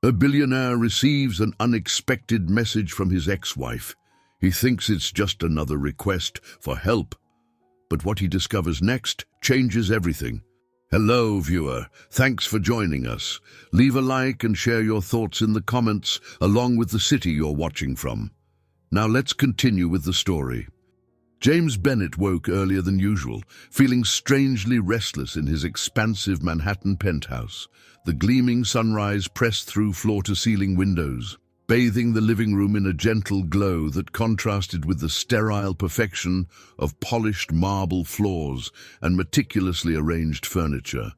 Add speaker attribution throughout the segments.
Speaker 1: A billionaire receives an unexpected message from his ex-wife. He thinks it's just another request for help. But what he discovers next changes everything. Hello, viewer. Thanks for joining us. Leave a like and share your thoughts in the comments, along with the city you're watching from. Now let's continue with the story. James Bennett woke earlier than usual, feeling strangely restless in his expansive Manhattan penthouse. The gleaming sunrise pressed through floor-to-ceiling windows, bathing the living room in a gentle glow that contrasted with the sterile perfection of polished marble floors and meticulously arranged furniture.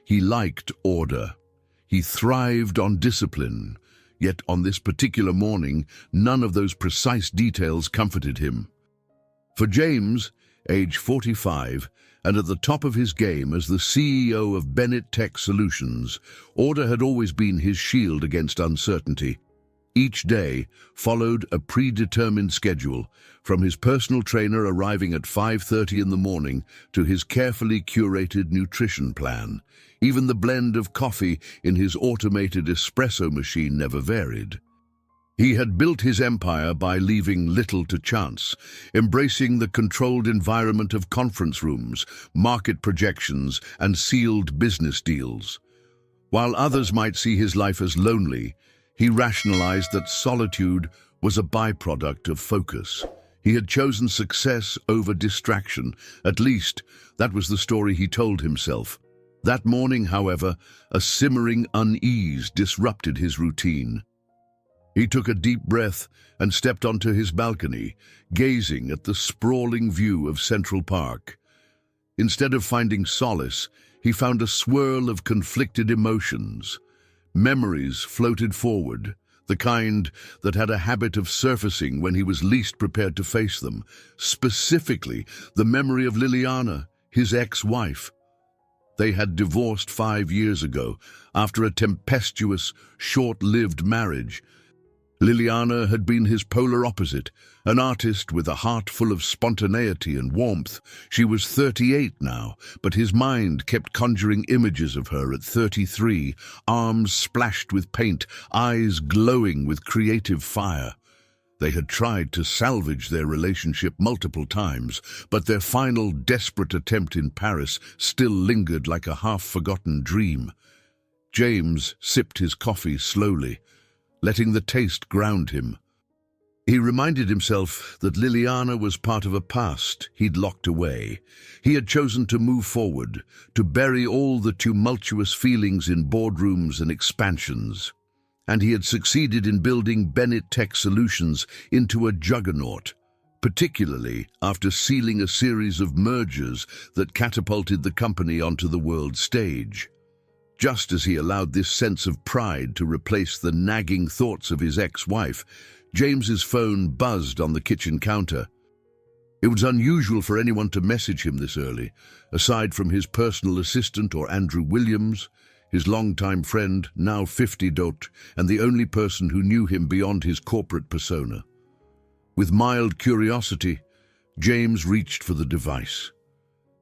Speaker 1: He liked order. He thrived on discipline. Yet on this particular morning, none of those precise details comforted him. For James, age 45, and at the top of his game as the CEO of Bennett Tech Solutions, order had always been his shield against uncertainty. Each day followed a predetermined schedule, from his personal trainer arriving at 5:30 in the morning to his carefully curated nutrition plan. Even the blend of coffee in his automated espresso machine never varied. He had built his empire by leaving little to chance, embracing the controlled environment of conference rooms, market projections, and sealed business deals. While others might see his life as lonely, he rationalized that solitude was a byproduct of focus. He had chosen success over distraction. At least, that was the story he told himself. That morning, however, a simmering unease disrupted his routine. He took a deep breath and stepped onto his balcony, gazing at the sprawling view of Central Park. Instead of finding solace, he found a swirl of conflicted emotions. Memories floated forward, the kind that had a habit of surfacing when he was least prepared to face them. Specifically, the memory of Liliana, his ex-wife. They had divorced 5 years ago, after a tempestuous, short-lived marriage. Liliana had been his polar opposite, an artist with a heart full of spontaneity and warmth. She was 38 now, but his mind kept conjuring images of her at 33, arms splashed with paint, eyes glowing with creative fire. They had tried to salvage their relationship multiple times, but their final desperate attempt in Paris still lingered like a half-forgotten dream. James sipped his coffee slowly, letting the taste ground him. He reminded himself that Liliana was part of a past he'd locked away. He had chosen to move forward, to bury all the tumultuous feelings in boardrooms and expansions. And he had succeeded in building Bennett Tech Solutions into a juggernaut, particularly after sealing a series of mergers that catapulted the company onto the world stage. Just as he allowed this sense of pride to replace the nagging thoughts of his ex-wife, James's phone buzzed on the kitchen counter. It was unusual for anyone to message him this early, aside from his personal assistant or Andrew Williams, his longtime friend, now 50, and the only person who knew him beyond his corporate persona. With mild curiosity, James reached for the device.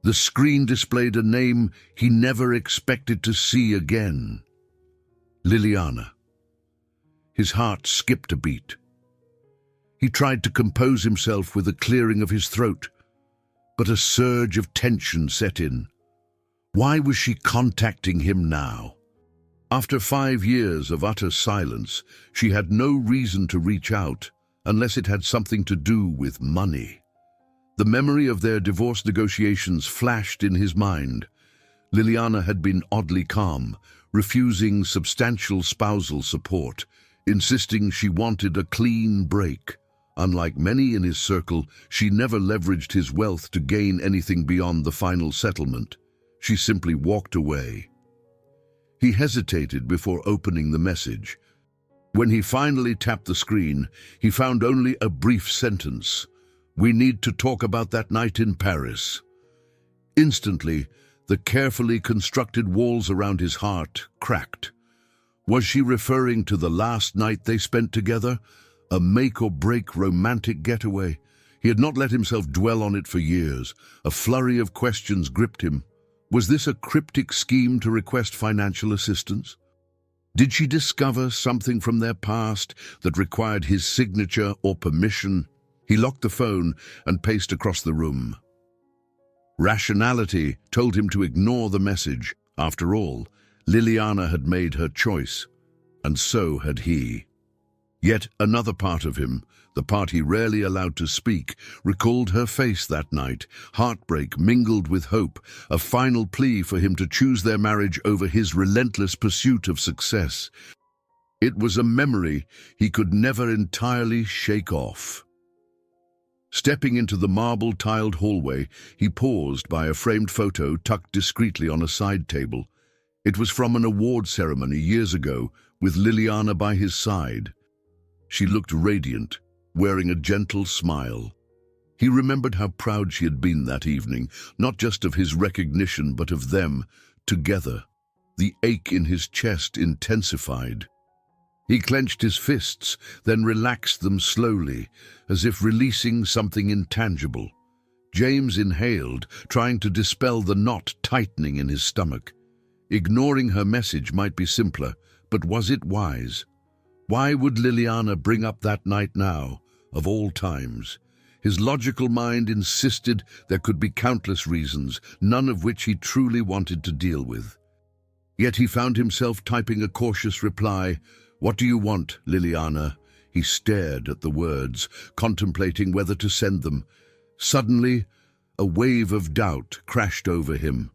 Speaker 1: The screen displayed a name he never expected to see again. Liliana. His heart skipped a beat. He tried to compose himself with a clearing of his throat, but a surge of tension set in. Why was she contacting him now? After 5 years of utter silence, she had no reason to reach out unless it had something to do with money. The memory of their divorce negotiations flashed in his mind. Liliana had been oddly calm, refusing substantial spousal support, insisting she wanted a clean break. Unlike many in his circle, she never leveraged his wealth to gain anything beyond the final settlement. She simply walked away. He hesitated before opening the message. When he finally tapped the screen, he found only a brief sentence. "We need to talk about that night in Paris." Instantly, the carefully constructed walls around his heart cracked. Was she referring to the last night they spent together? A make-or-break romantic getaway? He had not let himself dwell on it for years. A flurry of questions gripped him. Was this a cryptic scheme to request financial assistance? Did she discover something from their past that required his signature or permission? He locked the phone and paced across the room. Rationality told him to ignore the message. After all, Liliana had made her choice, and so had he. Yet another part of him, the part he rarely allowed to speak, recalled her face that night, heartbreak mingled with hope, a final plea for him to choose their marriage over his relentless pursuit of success. It was a memory he could never entirely shake off. Stepping into the marble-tiled hallway, he paused by a framed photo tucked discreetly on a side table. It was from an award ceremony years ago, with Liliana by his side. She looked radiant, wearing a gentle smile. He remembered how proud she had been that evening, not just of his recognition, but of them, together. The ache in his chest intensified. He clenched his fists, then relaxed them slowly, as if releasing something intangible. James inhaled, trying to dispel the knot tightening in his stomach. Ignoring her message might be simpler, but was it wise? Why would Liliana bring up that night now, of all times? His logical mind insisted there could be countless reasons, none of which he truly wanted to deal with. Yet he found himself typing a cautious reply. "What do you want, Liliana?" He stared at the words, contemplating whether to send them. Suddenly, a wave of doubt crashed over him.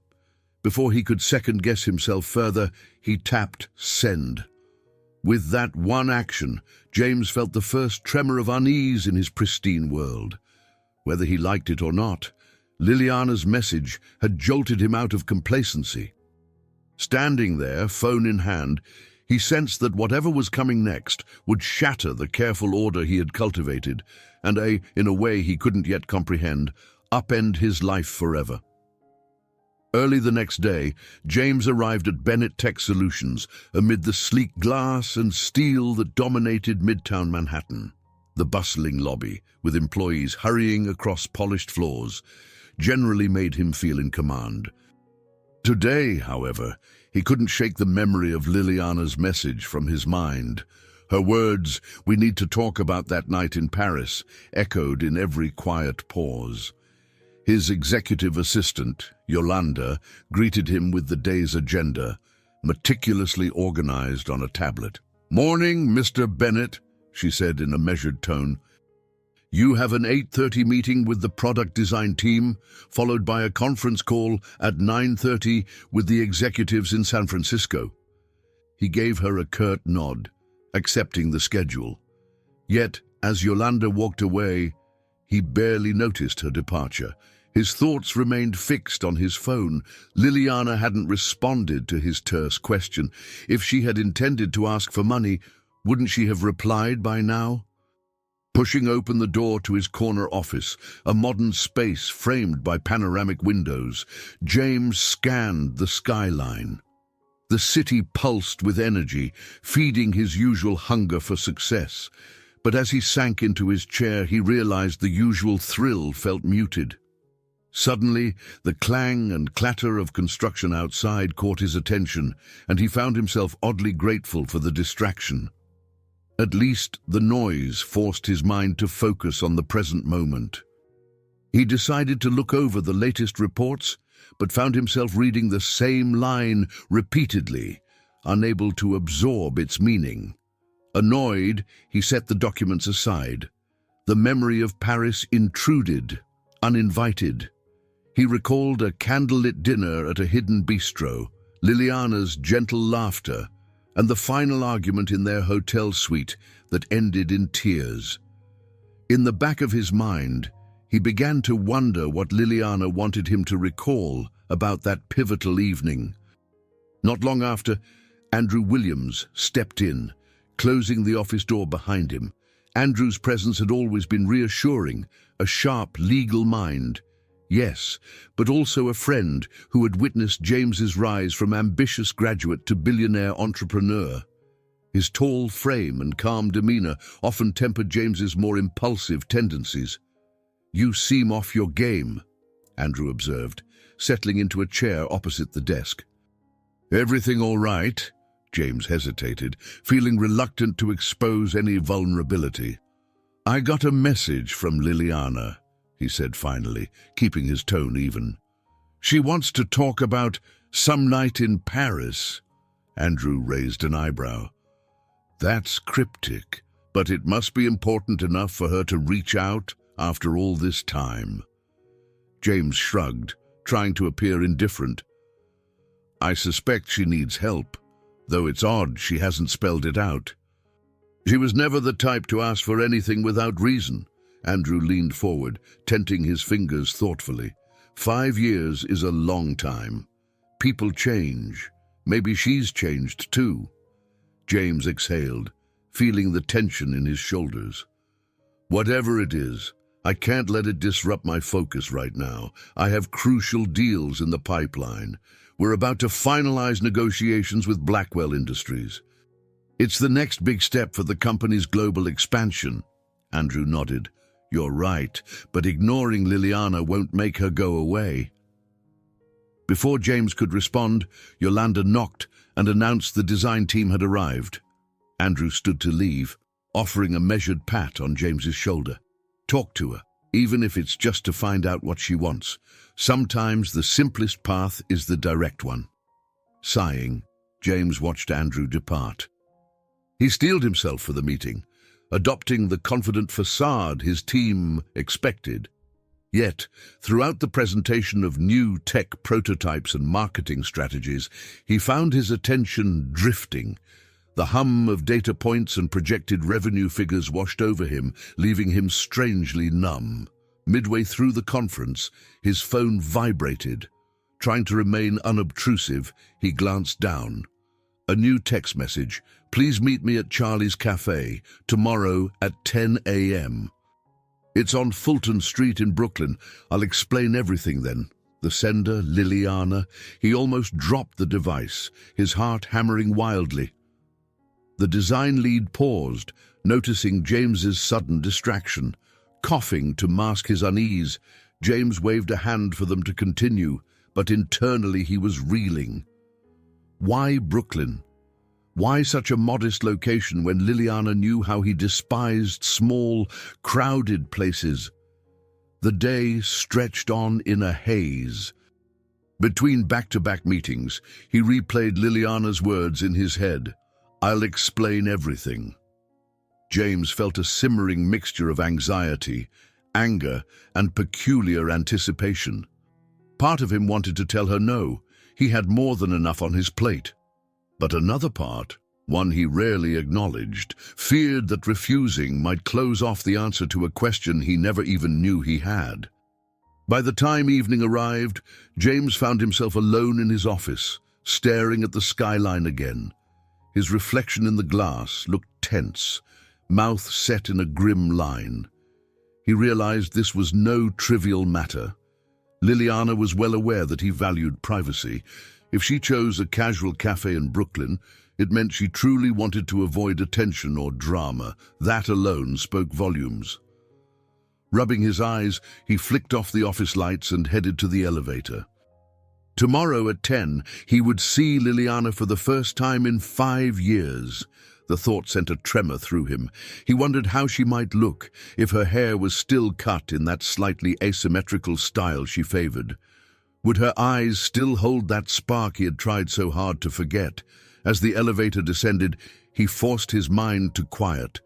Speaker 1: Before he could second-guess himself further, he tapped send. With that one action, James felt the first tremor of unease in his pristine world. Whether he liked it or not, Liliana's message had jolted him out of complacency. Standing there, phone in hand, he sensed that whatever was coming next would shatter the careful order he had cultivated and, in a way he couldn't yet comprehend, upend his life forever. Early the next day, James arrived at Bennett Tech Solutions amid the sleek glass and steel that dominated Midtown Manhattan. The bustling lobby, with employees hurrying across polished floors, generally made him feel in command. Today, however, he couldn't shake the memory of Liliana's message from his mind. Her words, "We need to talk about that night in Paris," echoed in every quiet pause. His executive assistant, Yolanda, greeted him with the day's agenda, meticulously organized on a tablet. "Morning, Mr. Bennett," she said in a measured tone. "You have an 8:30 meeting with the product design team, followed by a conference call at 9:30 with the executives in San Francisco." He gave her a curt nod, accepting the schedule. Yet, as Yolanda walked away, he barely noticed her departure. His thoughts remained fixed on his phone. Liliana hadn't responded to his terse question. If she had intended to ask for money, wouldn't she have replied by now? Pushing open the door to his corner office, a modern space framed by panoramic windows, James scanned the skyline. The city pulsed with energy, feeding his usual hunger for success. But as he sank into his chair, he realized the usual thrill felt muted. Suddenly, the clang and clatter of construction outside caught his attention, and he found himself oddly grateful for the distraction. At least the noise forced his mind to focus on the present moment. He decided to look over the latest reports, but found himself reading the same line repeatedly, unable to absorb its meaning. Annoyed, he set the documents aside. The memory of Paris intruded, uninvited. He recalled a candlelit dinner at a hidden bistro, Liliana's gentle laughter, and the final argument in their hotel suite that ended in tears. In the back of his mind, he began to wonder what Liliana wanted him to recall about that pivotal evening. Not long after, Andrew Williams stepped in, closing the office door behind him. Andrew's presence had always been reassuring, a sharp legal mind. Yes, but also a friend who had witnessed James's rise from ambitious graduate to billionaire entrepreneur. His tall frame and calm demeanor often tempered James's more impulsive tendencies. "You seem off your game," Andrew observed, settling into a chair opposite the desk. "Everything all right?" James hesitated, feeling reluctant to expose any vulnerability. "I got a message from Liliana," he said finally, keeping his tone even. "She wants to talk about some night in Paris." Andrew raised an eyebrow. "That's cryptic, but it must be important enough for her to reach out after all this time." James shrugged, trying to appear indifferent. "I suspect she needs help, though it's odd she hasn't spelled it out." "She was never the type to ask for anything without reason." Andrew leaned forward, tenting his fingers thoughtfully. 5 years is a long time. People change. Maybe she's changed too. James exhaled, feeling the tension in his shoulders. "Whatever it is, I can't let it disrupt my focus right now. I have crucial deals in the pipeline. We're about to finalize negotiations with Blackwell Industries. It's the next big step for the company's global expansion." Andrew nodded. "You're right, but ignoring Liliana won't make her go away." Before James could respond, Yolanda knocked and announced the design team had arrived. Andrew stood to leave, offering a measured pat on James's shoulder. "Talk to her, even if it's just to find out what she wants. Sometimes the simplest path is the direct one." Sighing, James watched Andrew depart. He steeled himself for the meeting, adopting the confident facade his team expected. Yet, throughout the presentation of new tech prototypes and marketing strategies, he found his attention drifting. The hum of data points and projected revenue figures washed over him, leaving him strangely numb. Midway through the conference, his phone vibrated. Trying to remain unobtrusive, he glanced down. A new text message: "Please meet me at Charlie's Cafe, tomorrow at 10 a.m. It's on Fulton Street in Brooklyn. I'll explain everything then." The sender, Liliana, he almost dropped the device, his heart hammering wildly. The design lead paused, noticing James's sudden distraction. Coughing to mask his unease, James waved a hand for them to continue, but internally he was reeling. Why Brooklyn? Why such a modest location when Liliana knew how he despised small, crowded places? The day stretched on in a haze. Between back-to-back meetings, he replayed Liliana's words in his head. "I'll explain everything." James felt a simmering mixture of anxiety, anger, and peculiar anticipation. Part of him wanted to tell her no, he had more than enough on his plate. But another part, one he rarely acknowledged, feared that refusing might close off the answer to a question he never even knew he had. By the time evening arrived, James found himself alone in his office, staring at the skyline again. His reflection in the glass looked tense, mouth set in a grim line. He realized this was no trivial matter. Liliana was well aware that he valued privacy. If she chose a casual cafe in Brooklyn, it meant she truly wanted to avoid attention or drama. That alone spoke volumes. Rubbing his eyes, he flicked off the office lights and headed to the elevator. Tomorrow at 10, he would see Liliana for the first time in 5 years. The thought sent a tremor through him. He wondered how she might look, if her hair was still cut in that slightly asymmetrical style she favored. Would her eyes still hold that spark he had tried so hard to forget? As the elevator descended, he forced his mind to quiet.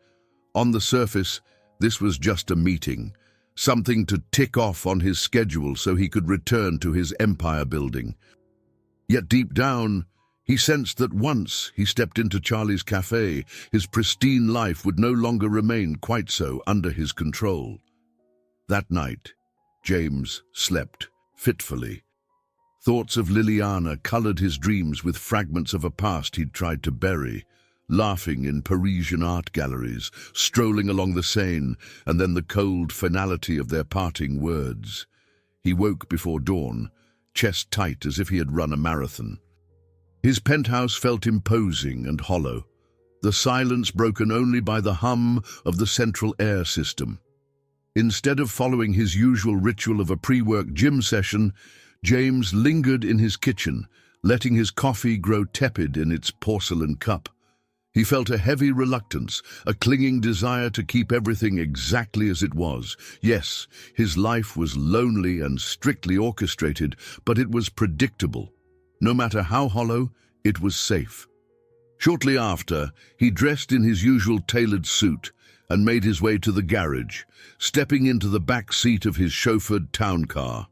Speaker 1: On the surface, this was just a meeting, something to tick off on his schedule so he could return to his empire building. Yet deep down, he sensed that once he stepped into Charlie's Cafe, his pristine life would no longer remain quite so under his control. That night, James slept fitfully. Thoughts of Liliana colored his dreams with fragments of a past he'd tried to bury, laughing in Parisian art galleries, strolling along the Seine, and then the cold finality of their parting words. He woke before dawn, chest tight as if he had run a marathon. His penthouse felt imposing and hollow, the silence broken only by the hum of the central air system. Instead of following his usual ritual of a pre-work gym session, James lingered in his kitchen, letting his coffee grow tepid in its porcelain cup. He felt a heavy reluctance, a clinging desire to keep everything exactly as it was. Yes, his life was lonely and strictly orchestrated, but it was predictable. No matter how hollow, it was safe. Shortly after, he dressed in his usual tailored suit and made his way to the garage, stepping into the back seat of his chauffeured town car.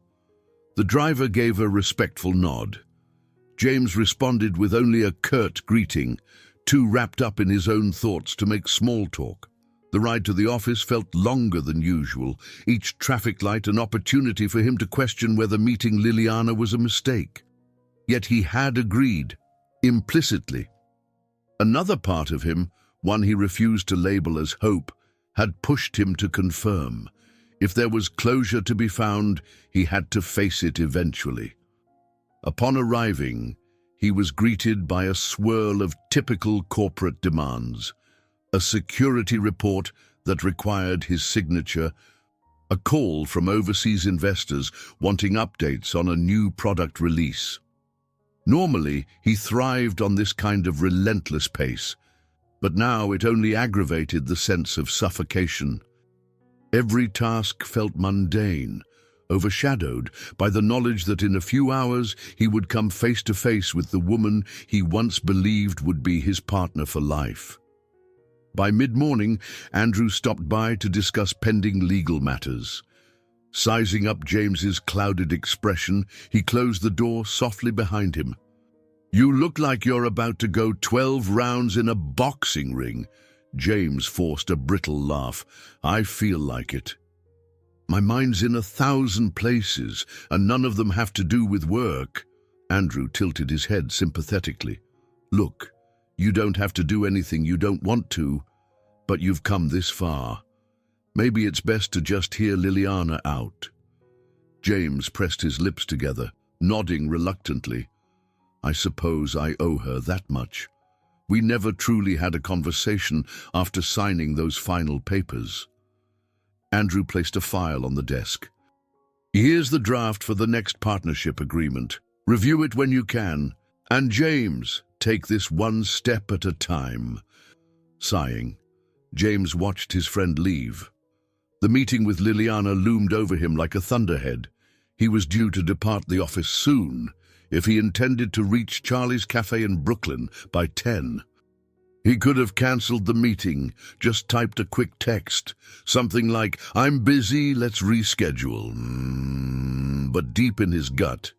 Speaker 1: The driver gave a respectful nod. James responded with only a curt greeting, too wrapped up in his own thoughts to make small talk. The ride to the office felt longer than usual, each traffic light an opportunity for him to question whether meeting Liliana was a mistake. Yet he had agreed, implicitly. Another part of him, one he refused to label as hope, had pushed him to confirm. If there was closure to be found, he had to face it eventually. Upon arriving, he was greeted by a swirl of typical corporate demands. A security report that required his signature, a call from overseas investors wanting updates on a new product release. Normally, he thrived on this kind of relentless pace, but now it only aggravated the sense of suffocation. Every task felt mundane, overshadowed by the knowledge that in a few hours he would come face to face with the woman he once believed would be his partner for life. By mid-morning, Andrew stopped by to discuss pending legal matters. Sizing up James's clouded expression, he closed the door softly behind him. "You look like you're about to go 12 rounds in a boxing ring." James forced a brittle laugh. "I feel like it. My mind's in 1,000 places, and none of them have to do with work." Andrew tilted his head sympathetically. "Look, you don't have to do anything you don't want to, but you've come this far. Maybe it's best to just hear Liliana out." James pressed his lips together, nodding reluctantly. "I suppose I owe her that much. We never truly had a conversation after signing those final papers." Andrew placed a file on the desk. "Here's the draft for the next partnership agreement. Review it when you can. And James, take this one step at a time." Sighing, James watched his friend leave. The meeting with Liliana loomed over him like a thunderhead. He was due to depart the office soon, if he intended to reach Charlie's Cafe in Brooklyn by 10. He could have cancelled the meeting, just typed a quick text, something like, "I'm busy, let's reschedule." But deep in his gut,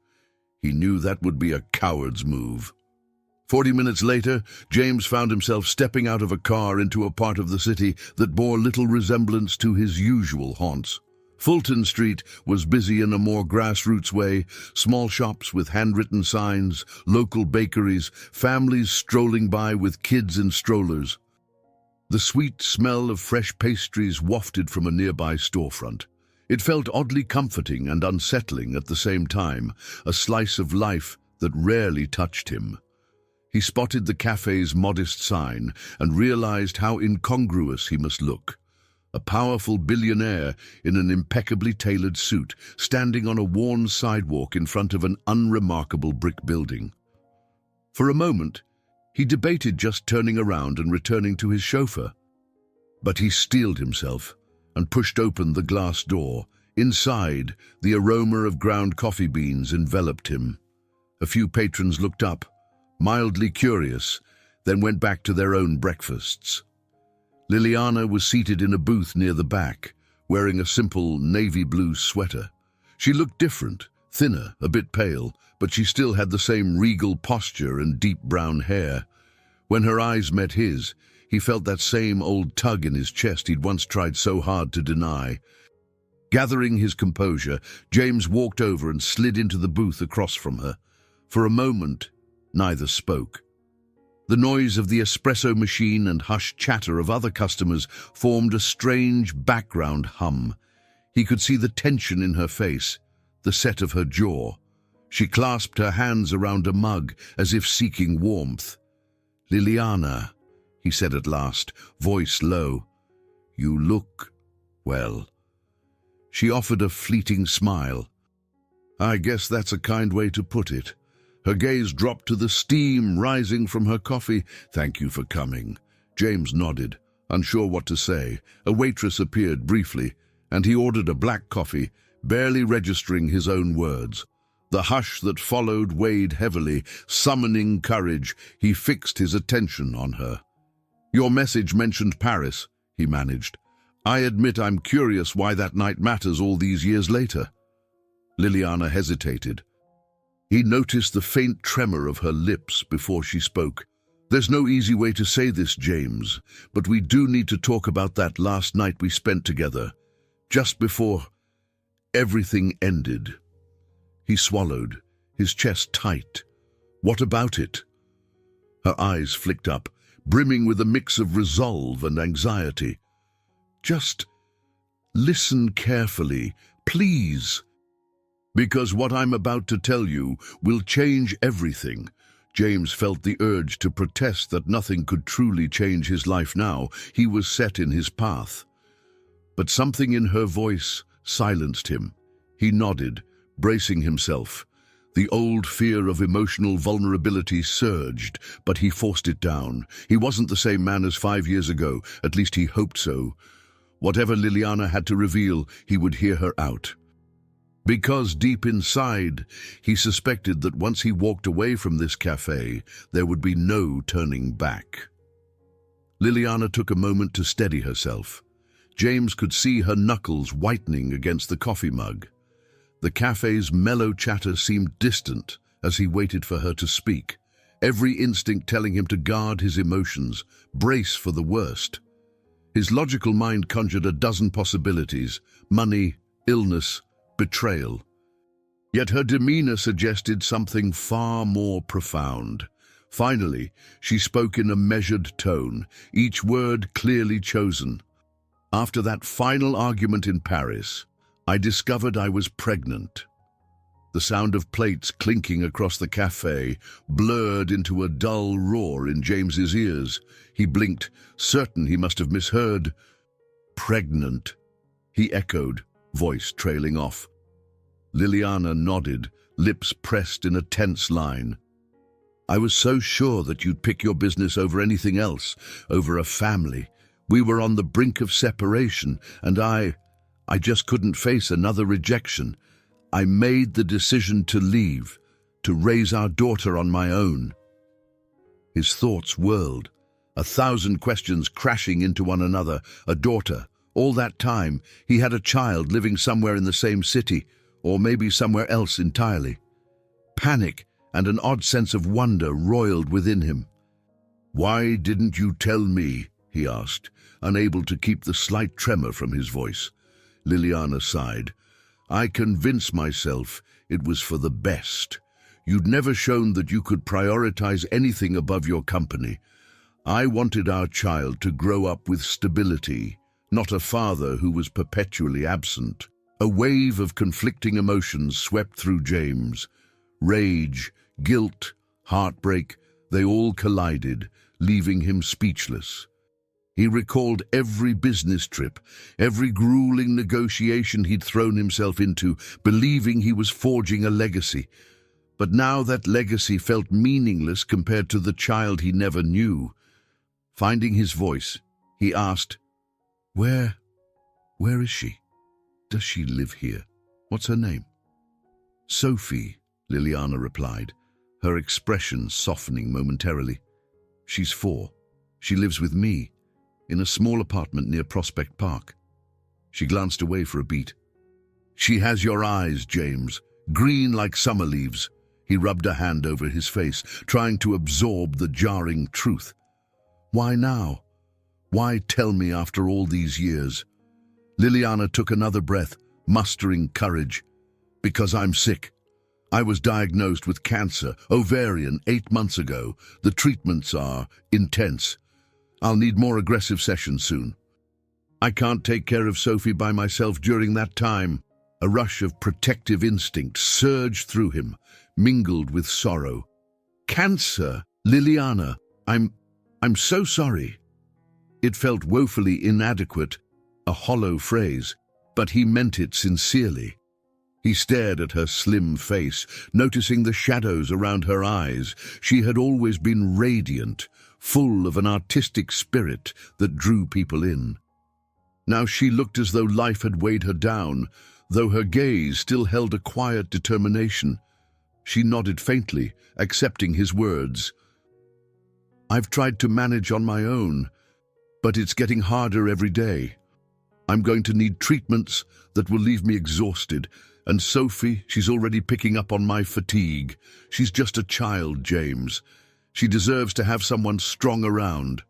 Speaker 1: he knew that would be a coward's move. 40 minutes later, James found himself stepping out of a car into a part of the city that bore little resemblance to his usual haunts. Fulton Street was busy in a more grassroots way, small shops with handwritten signs, local bakeries, families strolling by with kids in strollers. The sweet smell of fresh pastries wafted from a nearby storefront. It felt oddly comforting and unsettling at the same time, a slice of life that rarely touched him. He spotted the cafe's modest sign and realized how incongruous he must look. A powerful billionaire in an impeccably tailored suit, standing on a worn sidewalk in front of an unremarkable brick building. For a moment, he debated just turning around and returning to his chauffeur. But he steeled himself and pushed open the glass door. Inside, the aroma of ground coffee beans enveloped him. A few patrons looked up, mildly curious, then went back to their own breakfasts. Liliana was seated in a booth near the back, wearing a simple navy blue sweater. She looked different, thinner, a bit pale, but she still had the same regal posture and deep brown hair. When her eyes met his, he felt that same old tug in his chest he'd once tried so hard to deny. Gathering his composure, James walked over and slid into the booth across from her. For a moment, neither spoke. The noise of the espresso machine and hushed chatter of other customers formed a strange background hum. He could see the tension in her face, the set of her jaw. She clasped her hands around a mug as if seeking warmth. "Liliana," he said at last, voice low, "you look well." She offered a fleeting smile. "I guess that's a kind way to put it. Her gaze dropped to the steam rising from her coffee. "Thank you for coming." James nodded, unsure what to say. A waitress appeared briefly, and he ordered a black coffee, barely registering his own words. The hush that followed weighed heavily. Summoning courage, he fixed his attention on her. "Your message mentioned Paris," he managed. "I admit I'm curious why that night matters all these years later." Liliana hesitated. He noticed the faint tremor of her lips before she spoke. "There's no easy way to say this, James, but we do need to talk about that last night we spent together, just before everything ended." He swallowed, his chest tight. "What about it?" Her eyes flicked up, brimming with a mix of resolve and anxiety. "Just listen carefully, please, because what I'm about to tell you will change everything." James felt the urge to protest that nothing could truly change his life now. He was set in his path. But something in her voice silenced him. He nodded, bracing himself. The old fear of emotional vulnerability surged, but he forced it down. He wasn't the same man as 5 years ago, at least he hoped so. Whatever Liliana had to reveal, he would hear her out. Because deep inside, he suspected that once he walked away from this cafe, there would be no turning back. Liliana took a moment to steady herself. James could see her knuckles whitening against the coffee mug. The cafe's mellow chatter seemed distant as he waited for her to speak, every instinct telling him to guard his emotions, brace for the worst. His logical mind conjured a dozen possibilities: money, illness, betrayal. Yet her demeanor suggested something far more profound. Finally, she spoke in a measured tone, each word clearly chosen. "After that final argument in Paris, I discovered I was pregnant." The sound of plates clinking across the cafe blurred into a dull roar in James's ears. He blinked, certain he must have misheard. "Pregnant," he echoed, voice trailing off. Liliana nodded, lips pressed in a tense line. "I was so sure that you'd pick your business over anything else, over a family. We were on the brink of separation, and I just couldn't face another rejection. I made the decision to leave, to raise our daughter on my own." His thoughts whirled, 1,000 questions crashing into one another. A daughter. All that time, he had a child living somewhere in the same city, or maybe somewhere else entirely. Panic and an odd sense of wonder roiled within him. "Why didn't you tell me?" he asked, unable to keep the slight tremor from his voice. Liliana sighed. "I convinced myself it was for the best. You'd never shown that you could prioritize anything above your company. I wanted our child to grow up with stability, not a father who was perpetually absent." A wave of conflicting emotions swept through James. Rage, guilt, heartbreak, they all collided, leaving him speechless. He recalled every business trip, every grueling negotiation he'd thrown himself into, believing he was forging a legacy. But now that legacy felt meaningless compared to the child he never knew. Finding his voice, he asked, Where is she? Does she live here? What's her name?" "Sophie," Liliana replied, her expression softening momentarily. "She's 4. She lives with me, in a small apartment near Prospect Park." She glanced away for a beat. "She has your eyes, James, green like summer leaves." He rubbed a hand over his face, trying to absorb the jarring truth. "Why now? Why tell me after all these years?" Liliana took another breath, mustering courage. "Because I'm sick. I was diagnosed with cancer, ovarian, 8 months ago. The treatments are intense. I'll need more aggressive sessions soon. I can't take care of Sophie by myself during that time." A rush of protective instinct surged through him, mingled with sorrow. "Cancer, Liliana, I'm so sorry." It felt woefully inadequate, a hollow phrase, but he meant it sincerely. He stared at her slim face, noticing the shadows around her eyes. She had always been radiant, full of an artistic spirit that drew people in. Now she looked as though life had weighed her down, though her gaze still held a quiet determination. She nodded faintly, accepting his words. "I've tried to manage on my own, but it's getting harder every day. I'm going to need treatments that will leave me exhausted. And Sophie, she's already picking up on my fatigue. She's just a child, James. She deserves to have someone strong around."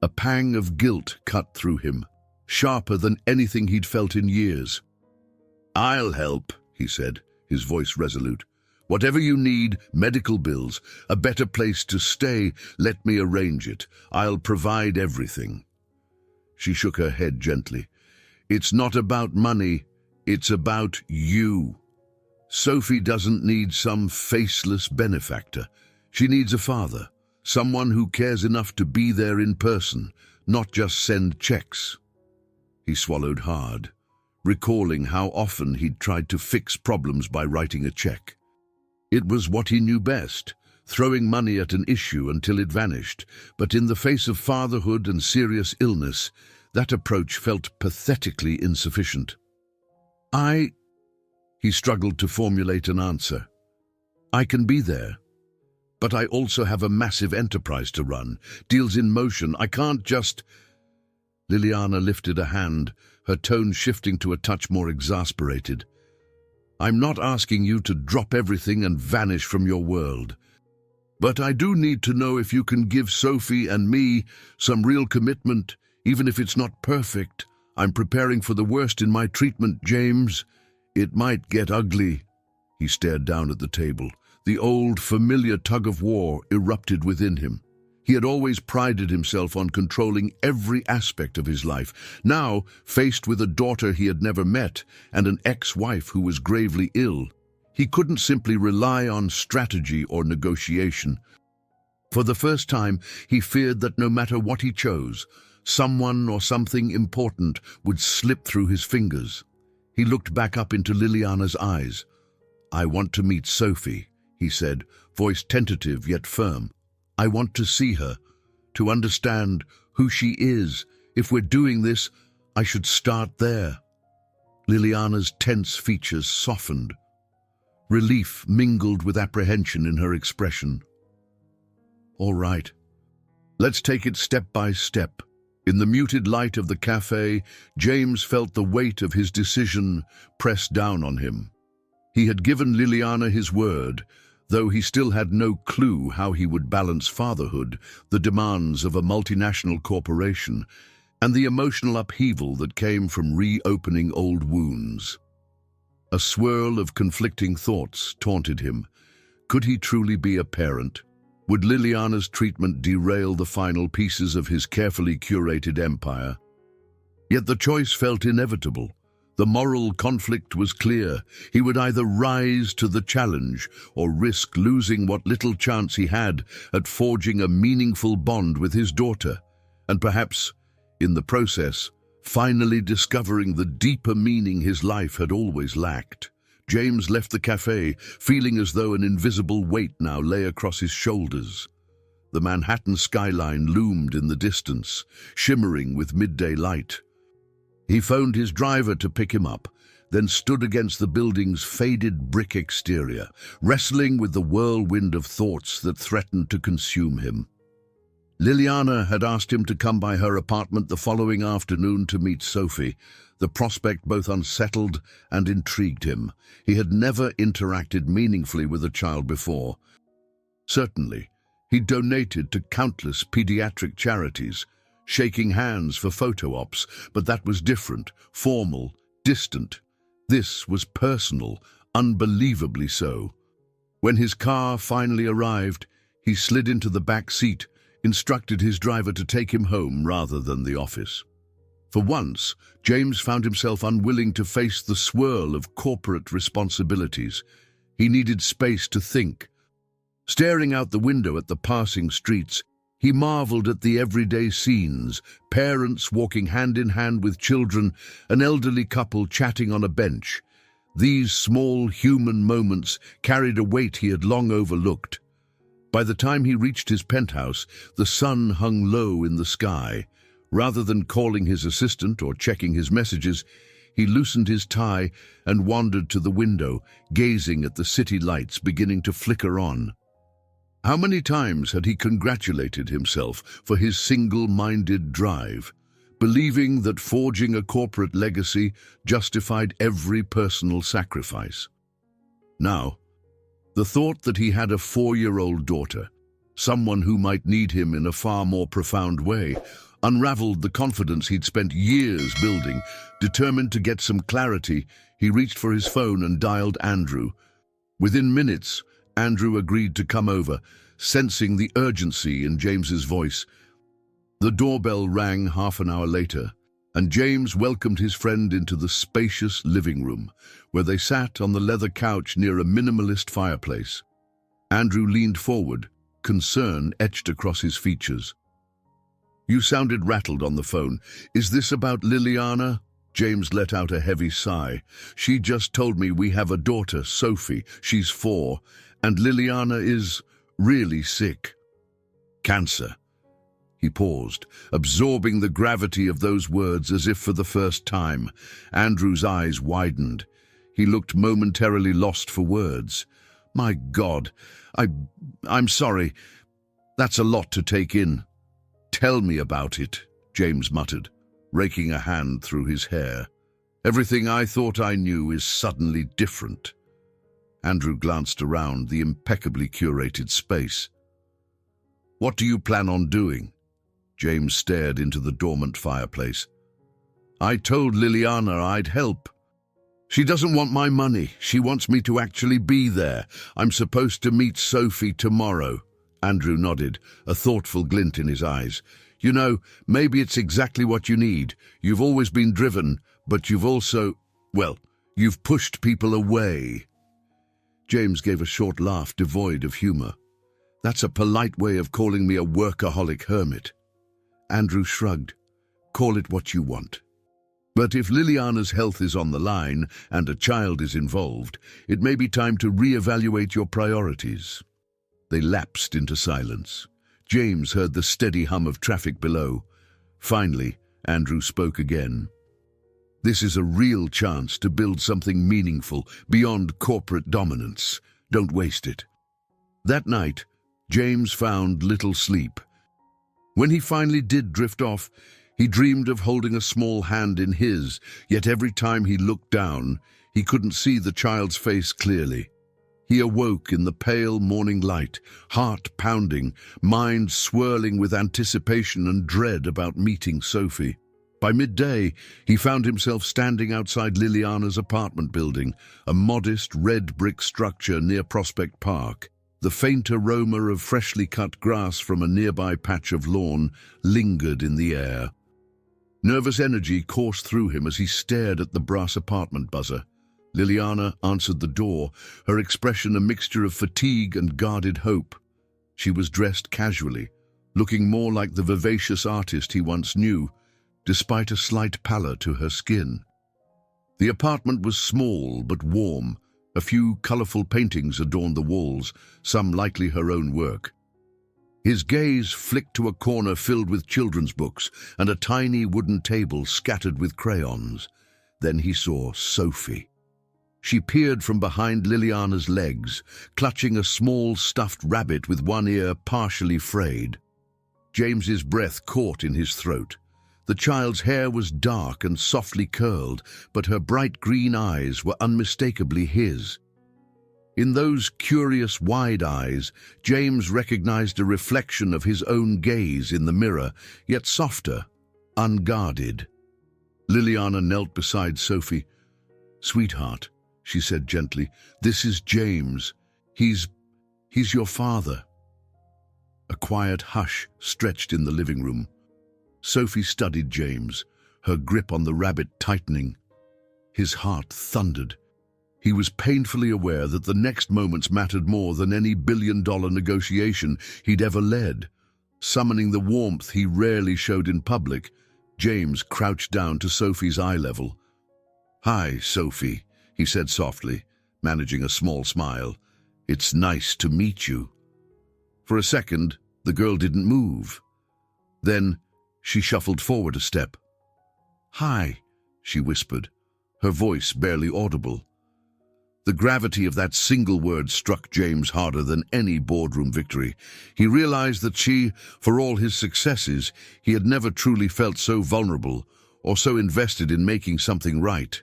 Speaker 1: A pang of guilt cut through him, sharper than anything he'd felt in years. "I'll help," he said, his voice resolute. "Whatever you need, medical bills, a better place to stay, let me arrange it. I'll provide everything." She shook her head gently. "It's not about money. It's about you. Sophie doesn't need some faceless benefactor. She needs a father, someone who cares enough to be there in person, not just send checks." He swallowed hard, recalling how often he'd tried to fix problems by writing a check. It was what he knew best, throwing money at an issue until it vanished. But in the face of fatherhood and serious illness, that approach felt pathetically insufficient. He struggled to formulate an answer. "I can be there, but I also have a massive enterprise to run, deals in motion. I can't just—" Liliana lifted a hand, her tone shifting to a touch more exasperated. "I'm not asking you to drop everything and vanish from your world. But I do need to know if you can give Sophie and me some real commitment, even if it's not perfect. I'm preparing for the worst in my treatment, James. It might get ugly." He stared down at the table. The old, familiar tug-of-war erupted within him. He had always prided himself on controlling every aspect of his life. Now, faced with a daughter he had never met and an ex-wife who was gravely ill, he couldn't simply rely on strategy or negotiation. For the first time, he feared that no matter what he chose, someone or something important would slip through his fingers. He looked back up into Liliana's eyes. "I want to meet Sophie," he said, voice tentative yet firm. "I want to see her, to understand who she is. If we're doing this, I should start there." Liliana's tense features softened. Relief mingled with apprehension in her expression. "All right. Let's take it step by step." In the muted light of the cafe, James felt the weight of his decision press down on him. He had given Liliana his word, though he still had no clue how he would balance fatherhood, the demands of a multinational corporation, and the emotional upheaval that came from reopening old wounds. A swirl of conflicting thoughts taunted him. Could he truly be a parent? Would Liliana's treatment derail the final pieces of his carefully curated empire? Yet the choice felt inevitable. The moral conflict was clear. He would either rise to the challenge or risk losing what little chance he had at forging a meaningful bond with his daughter, and perhaps, in the process, finally discovering the deeper meaning his life had always lacked. James left the cafe, feeling as though an invisible weight now lay across his shoulders. The Manhattan skyline loomed in the distance, shimmering with midday light. He phoned his driver to pick him up, then stood against the building's faded brick exterior, wrestling with the whirlwind of thoughts that threatened to consume him. Liliana had asked him to come by her apartment the following afternoon to meet Sophie. The prospect both unsettled and intrigued him. He had never interacted meaningfully with a child before. Certainly, he donated to countless pediatric charities, shaking hands for photo ops, but that was different, formal, distant. This was personal, unbelievably so. When his car finally arrived, he slid into the back seat, instructed his driver to take him home rather than the office. For once, James found himself unwilling to face the swirl of corporate responsibilities. He needed space to think. Staring out the window at the passing streets, he marveled at the everyday scenes, parents walking hand in hand with children, an elderly couple chatting on a bench. These small human moments carried a weight he had long overlooked. By the time he reached his penthouse, the sun hung low in the sky. Rather than calling his assistant or checking his messages, he loosened his tie and wandered to the window, gazing at the city lights beginning to flicker on. How many times had he congratulated himself for his single-minded drive, believing that forging a corporate legacy justified every personal sacrifice? Now, the thought that he had a 4-year-old daughter, someone who might need him in a far more profound way, unraveled the confidence he'd spent years building. Determined to get some clarity, he reached for his phone and dialed Andrew. Within minutes, Andrew agreed to come over, sensing the urgency in James's voice. The doorbell rang half an hour later, and James welcomed his friend into the spacious living room, where they sat on the leather couch near a minimalist fireplace. Andrew leaned forward, concern etched across his features. "You sounded rattled on the phone. Is this about Liliana?" James let out a heavy sigh. "She just told me we have a daughter, Sophie. She's 4, and Liliana is really sick. Cancer." He paused, absorbing the gravity of those words as if for the first time. Andrew's eyes widened. He looked momentarily lost for words. "My God, I'm sorry. That's a lot to take in." "Tell me about it," James muttered, raking a hand through his hair. "Everything I thought I knew is suddenly different." Andrew glanced around the impeccably curated space. "What do you plan on doing?" James stared into the dormant fireplace. "I told Liliana I'd help. She doesn't want my money. She wants me to actually be there. I'm supposed to meet Sophie tomorrow." Andrew nodded, a thoughtful glint in his eyes. "You know, maybe it's exactly what you need. You've always been driven, but you've also, well, you've pushed people away." James gave a short laugh devoid of humor. "That's a polite way of calling me a workaholic hermit." Andrew shrugged. "Call it what you want. But if Liliana's health is on the line and a child is involved, it may be time to reevaluate your priorities." They lapsed into silence. James heard the steady hum of traffic below. Finally, Andrew spoke again. "This is a real chance to build something meaningful beyond corporate dominance. Don't waste it." That night, James found little sleep. When he finally did drift off, he dreamed of holding a small hand in his, yet every time he looked down, he couldn't see the child's face clearly. He awoke in the pale morning light, heart pounding, mind swirling with anticipation and dread about meeting Sophie. By midday, he found himself standing outside Liliana's apartment building, a modest red brick structure near Prospect Park. The faint aroma of freshly cut grass from a nearby patch of lawn lingered in the air. Nervous energy coursed through him as he stared at the brass apartment buzzer. Liliana answered the door, her expression a mixture of fatigue and guarded hope. She was dressed casually, looking more like the vivacious artist he once knew, despite a slight pallor to her skin. The apartment was small but warm. A few colorful paintings adorned the walls, some likely her own work. His gaze flicked to a corner filled with children's books and a tiny wooden table scattered with crayons. Then he saw Sophie. She peered from behind Liliana's legs, clutching a small stuffed rabbit with one ear partially frayed. James's breath caught in his throat. The child's hair was dark and softly curled, but her bright green eyes were unmistakably his. In those curious wide eyes, James recognized a reflection of his own gaze in the mirror, yet softer, unguarded. Liliana knelt beside Sophie. "Sweetheart," she said gently, "this is James. He's your father." A quiet hush stretched in the living room. Sophie studied James, her grip on the rabbit tightening. His heart thundered. He was painfully aware that the next moments mattered more than any billion-dollar negotiation he'd ever led. Summoning the warmth he rarely showed in public, James crouched down to Sophie's eye level. "Hi, Sophie," he said softly, managing a small smile. "It's nice to meet you." For a second, the girl didn't move. Then she shuffled forward a step. "Hi," she whispered, her voice barely audible. The gravity of that single word struck James harder than any boardroom victory. He realized that she, for all his successes, he had never truly felt so vulnerable or so invested in making something right.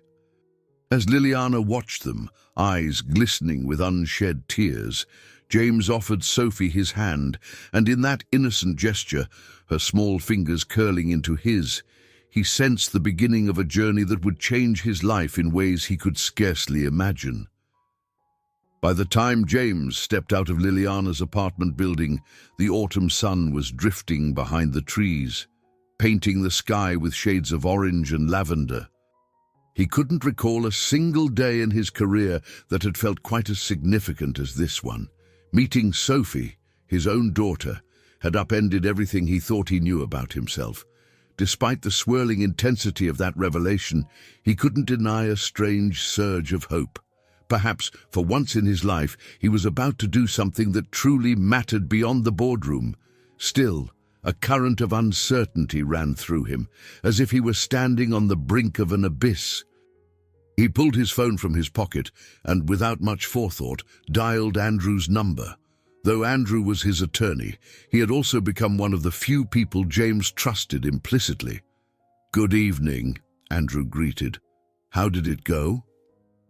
Speaker 1: As Liliana watched them, eyes glistening with unshed tears, James offered Sophie his hand, and in that innocent gesture, her small fingers curling into his, he sensed the beginning of a journey that would change his life in ways he could scarcely imagine. By the time James stepped out of Liliana's apartment building, the autumn sun was drifting behind the trees, painting the sky with shades of orange and lavender. He couldn't recall a single day in his career that had felt quite as significant as this one. Meeting Sophie, his own daughter, had upended everything he thought he knew about himself. Despite the swirling intensity of that revelation, he couldn't deny a strange surge of hope. Perhaps, for once in his life, he was about to do something that truly mattered beyond the boardroom. Still, a current of uncertainty ran through him, as if he were standing on the brink of an abyss. He pulled his phone from his pocket and, without much forethought, dialed Andrew's number. Though Andrew was his attorney, he had also become one of the few people James trusted implicitly. "Good evening," Andrew greeted. "How did it go?"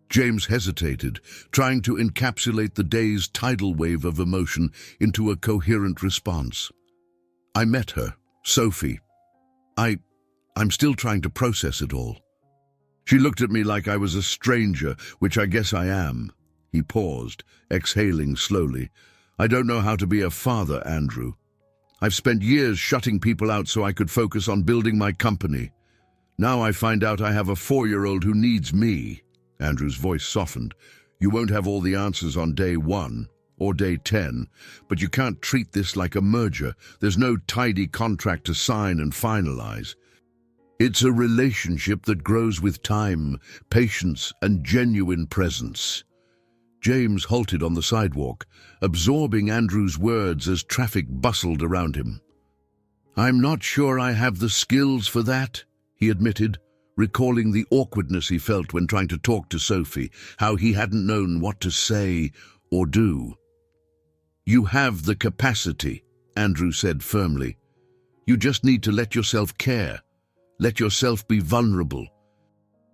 Speaker 1: James hesitated, trying to encapsulate the day's tidal wave of emotion into a coherent response. "I met her, Sophie. I'm still trying to process it all. She looked at me like I was a stranger, which I guess I am." He paused, exhaling slowly. "I don't know how to be a father, Andrew. I've spent years shutting people out so I could focus on building my company. Now I find out I have a 4-year-old who needs me." Andrew's voice softened. "You won't have all the answers on day 1 or day 10, but you can't treat this like a merger. There's no tidy contract to sign and finalize. It's a relationship that grows with time, patience, and genuine presence." James halted on the sidewalk, absorbing Andrew's words as traffic bustled around him. "I'm not sure I have the skills for that," he admitted, recalling the awkwardness he felt when trying to talk to Sophie, how he hadn't known what to say or do. "You have the capacity," Andrew said firmly. "You just need to let yourself care. Let yourself be vulnerable.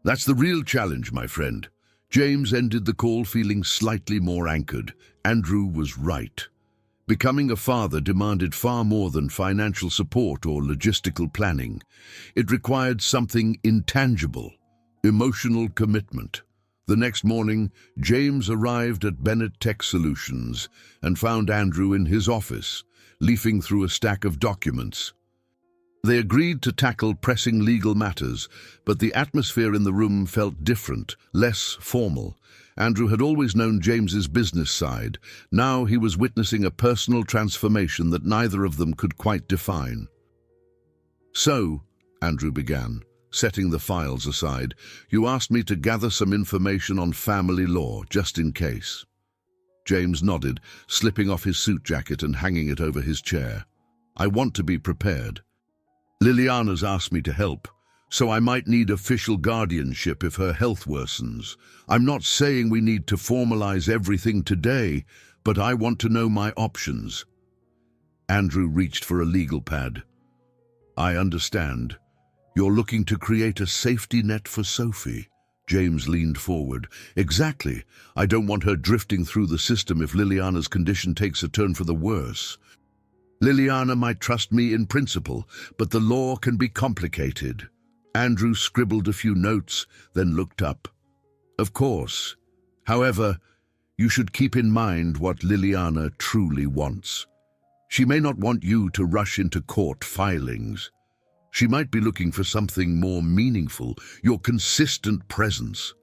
Speaker 1: That's the real challenge, my friend." James ended the call feeling slightly more anchored. Andrew was right. Becoming a father demanded far more than financial support or logistical planning. It required something intangible, emotional commitment. The next morning, James arrived at Bennett Tech Solutions and found Andrew in his office, leafing through a stack of documents. They agreed to tackle pressing legal matters, but the atmosphere in the room felt different, less formal. Andrew had always known James's business side. Now he was witnessing a personal transformation that neither of them could quite define. "So," Andrew began, setting the files aside, "you asked me to gather some information on family law, just in case." James nodded, slipping off his suit jacket and hanging it over his chair. "I want to be prepared. Liliana's asked me to help, so I might need official guardianship if her health worsens. I'm not saying we need to formalize everything today, but I want to know my options." Andrew reached for a legal pad. "I understand. You're looking to create a safety net for Sophie." James leaned forward. "Exactly. I don't want her drifting through the system if Liliana's condition takes a turn for the worse. Liliana might trust me in principle, but the law can be complicated." Andrew scribbled a few notes, then looked up. "Of course. However, you should keep in mind what Liliana truly wants. She may not want you to rush into court filings. She might be looking for something more meaningful, your consistent presence."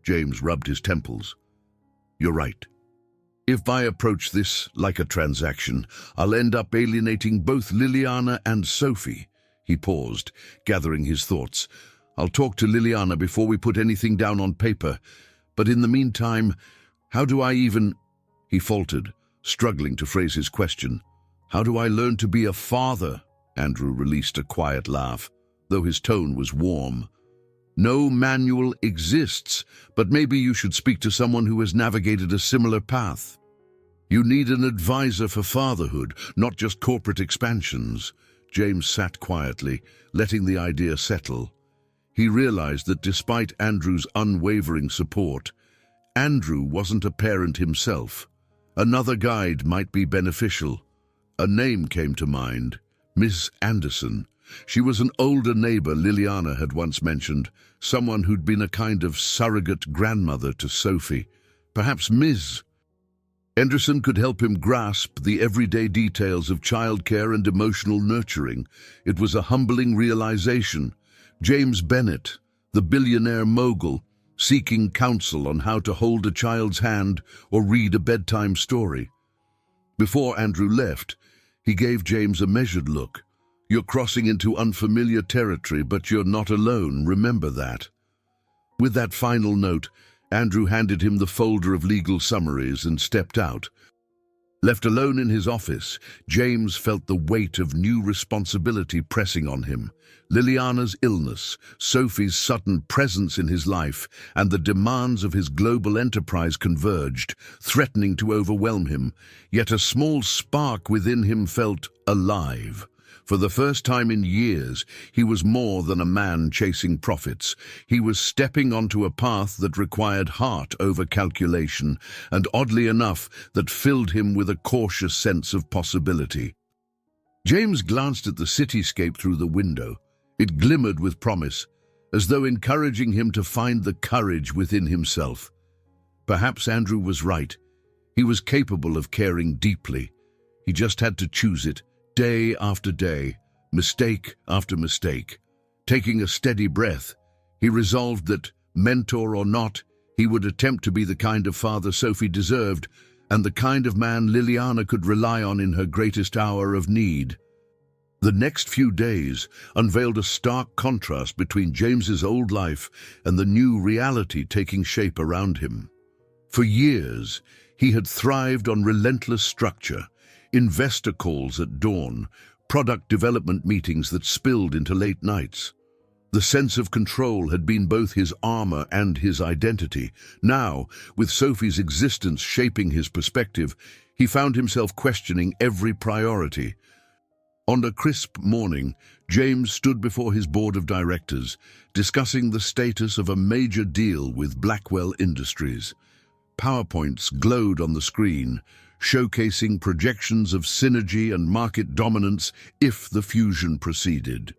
Speaker 1: James rubbed his temples. "You're right. If I approach this like a transaction, I'll end up alienating both Liliana and Sophie." He paused, gathering his thoughts. "I'll talk to Liliana before we put anything down on paper, But in the meantime, how do I even... He faltered, struggling to phrase his question. How do I learn to be a father? Andrew released a quiet laugh, though his tone was warm. No manual exists, but maybe you should speak to someone who has navigated a similar path. You need an advisor for fatherhood, not just corporate expansions. James sat quietly, letting the idea settle. He realized that despite Andrew's unwavering support, Andrew wasn't a parent himself. Another guide might be beneficial. A name came to mind, Miss Anderson. She was an older neighbor Liliana had once mentioned, someone who'd been a kind of surrogate grandmother to Sophie. Perhaps Ms. Anderson could help him grasp the everyday details of childcare and emotional nurturing. It was a humbling realization. James Bennett, the billionaire mogul, seeking counsel on how to hold a child's hand or read a bedtime story. Before Andrew left, he gave James a measured look. You're crossing into unfamiliar territory, but you're not alone, remember that. With that final note, Andrew handed him the folder of legal summaries and stepped out. Left alone in his office, James felt the weight of new responsibility pressing on him. Liliana's illness, Sophie's sudden presence in his life, and the demands of his global enterprise converged, threatening to overwhelm him. Yet a small spark within him felt alive. For the first time in years, he was more than a man chasing profits. He was stepping onto a path that required heart over calculation, and oddly enough, that filled him with a cautious sense of possibility. James glanced at the cityscape through the window. It glimmered with promise, as though encouraging him to find the courage within himself. Perhaps Andrew was right. He was capable of caring deeply. He just had to choose it. Day after day, mistake after mistake. Taking a steady breath, he resolved that, mentor or not, he would attempt to be the kind of father Sophie deserved and the kind of man Liliana could rely on in her greatest hour of need. The next few days unveiled a stark contrast between James's old life and the new reality taking shape around him. For years, he had thrived on relentless structure, investor calls at dawn, product development meetings that spilled into late nights. The sense of control had been both his armor and his identity. Now, with Sophie's existence shaping his perspective, he found himself questioning every priority. On a crisp morning, James stood before his board of directors, discussing the status of a major deal with Blackwell Industries. PowerPoints glowed on the screen, showcasing projections of synergy and market dominance if the fusion proceeded.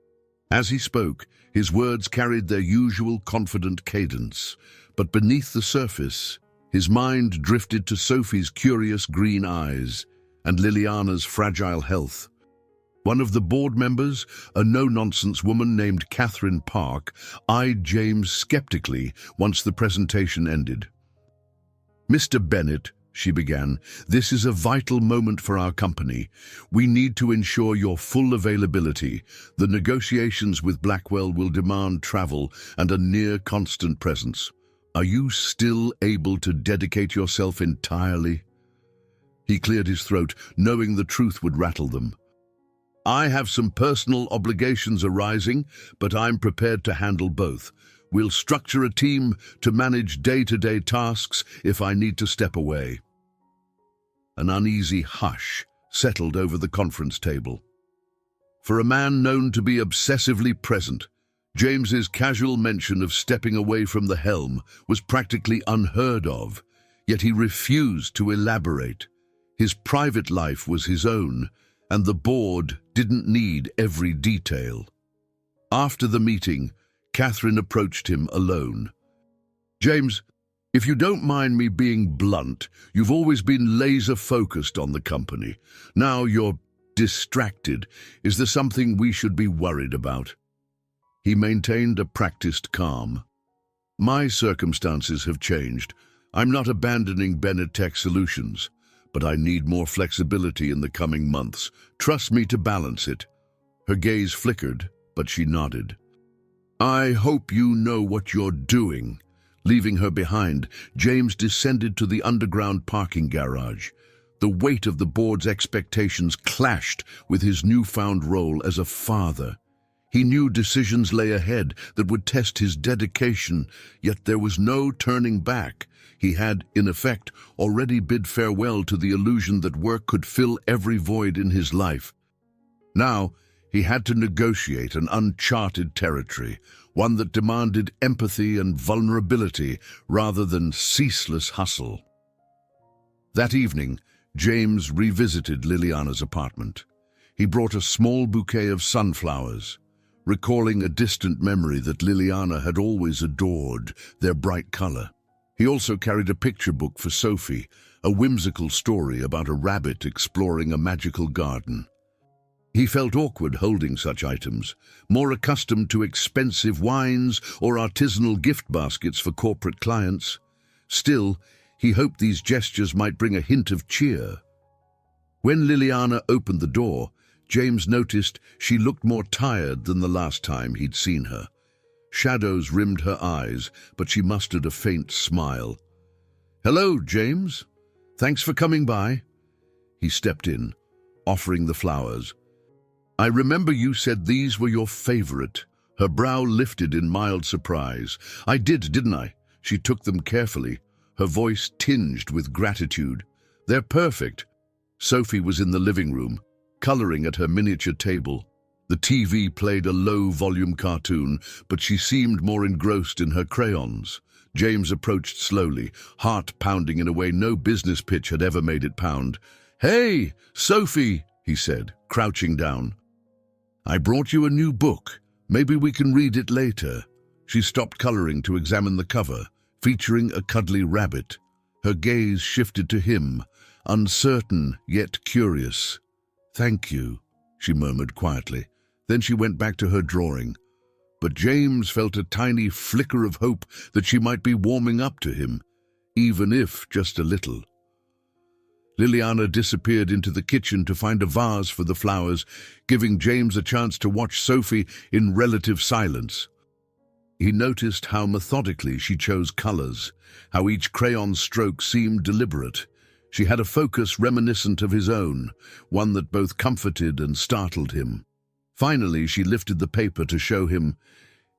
Speaker 1: As he spoke, his words carried their usual confident cadence, but beneath the surface, his mind drifted to Sophie's curious green eyes and Liliana's fragile health. One of the board members, a no-nonsense woman named Catherine Park, eyed James skeptically once the presentation ended. "Mr. Bennett," she began, "this is a vital moment for our company. We need to ensure your full availability. The negotiations with Blackwell will demand travel and a near-constant presence. Are you still able to dedicate yourself entirely?" He cleared his throat, knowing the truth would rattle them. "I have some personal obligations arising, but I'm prepared to handle both. We'll structure a team to manage day-to-day tasks if I need to step away." An uneasy hush settled over the conference table. For a man known to be obsessively present, James's casual mention of stepping away from the helm was practically unheard of, yet he refused to elaborate. His private life was his own, and the board didn't need every detail. After the meeting, Catherine approached him alone. "James, if you don't mind me being blunt, you've always been laser-focused on the company. Now you're distracted. Is there something we should be worried about?" He maintained a practiced calm. "My circumstances have changed. I'm not abandoning Bennett Tech Solutions, but I need more flexibility in the coming months. Trust me to balance it." Her gaze flickered, but she nodded. "I hope you know what you're doing," Leaving her behind, James descended to the underground parking garage. The weight of the board's expectations clashed with his newfound role as a father. He knew decisions lay ahead that would test his dedication, yet there was no turning back. He had, in effect, already bid farewell to the illusion that work could fill every void in his life. Now, he had to negotiate an uncharted territory, one that demanded empathy and vulnerability rather than ceaseless hustle. That evening, James revisited Liliana's apartment. He brought a small bouquet of sunflowers, recalling a distant memory that Liliana had always adored, their bright color. He also carried a picture book for Sophie, a whimsical story about a rabbit exploring a magical garden. He felt awkward holding such items, more accustomed to expensive wines or artisanal gift baskets for corporate clients. Still, he hoped these gestures might bring a hint of cheer. When Liliana opened the door, James noticed she looked more tired than the last time he'd seen her. Shadows rimmed her eyes, but she mustered a faint smile. "Hello, James. Thanks for coming by." He stepped in, offering the flowers. "I remember you said these were your favorite." Her brow lifted in mild surprise. "I did, didn't I?" She took them carefully, her voice tinged with gratitude. "They're perfect." Sophie was in the living room, coloring at her miniature table. The TV played a low-volume cartoon, but she seemed more engrossed in her crayons. James approached slowly, heart pounding in a way no business pitch had ever made it pound. "Hey, Sophie," he said, crouching down. "I brought you a new book. Maybe we can read it later." She stopped coloring to examine the cover, featuring a cuddly rabbit. Her gaze shifted to him, uncertain yet curious. "Thank you," she murmured quietly. Then she went back to her drawing. But James felt a tiny flicker of hope that she might be warming up to him, even if just a little. Liliana disappeared into the kitchen to find a vase for the flowers, giving James a chance to watch Sophie in relative silence. He noticed how methodically she chose colors, how each crayon stroke seemed deliberate. She had a focus reminiscent of his own, one that both comforted and startled him. Finally, she lifted the paper to show him.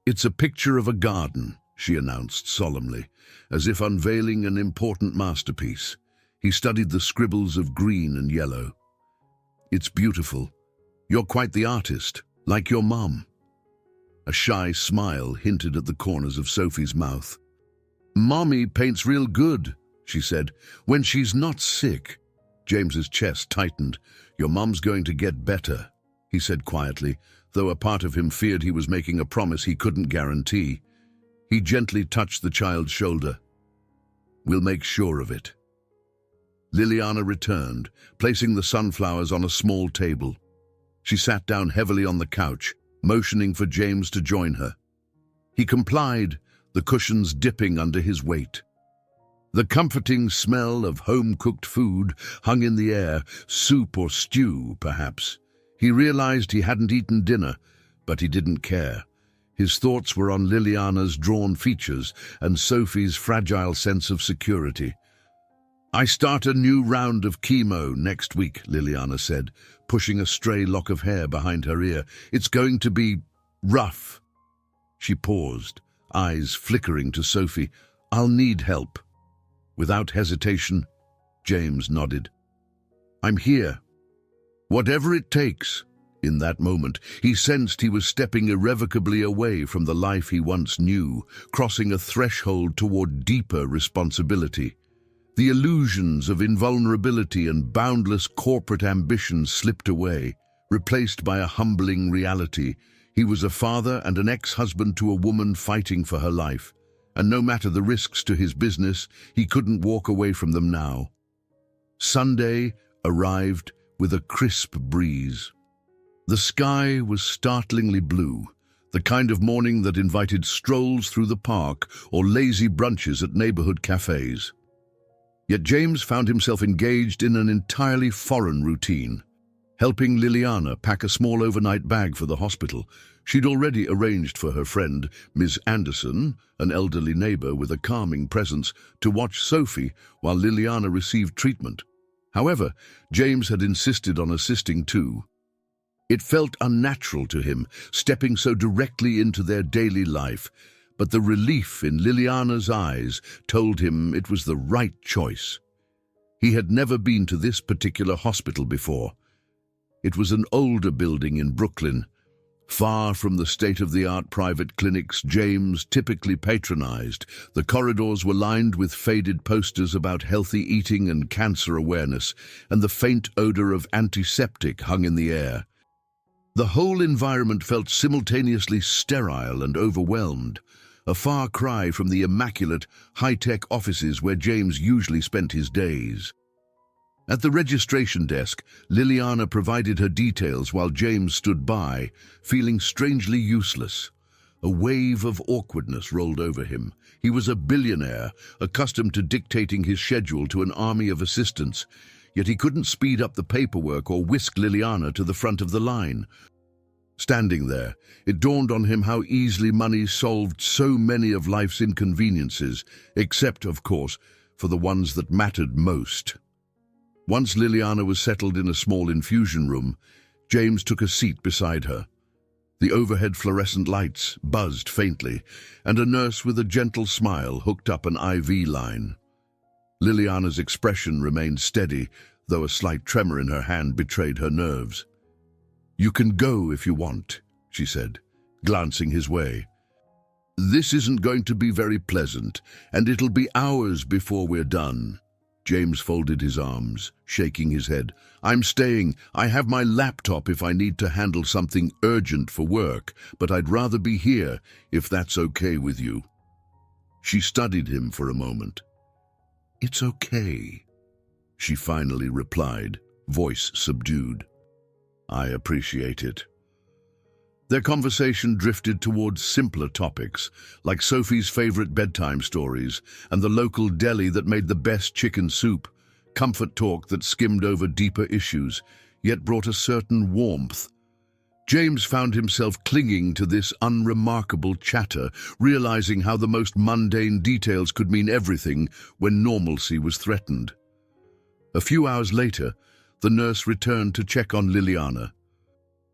Speaker 1: "It's a picture of a garden," she announced solemnly, as if unveiling an important masterpiece. He studied the scribbles of green and yellow. "It's beautiful. You're quite the artist, like your mum." A shy smile hinted at the corners of Sophie's mouth. "Mommy paints real good," she said, "when she's not sick." James's chest tightened. "Your mum's going to get better," he said quietly, though a part of him feared he was making a promise he couldn't guarantee. He gently touched the child's shoulder. "We'll make sure of it." Liliana returned, placing the sunflowers on a small table. She sat down heavily on the couch, motioning for James to join her. He complied, the cushions dipping under his weight. The comforting smell of home-cooked food hung in the air, soup or stew, perhaps. He realized he hadn't eaten dinner, but he didn't care. His thoughts were on Liliana's drawn features and Sophie's fragile sense of security. "I start a new round of chemo next week," Liliana said, pushing a stray lock of hair behind her ear. "It's going to be rough." She paused, eyes flickering to Sophie. "I'll need help." Without hesitation, James nodded. "I'm here. Whatever it takes." In that moment, he sensed he was stepping irrevocably away from the life he once knew, crossing a threshold toward deeper responsibility. The illusions of invulnerability and boundless corporate ambition slipped away, replaced by a humbling reality. He was a father and an ex-husband to a woman fighting for her life, and no matter the risks to his business, he couldn't walk away from them now. Sunday arrived with a crisp breeze. The sky was startlingly blue, the kind of morning that invited strolls through the park or lazy brunches at neighborhood cafes. Yet James found himself engaged in an entirely foreign routine. helping Liliana pack a small overnight bag for the hospital. She'd already arranged for her friend, Miss Anderson, an elderly neighbor with a calming presence, to watch Sophie while Liliana received treatment. However, James had insisted on assisting too. It felt unnatural to him, stepping so directly into their daily life, but the relief in Liliana's eyes told him it was the right choice. He had never been to this particular hospital before. It was an older building in Brooklyn, far from the state-of-the-art private clinics James typically patronized. The corridors were lined with faded posters about healthy eating and cancer awareness, and the faint odor of antiseptic hung in the air. The whole environment felt simultaneously sterile and overwhelmed, a far cry from the immaculate, high-tech offices where James usually spent his days. At the registration desk, Liliana provided her details while James stood by, feeling strangely useless. A wave of awkwardness rolled over him. He was a billionaire, accustomed to dictating his schedule to an army of assistants, yet he couldn't speed up the paperwork or whisk Liliana to the front of the line. Standing there, it dawned on him how easily money solved so many of life's inconveniences, except, of course, for the ones that mattered most. Once Liliana was settled in a small infusion room, James took a seat beside her. The overhead fluorescent lights buzzed faintly, and a nurse with a gentle smile hooked up an IV line. Liliana's expression remained steady, though a slight tremor in her hand betrayed her nerves. "You can go if you want," she said, glancing his way. "This isn't going to be very pleasant, and it'll be hours before we're done." James folded his arms, shaking his head. "I'm staying. I have my laptop if I need to handle something urgent for work, but I'd rather be here if that's okay with you." She studied him for a moment. "It's okay," she finally replied, voice subdued. "I appreciate it." Their conversation drifted towards simpler topics, like Sophie's favorite bedtime stories and the local deli that made the best chicken soup, comfort talk that skimmed over deeper issues, yet brought a certain warmth. James found himself clinging to this unremarkable chatter, realizing how the most mundane details could mean everything when normalcy was threatened. A few hours later, the nurse returned to check on Liliana.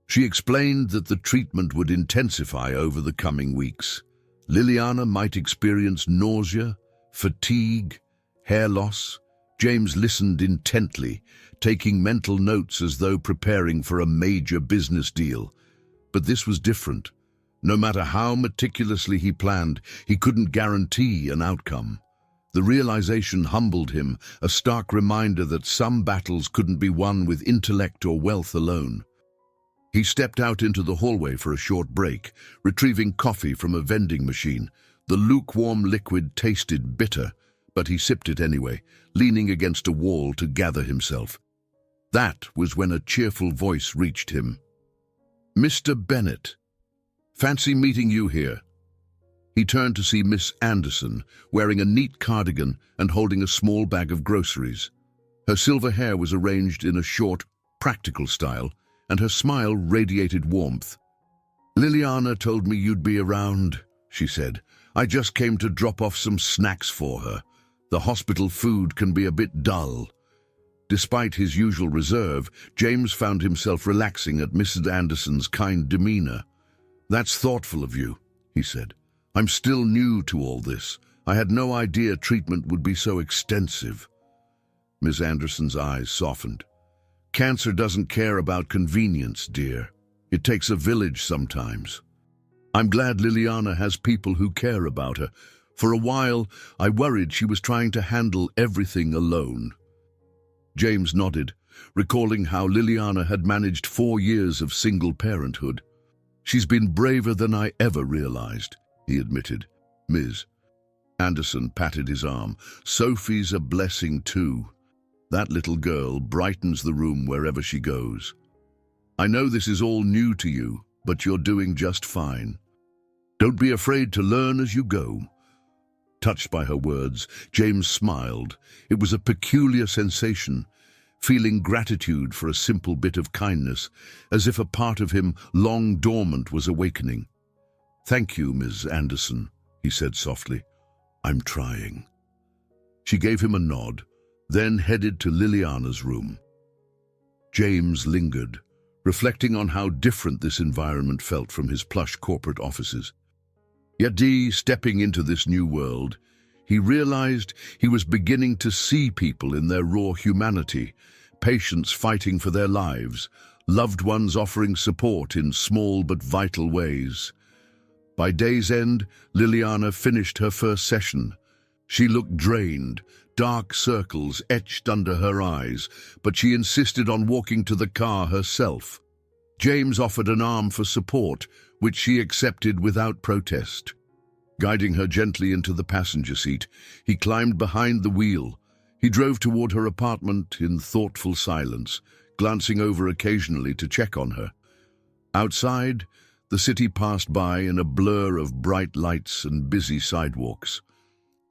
Speaker 1: She explained that the treatment would intensify over the coming weeks. Liliana might experience nausea, fatigue, hair loss. James listened intently, taking mental notes as though preparing for a major business deal. But this was different. No matter how meticulously he planned, he couldn't guarantee an outcome. The realization humbled him, a stark reminder that some battles couldn't be won with intellect or wealth alone. He stepped out into the hallway for a short break, retrieving coffee from a vending machine. The lukewarm liquid tasted bitter, but he sipped it anyway, leaning against a wall to gather himself. That was when a cheerful voice reached him. "Mr. Bennett, fancy meeting you here." He turned to see Miss Anderson, wearing a neat cardigan and holding a small bag of groceries. Her silver hair was arranged in a short, practical style, and her smile radiated warmth. "Liliana told me you'd be around," she said. "I just came to drop off some snacks for her. The hospital food can be a bit dull." Despite his usual reserve, James found himself relaxing at Mrs. Anderson's kind demeanor. "That's thoughtful of you," he said. "I'm still new to all this. I had no idea treatment would be so extensive." Miss Anderson's eyes softened. "Cancer doesn't care about convenience, dear. It takes a village sometimes. I'm glad Liliana has people who care about her. For a while, I worried she was trying to handle everything alone." James nodded, recalling how Liliana had managed 4 years of single parenthood. "She's been braver than I ever realized," he admitted. Ms. Anderson patted his arm. "Sophie's a blessing too. That little girl brightens the room wherever she goes. I know this is all new to you, but you're doing just fine. Don't be afraid to learn as you go." Touched by her words, James smiled. It was a peculiar sensation, feeling gratitude for a simple bit of kindness, as if a part of him long dormant was awakening. "Thank you, Ms. Anderson," he said softly. "I'm trying." She gave him a nod, then headed to Liliana's room. James lingered, reflecting on how different this environment felt from his plush corporate offices. Yet, stepping into this new world, he realized he was beginning to see people in their raw humanity, patients fighting for their lives, loved ones offering support in small but vital ways. By day's end, Liliana finished her first session. She looked drained, dark circles etched under her eyes, but she insisted on walking to the car herself. James offered an arm for support, which she accepted without protest. Guiding her gently into the passenger seat, he climbed behind the wheel. He drove toward her apartment in thoughtful silence, glancing over occasionally to check on her. Outside, the city passed by in a blur of bright lights and busy sidewalks.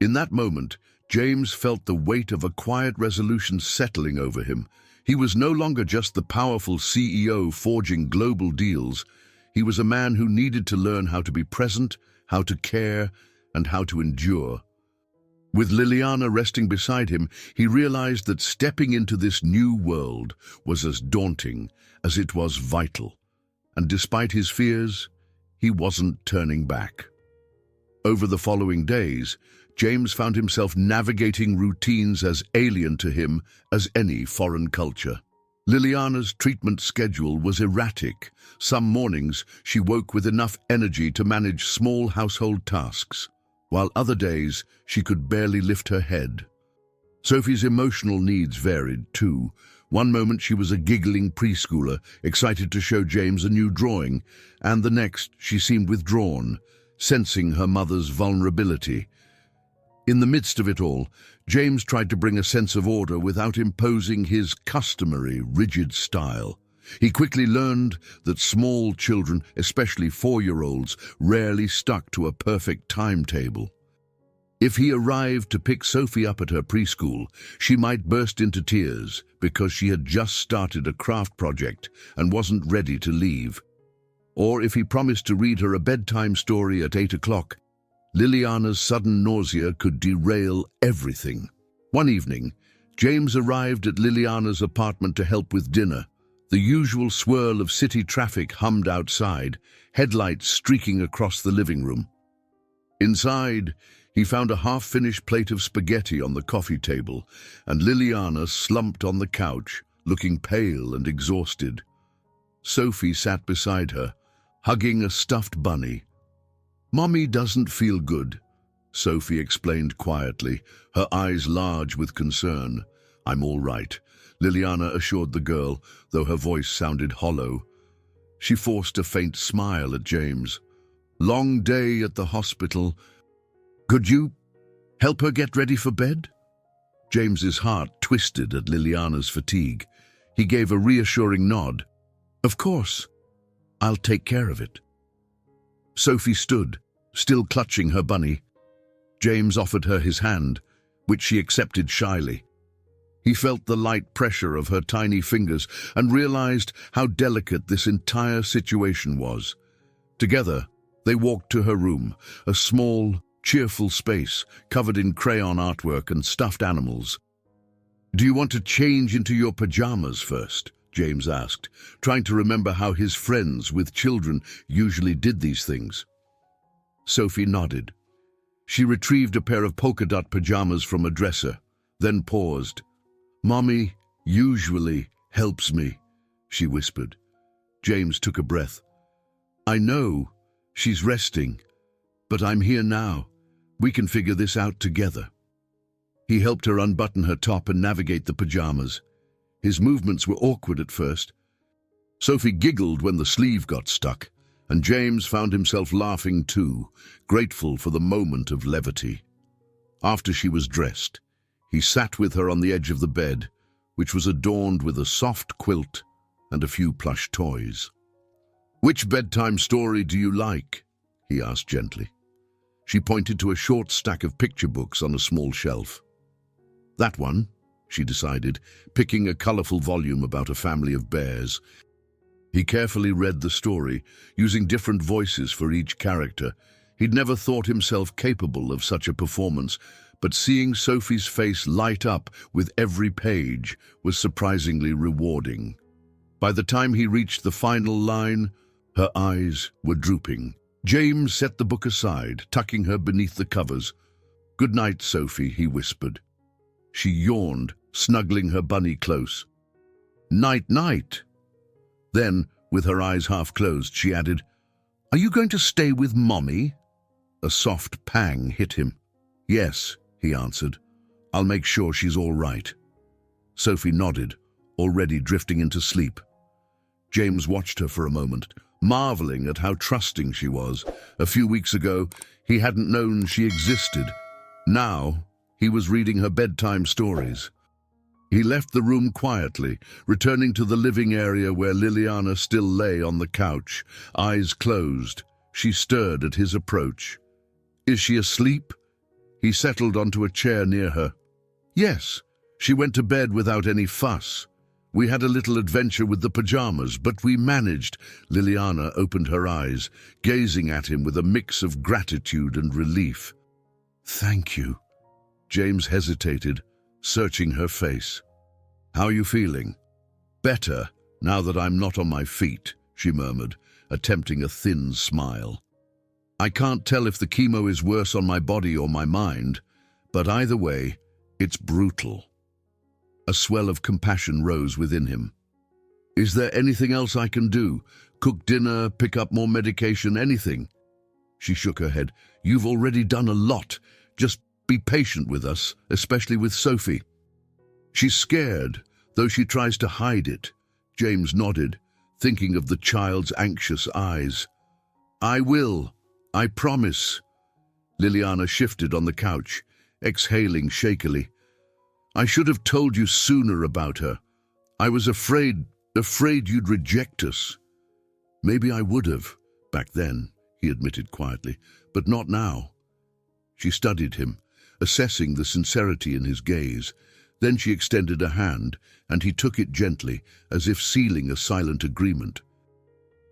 Speaker 1: In that moment, James felt the weight of a quiet resolution settling over him. He was no longer just the powerful CEO forging global deals. He was a man who needed to learn how to be present, how to care, and how to endure. With Liliana resting beside him, he realized that stepping into this new world was as daunting as it was vital. And despite his fears, he wasn't turning back. Over the following days, James found himself navigating routines as alien to him as any foreign culture. Liliana's treatment schedule was erratic. Some mornings, she woke with enough energy to manage small household tasks, while other days, she could barely lift her head. Sophie's emotional needs varied, too. One moment she was a giggling preschooler, excited to show James a new drawing, and the next she seemed withdrawn, sensing her mother's vulnerability. In the midst of it all, James tried to bring a sense of order without imposing his customary, rigid style. He quickly learned that small children, especially 4-year-olds, rarely stuck to a perfect timetable. If he arrived to pick Sophie up at her preschool, she might burst into tears because she had just started a craft project and wasn't ready to leave. Or if he promised to read her a bedtime story at 8 o'clock, Liliana's sudden nausea could derail everything. One evening, James arrived at Liliana's apartment to help with dinner. The usual swirl of city traffic hummed outside, headlights streaking across the living room. Inside, he found a half-finished plate of spaghetti on the coffee table, and Liliana slumped on the couch, looking pale and exhausted. Sophie sat beside her, hugging a stuffed bunny. "Mommy doesn't feel good," Sophie explained quietly, her eyes large with concern. "I'm all right," Liliana assured the girl, though her voice sounded hollow. She forced a faint smile at James. "Long day at the hospital. Could you help her get ready for bed?" James's heart twisted at Liliana's fatigue. He gave a reassuring nod. "Of course. I'll take care of it." Sophie stood, still clutching her bunny. James offered her his hand, which she accepted shyly. He felt the light pressure of her tiny fingers and realized how delicate this entire situation was. Together, they walked to her room, a small, cheerful space covered in crayon artwork and stuffed animals. "Do you want to change into your pajamas first?" James asked, trying to remember how his friends with children usually did these things. Sophie nodded. She retrieved a pair of polka-dot pajamas from a dresser, then paused. "Mommy usually helps me," she whispered. James took a breath. "I know, she's resting, but I'm here now. We can figure this out together." He helped her unbutton her top and navigate the pajamas. His movements were awkward at first. Sophie giggled when the sleeve got stuck, and James found himself laughing too, grateful for the moment of levity. After she was dressed, he sat with her on the edge of the bed, which was adorned with a soft quilt and a few plush toys. "Which bedtime story do you like?" he asked gently. She pointed to a short stack of picture books on a small shelf. "That one," she decided, picking a colorful volume about a family of bears. He carefully read the story, using different voices for each character. He'd never thought himself capable of such a performance, but seeing Sophie's face light up with every page was surprisingly rewarding. By the time he reached the final line, her eyes were drooping. James set the book aside, tucking her beneath the covers. "Good night, Sophie," he whispered. She yawned, snuggling her bunny close. "Night-night." Then, with her eyes half closed, she added, "Are you going to stay with Mommy?" A soft pang hit him. "Yes," he answered. "I'll make sure she's all right." Sophie nodded, already drifting into sleep. James watched her for a moment, marveling at how trusting she was. A few weeks ago, he hadn't known she existed. Now, he was reading her bedtime stories. He left the room quietly, returning to the living area where Liliana still lay on the couch, eyes closed. She stirred at his approach. "Is she asleep?" He settled onto a chair near her. "Yes, she went to bed without any fuss. We had a little adventure with the pajamas, but we managed." Liliana opened her eyes, gazing at him with a mix of gratitude and relief. "Thank you." James hesitated, searching her face. "How are you feeling?" "Better, now that I'm not on my feet," she murmured, attempting a thin smile. "I can't tell if the chemo is worse on my body or my mind, but either way, it's brutal." A swell of compassion rose within him. "Is there anything else I can do? Cook dinner, pick up more medication, anything?" She shook her head. "You've already done a lot. Just be patient with us, especially with Sophie." "She's scared, though she tries to hide it." James nodded, thinking of the child's anxious eyes. "I will. I promise." Liliana shifted on the couch, exhaling shakily. "I should have told you sooner about her. I was afraid you'd reject us." "Maybe I would have, back then," he admitted quietly, "but not now." She studied him, assessing the sincerity in his gaze. Then she extended a hand, and he took it gently, as if sealing a silent agreement.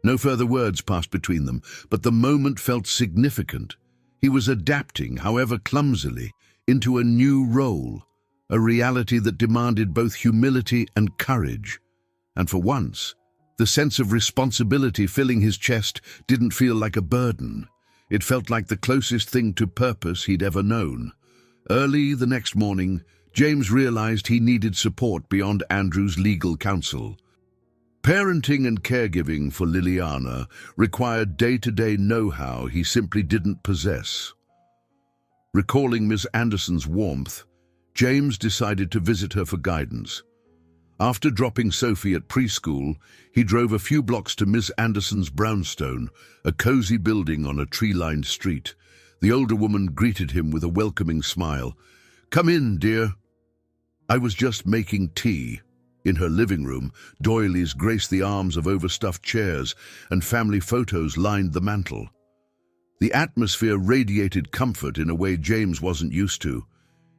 Speaker 1: No further words passed between them, but the moment felt significant. He was adapting, however clumsily, into a new role, a reality that demanded both humility and courage. And for once, the sense of responsibility filling his chest didn't feel like a burden. It felt like the closest thing to purpose he'd ever known. Early the next morning, James realized he needed support beyond Andrew's legal counsel. Parenting and caregiving for Liliana required day-to-day know-how he simply didn't possess. Recalling Miss Anderson's warmth, James decided to visit her for guidance. After dropping Sophie at preschool, he drove a few blocks to Miss Anderson's brownstone, a cozy building on a tree-lined street. The older woman greeted him with a welcoming smile. "Come in, dear." "I was just making tea." In her living room, doilies graced the arms of overstuffed chairs, and family photos lined the mantel. The atmosphere radiated comfort in a way James wasn't used to.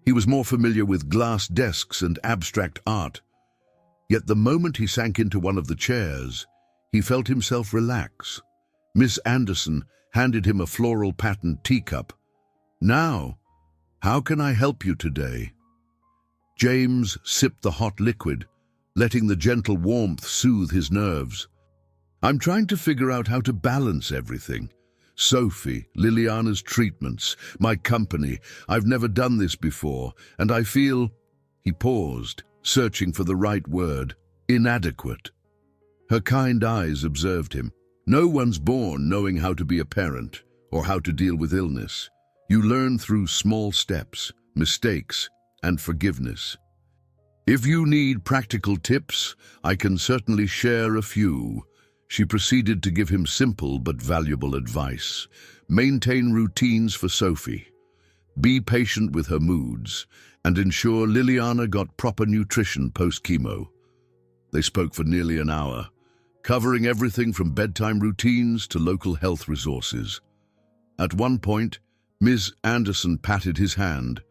Speaker 1: He was more familiar with glass desks and abstract art. Yet the moment he sank into one of the chairs, he felt himself relax. Miss Anderson handed him a floral-patterned teacup. "Now, how can I help you today?" James sipped the hot liquid, letting the gentle warmth soothe his nerves. "I'm trying to figure out how to balance everything. Sophie, Liliana's treatments, my company. I've never done this before, and I feel—" He paused, searching for the right word. "Inadequate." Her kind eyes observed him. "No one's born knowing how to be a parent or how to deal with illness. You learn through small steps, mistakes, and forgiveness. If you need practical tips, I can certainly share a few." She proceeded to give him simple but valuable advice. Maintain routines for Sophie. Be patient with her moods, and ensure Liliana got proper nutrition post-chemo. They spoke for nearly an hour, covering everything from bedtime routines to local health resources. At one point, Ms. Anderson patted his hand.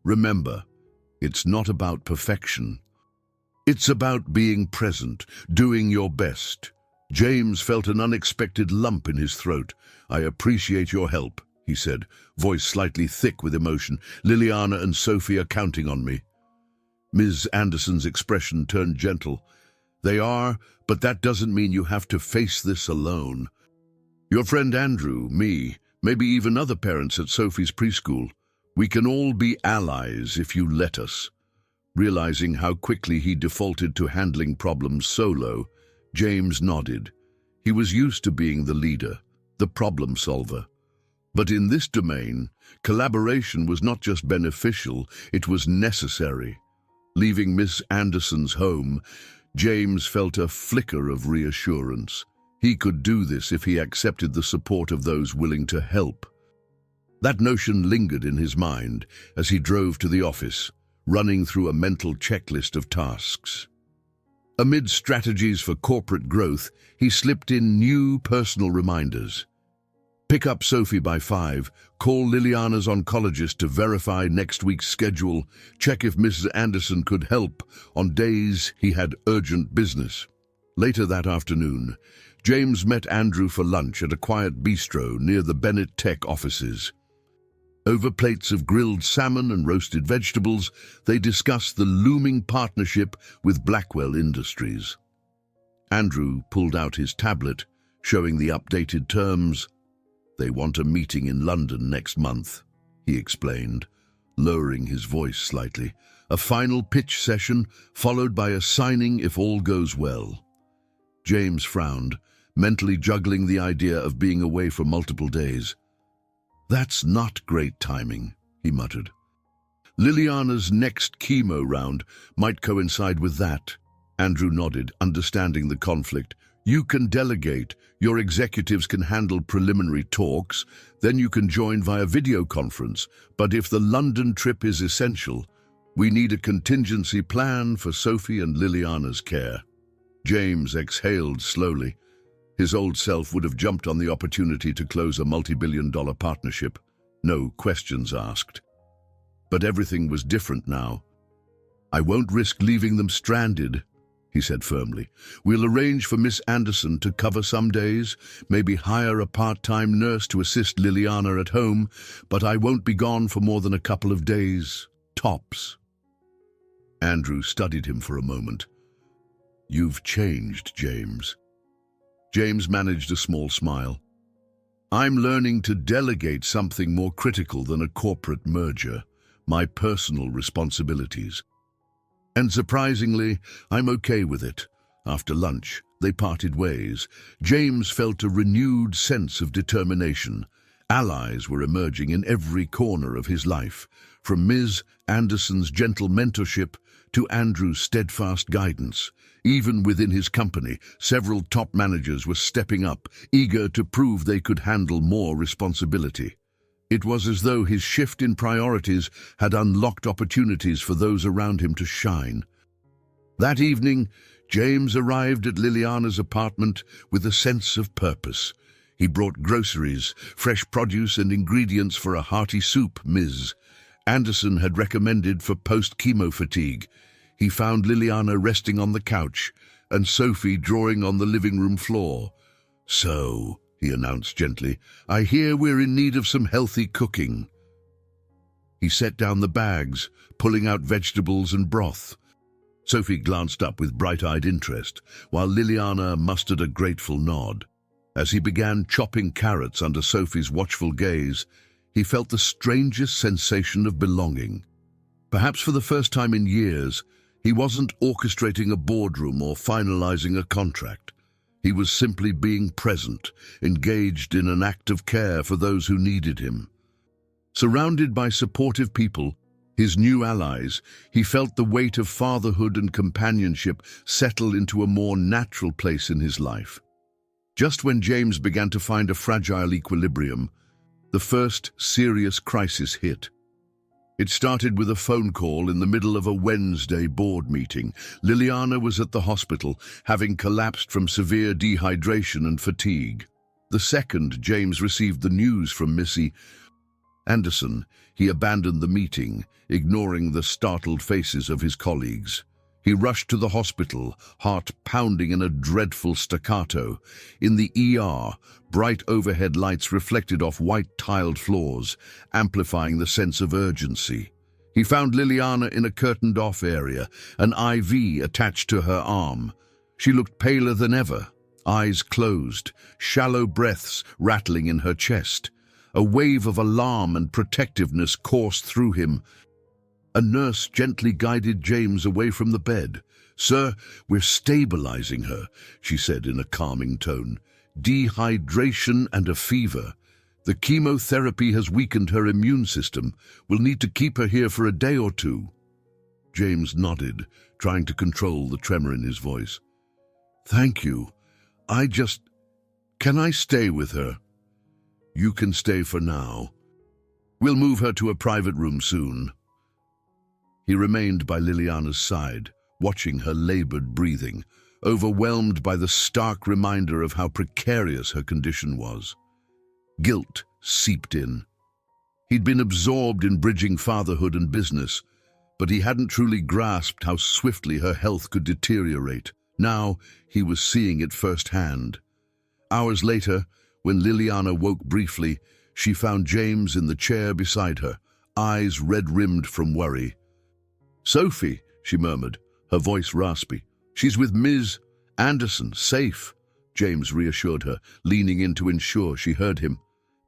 Speaker 1: "Remember, It's not about perfection. It's about being present, doing your best. James felt an unexpected lump in his throat. "I appreciate your help," he said, voice slightly thick with emotion. "Liliana and Sophie are counting on me." Ms. Anderson's expression turned gentle. "They are, but that doesn't mean you have to face this alone. Your friend Andrew, me, maybe even other parents at Sophie's preschool, we can all be allies if you let us." Realizing how quickly he defaulted to handling problems solo, James nodded. He was used to being the leader, the problem solver. But in this domain, collaboration was not just beneficial, it was necessary. Leaving Miss Anderson's home, James felt a flicker of reassurance. He could do this if he accepted the support of those willing to help. That notion lingered in his mind as he drove to the office, running through a mental checklist of tasks. Amid strategies for corporate growth, he slipped in new personal reminders. Pick up Sophie by 5, call Liliana's oncologist to verify next week's schedule, check if Mrs. Anderson could help on days he had urgent business. Later that afternoon, James met Andrew for lunch at a quiet bistro near the Bennett tech offices. Over plates of grilled salmon and roasted vegetables, they discussed the looming partnership with Blackwell Industries. Andrew pulled out his tablet, showing the updated terms. "They want a meeting in London next month," he explained, lowering his voice slightly. "A final pitch session, followed by a signing if all goes well." James frowned, mentally juggling the idea of being away for multiple days. "That's not great timing," he muttered. "Liliana's next chemo round might coincide with that." Andrew nodded, understanding the conflict. "You can delegate. Your executives can handle preliminary talks. Then you can join via video conference. But if the London trip is essential, we need a contingency plan for Sophie and Liliana's care." James exhaled slowly. His old self would have jumped on the opportunity to close a multi-billion-dollar partnership. No questions asked. But everything was different now. "I won't risk leaving them stranded," he said firmly. "We'll arrange for Miss Anderson to cover some days, maybe hire a part-time nurse to assist Liliana at home, but I won't be gone for more than a couple of days, tops." Andrew studied him for a moment. "You've changed, James." James managed a small smile. "I'm learning to delegate something more critical than a corporate merger, my personal responsibilities. And surprisingly, I'm okay with it." After lunch, they parted ways. James felt a renewed sense of determination. Allies were emerging in every corner of his life, from Ms. Anderson's gentle mentorship to Andrew's steadfast guidance. Even within his company, several top managers were stepping up, eager to prove they could handle more responsibility. It was as though his shift in priorities had unlocked opportunities for those around him to shine. That evening, James arrived at Liliana's apartment with a sense of purpose. He brought groceries, fresh produce and ingredients for a hearty soup Ms. Anderson had recommended for post-chemo fatigue. He found Liliana resting on the couch and Sophie drawing on the living room floor. "So," he announced gently, "I hear we're in need of some healthy cooking." He set down the bags, pulling out vegetables and broth. Sophie glanced up with bright-eyed interest, while Liliana mustered a grateful nod. As he began chopping carrots under Sophie's watchful gaze, he felt the strangest sensation of belonging. Perhaps for the first time in years, he wasn't orchestrating a boardroom or finalizing a contract. He was simply being present, engaged in an act of care for those who needed him. Surrounded by supportive people, his new allies, he felt the weight of fatherhood and companionship settle into a more natural place in his life. Just when James began to find a fragile equilibrium, the first serious crisis hit. It started with a phone call in the middle of a Wednesday board meeting. Liliana was at the hospital, having collapsed from severe dehydration and fatigue. The second James received the news from Missy Anderson, he abandoned the meeting, ignoring the startled faces of his colleagues. He rushed to the hospital, heart pounding in a dreadful staccato. In the ER, bright overhead lights reflected off white-tiled floors, amplifying the sense of urgency. He found Liliana in a curtained-off area, an IV attached to her arm. She looked paler than ever, eyes closed, shallow breaths rattling in her chest. A wave of alarm and protectiveness coursed through him. A nurse gently guided James away from the bed. "Sir, we're stabilizing her," she said in a calming tone. "Dehydration and a fever. The chemotherapy has weakened her immune system. We'll need to keep her here for a day or two." James nodded, trying to control the tremor in his voice. "Thank you. Can I stay with her?" "You can stay for now. We'll move her to a private room soon." He remained by Liliana's side, watching her labored breathing, overwhelmed by the stark reminder of how precarious her condition was. Guilt seeped in. He'd been absorbed in bridging fatherhood and business, but he hadn't truly grasped how swiftly her health could deteriorate. Now he was seeing it firsthand. Hours later, when Liliana woke briefly, she found James in the chair beside her, eyes red-rimmed from worry. "Sophie," she murmured, her voice raspy. "She's with Ms. Anderson, safe," James reassured her, leaning in to ensure she heard him.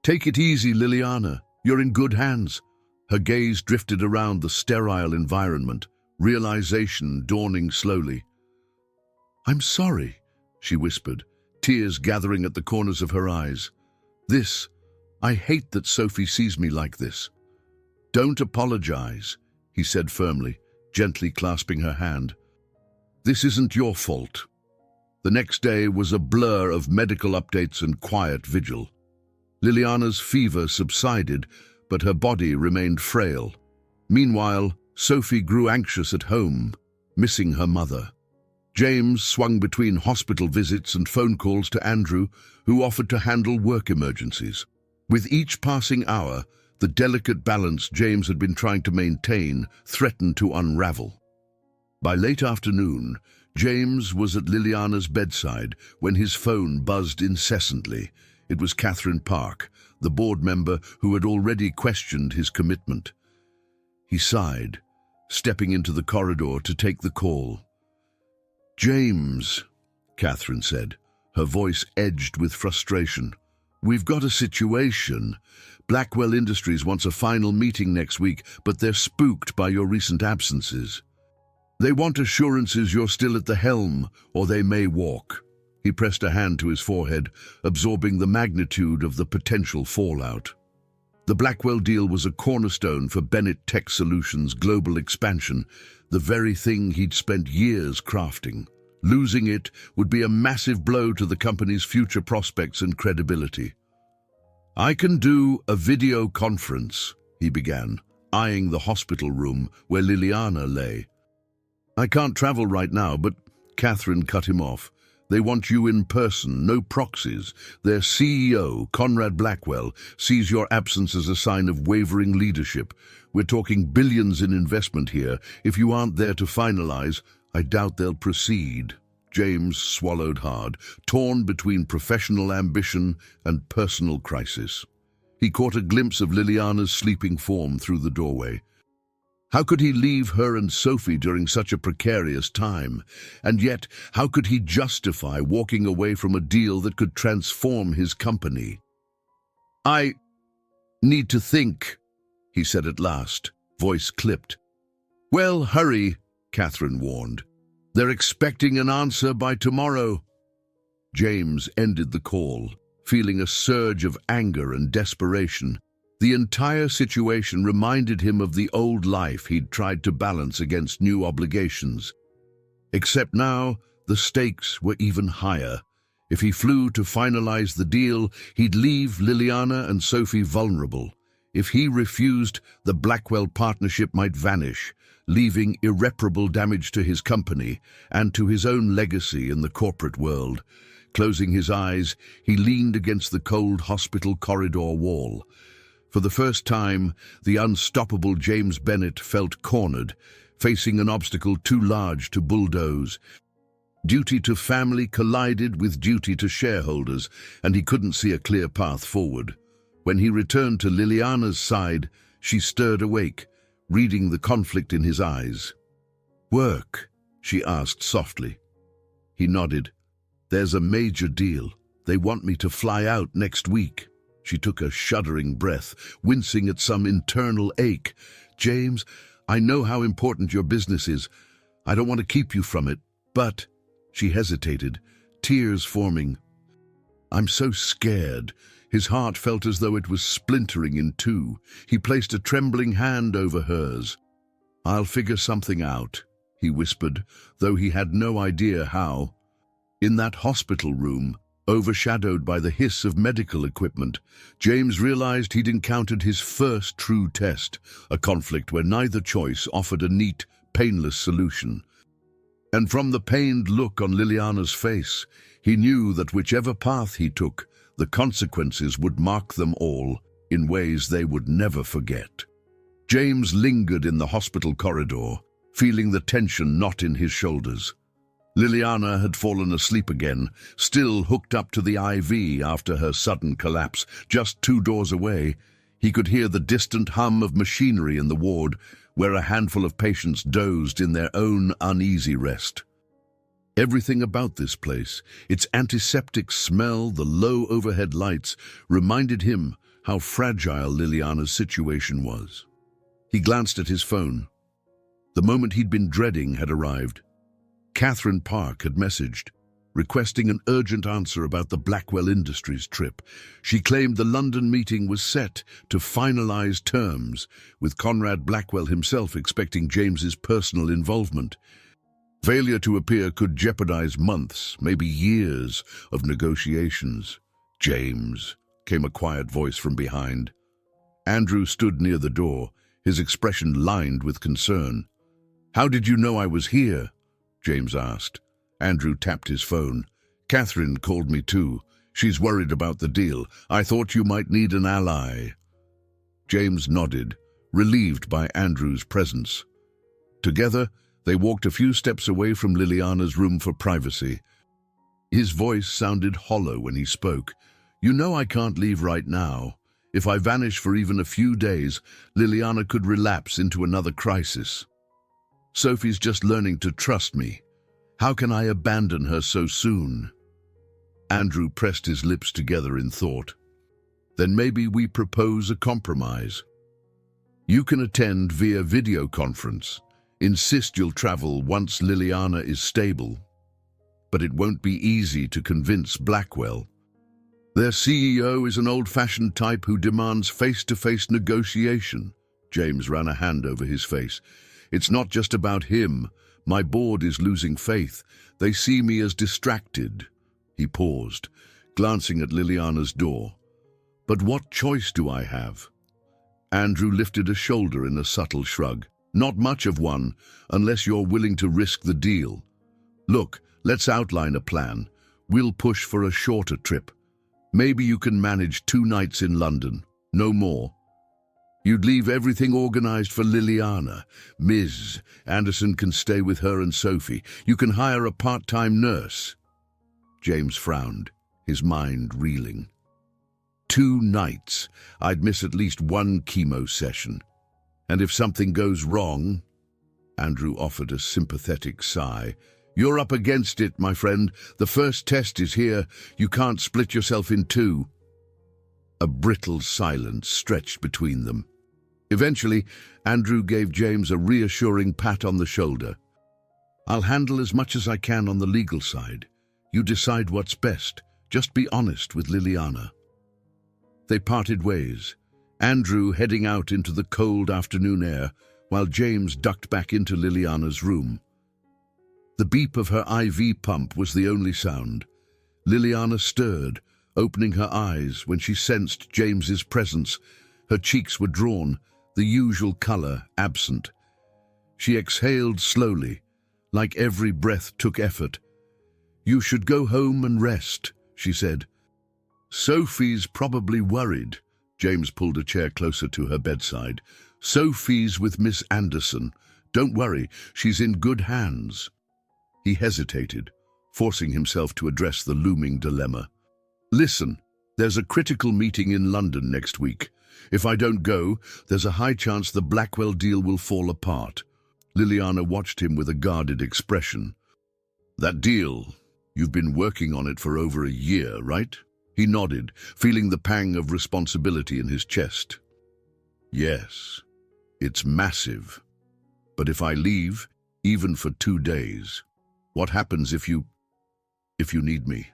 Speaker 1: "Take it easy, Liliana. You're in good hands." Her gaze drifted around the sterile environment, realization dawning slowly. "I'm sorry," she whispered, tears gathering at the corners of her eyes. I hate that Sophie sees me like this." "Don't apologize," he said firmly, gently clasping her hand. "This isn't your fault." The next day was a blur of medical updates and quiet vigil. Liliana's fever subsided, but her body remained frail. Meanwhile, Sophie grew anxious at home, missing her mother. James swung between hospital visits and phone calls to Andrew, who offered to handle work emergencies. With each passing hour, the delicate balance James had been trying to maintain threatened to unravel. By late afternoon, James was at Liliana's bedside when his phone buzzed incessantly. It was Catherine Park, the board member who had already questioned his commitment. He sighed, stepping into the corridor to take the call. "James," Catherine said, her voice edged with frustration. "We've got a situation. Blackwell Industries wants a final meeting next week, but they're spooked by your recent absences. They want assurances you're still at the helm, or they may walk." He pressed a hand to his forehead, absorbing the magnitude of the potential fallout. The Blackwell deal was a cornerstone for Bennett Tech Solutions' global expansion, the very thing he'd spent years crafting. Losing it would be a massive blow to the company's future prospects and credibility. "I can do a video conference," he began, eyeing the hospital room where Liliana lay. "I can't travel right now, but..." Catherine cut him off. "They want you in person, no proxies. Their CEO, Conrad Blackwell, sees your absence as a sign of wavering leadership. We're talking billions in investment here. If you aren't there to finalize, I doubt they'll proceed." James swallowed hard, torn between professional ambition and personal crisis. He caught a glimpse of Liliana's sleeping form through the doorway. How could he leave her and Sophie during such a precarious time? And yet, how could he justify walking away from a deal that could transform his company? "I need to think," he said at last, voice clipped. "Well, hurry," Catherine warned. "They're expecting an answer by tomorrow." James ended the call, feeling a surge of anger and desperation. The entire situation reminded him of the old life he'd tried to balance against new obligations. Except now, the stakes were even higher. If he flew to finalize the deal, he'd leave Liliana and Sophie vulnerable. If he refused, the Blackwell partnership might vanish, leaving irreparable damage to his company and to his own legacy in the corporate world. Closing his eyes, he leaned against the cold hospital corridor wall. For the first time, the unstoppable James Bennett felt cornered, facing an obstacle too large to bulldoze. Duty to family collided with duty to shareholders, and he couldn't see a clear path forward. When he returned to Liliana's side, she stirred awake, reading the conflict in his eyes. "Work?" she asked softly. He nodded. "There's a major deal. They want me to fly out next week." She took a shuddering breath, wincing at some internal ache. "James, I know how important your business is. I don't want to keep you from it, but—" She hesitated, tears forming. "I'm so scared." His heart felt as though it was splintering in two. He placed a trembling hand over hers. "I'll figure something out," he whispered, though he had no idea how. In that hospital room, overshadowed by the hiss of medical equipment, James realized he'd encountered his first true test, a conflict where neither choice offered a neat, painless solution. And from the pained look on Liliana's face, he knew that whichever path he took, the consequences would mark them all in ways they would never forget. James lingered in the hospital corridor, feeling the tension knot in his shoulders. Liliana had fallen asleep again, still hooked up to the IV after her sudden collapse. Just 2 doors away, he could hear the distant hum of machinery in the ward, where a handful of patients dozed in their own uneasy rest. Everything about this place, its antiseptic smell, the low overhead lights, reminded him how fragile Liliana's situation was. He glanced at his phone. The moment he'd been dreading had arrived. Catherine Park had messaged, requesting an urgent answer about the Blackwell Industries trip. She claimed the London meeting was set to finalize terms, with Conrad Blackwell himself expecting James's personal involvement. Failure to appear could jeopardize months, maybe years, of negotiations. "James," came a quiet voice from behind. Andrew stood near the door, his expression lined with concern. "How did you know I was here?" James asked. Andrew tapped his phone. "Catherine called me too. She's worried about the deal. I thought you might need an ally." James nodded, relieved by Andrew's presence. Together, they walked a few steps away from Liliana's room for privacy. His voice sounded hollow when he spoke. "You know I can't leave right now. If I vanish for even a few days, Liliana could relapse into another crisis. Sophie's just learning to trust me. How can I abandon her so soon?" Andrew pressed his lips together in thought. "Then maybe we propose a compromise. You can attend via video conference. Insist you'll travel once Liliana is stable. But it won't be easy to convince Blackwell. Their CEO is an old-fashioned type who demands face-to-face negotiation." James ran a hand over his face. "It's not just about him. My board is losing faith. They see me as distracted." He paused, glancing at Liliana's door. "But what choice do I have?" Andrew lifted a shoulder in a subtle shrug. "Not much of one, unless you're willing to risk the deal. Look, let's outline a plan. We'll push for a shorter trip. Maybe you can manage 2 nights in London, no more. You'd leave everything organized for Liliana. Ms. Anderson can stay with her and Sophie. You can hire a part-time nurse." James frowned, his mind reeling. 2 nights. I'd miss at least 1 chemo session. And if something goes wrong— Andrew offered a sympathetic sigh. "You're up against it, my friend. The first test is here. You can't split yourself in 2. A brittle silence stretched between them. Eventually, Andrew gave James a reassuring pat on the shoulder. "I'll handle as much as I can on the legal side. You decide what's best. Just be honest with Liliana." They parted ways, Andrew heading out into the cold afternoon air, while James ducked back into Liliana's room. The beep of her IV pump was the only sound. Liliana stirred, opening her eyes when she sensed James's presence. Her cheeks were drawn, the usual color absent. She exhaled slowly, like every breath took effort. "You should go home and rest," she said. "Sophie's probably worried." James pulled a chair closer to her bedside. "Sophie's with Miss Anderson. Don't worry, she's in good hands." He hesitated, forcing himself to address the looming dilemma. "Listen, there's a critical meeting in London next week. If I don't go, there's a high chance the Blackwell deal will fall apart." Liliana watched him with a guarded expression. "That deal, you've been working on it for over a year, right?" He nodded, feeling the pang of responsibility in his chest. "Yes, it's massive. But if I leave, even for 2 days, what happens if you need me?"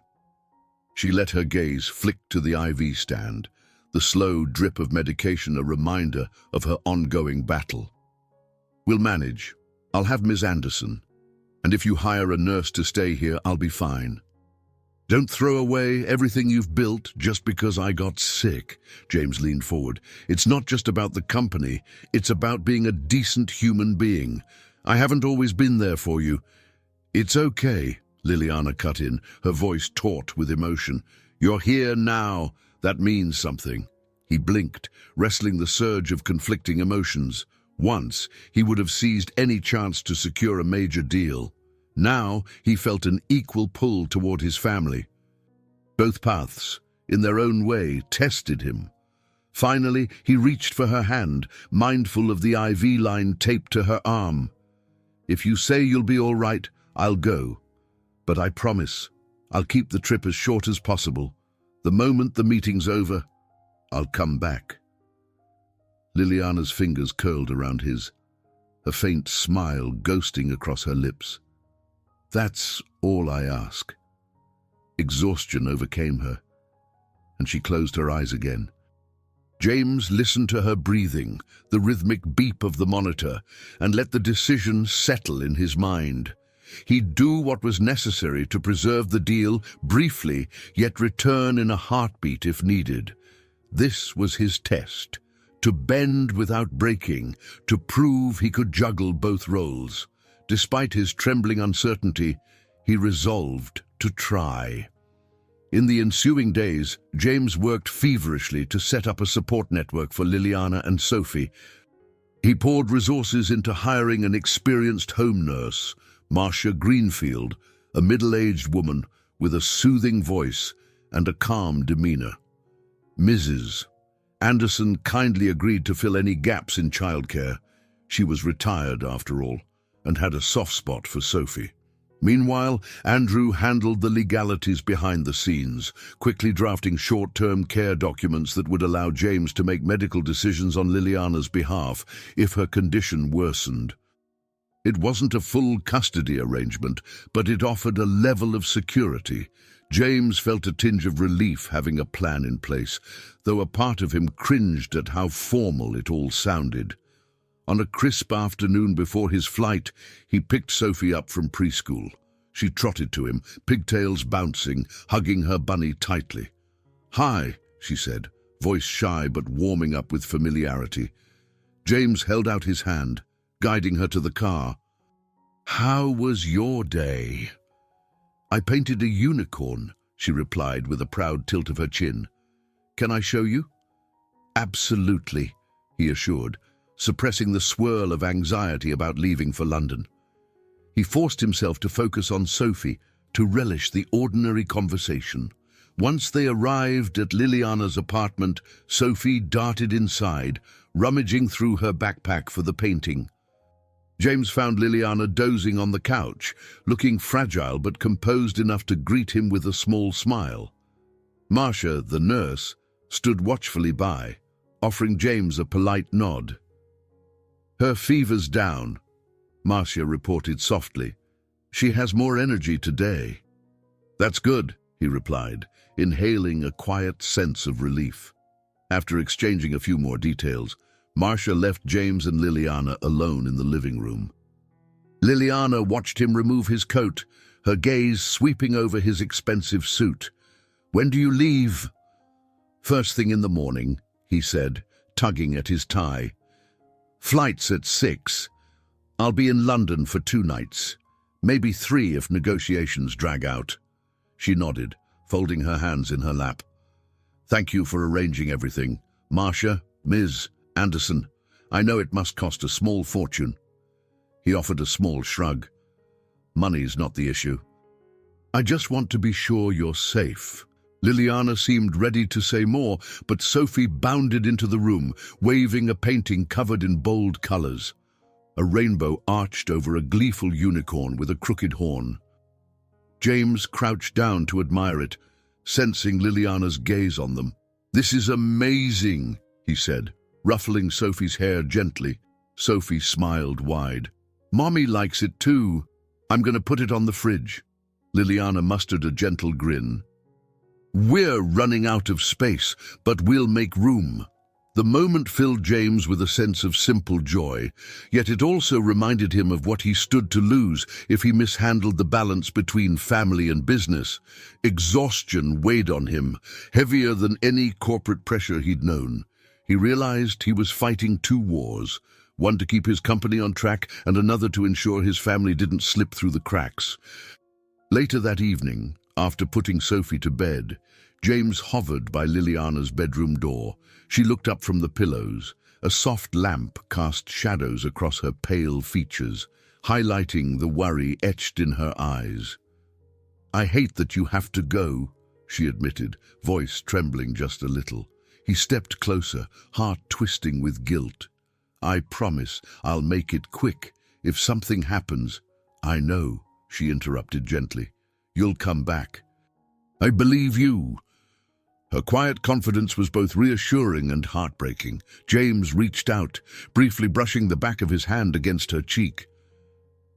Speaker 1: She let her gaze flick to the IV stand, the slow drip of medication a reminder of her ongoing battle. "We'll manage. I'll have Miss Anderson. And if you hire a nurse to stay here, I'll be fine." "Don't throw away everything you've built just because I got sick." James leaned forward. "It's not just about the company. It's about being a decent human being. I haven't always been there for you." "It's okay," Liliana cut in, her voice taut with emotion. "You're here now. That means something." He blinked, wrestling the surge of conflicting emotions. Once, he would have seized any chance to secure a major deal. Now, he felt an equal pull toward his family. Both paths, in their own way, tested him. Finally, he reached for her hand, mindful of the IV line taped to her arm. "If you say you'll be all right, I'll go. But I promise, I'll keep the trip as short as possible. The moment the meeting's over, I'll come back." Liliana's fingers curled around his, a faint smile ghosting across her lips. "That's all I ask." Exhaustion overcame her, and she closed her eyes again. James listened to her breathing, the rhythmic beep of the monitor, and let the decision settle in his mind. He'd do what was necessary to preserve the deal briefly, yet return in a heartbeat if needed. This was his test, to bend without breaking, to prove he could juggle both roles. Despite his trembling uncertainty, he resolved to try. In the ensuing days, James worked feverishly to set up a support network for Liliana and Sophie. He poured resources into hiring an experienced home nurse, Marcia Greenfield, a middle-aged woman with a soothing voice and a calm demeanor. Mrs. Anderson kindly agreed to fill any gaps in childcare. She was retired, after all, and had a soft spot for Sophie. Meanwhile, Andrew handled the legalities behind the scenes, quickly drafting short-term care documents that would allow James to make medical decisions on Liliana's behalf if her condition worsened. It wasn't a full custody arrangement, but it offered a level of security. James felt a tinge of relief having a plan in place, though a part of him cringed at how formal it all sounded. On a crisp afternoon before his flight, he picked Sophie up from preschool. She trotted to him, pigtails bouncing, hugging her bunny tightly. "Hi," she said, voice shy but warming up with familiarity. James held out his hand, guiding her to the car. "How was your day?" "I painted a unicorn," she replied with a proud tilt of her chin. "Can I show you?" "Absolutely," he assured, suppressing the swirl of anxiety about leaving for London. He forced himself to focus on Sophie, to relish the ordinary conversation. Once they arrived at Liliana's apartment, Sophie darted inside, rummaging through her backpack for the painting. James found Liliana dozing on the couch, looking fragile but composed enough to greet him with a small smile. Marcia, the nurse, stood watchfully by, offering James a polite nod. "Her fever's down," Marcia reported softly. "She has more energy today." "That's good," he replied, inhaling a quiet sense of relief. After exchanging a few more details, Marcia left James and Liliana alone in the living room. Liliana watched him remove his coat, her gaze sweeping over his expensive suit. "When do you leave?" "First thing in the morning," he said, tugging at his tie. "Flight's at 6. I'll be in London for 2 nights, maybe 3 if negotiations drag out." She nodded, folding her hands in her lap. "Thank you for arranging everything. "Marcia, Ms. Anderson, I know it must cost a small fortune." He offered a small shrug. "Money's not the issue. I just want to be sure you're safe." Liliana seemed ready to say more, but Sophie bounded into the room, waving a painting covered in bold colors. A rainbow arched over a gleeful unicorn with a crooked horn. James crouched down to admire it, sensing Liliana's gaze on them. "This is amazing," he said, ruffling Sophie's hair gently. Sophie smiled wide. "Mommy likes it too. I'm going to put it on the fridge." Liliana mustered a gentle grin. "We're running out of space, but we'll make room." The moment filled James with a sense of simple joy, yet it also reminded him of what he stood to lose if he mishandled the balance between family and business. Exhaustion weighed on him, heavier than any corporate pressure he'd known. He realized he was fighting two wars, one to keep his company on track and another to ensure his family didn't slip through the cracks. Later that evening, after putting Sophie to bed, James hovered by Liliana's bedroom door. She looked up from the pillows. A soft lamp cast shadows across her pale features, highlighting the worry etched in her eyes. "I hate that you have to go," she admitted, voice trembling just a little. He stepped closer, heart twisting with guilt. "I promise I'll make it quick. If something happens—" "I know," she interrupted gently. "You'll come back." "I believe you." Her quiet confidence was both reassuring and heartbreaking. James reached out, briefly brushing the back of his hand against her cheek.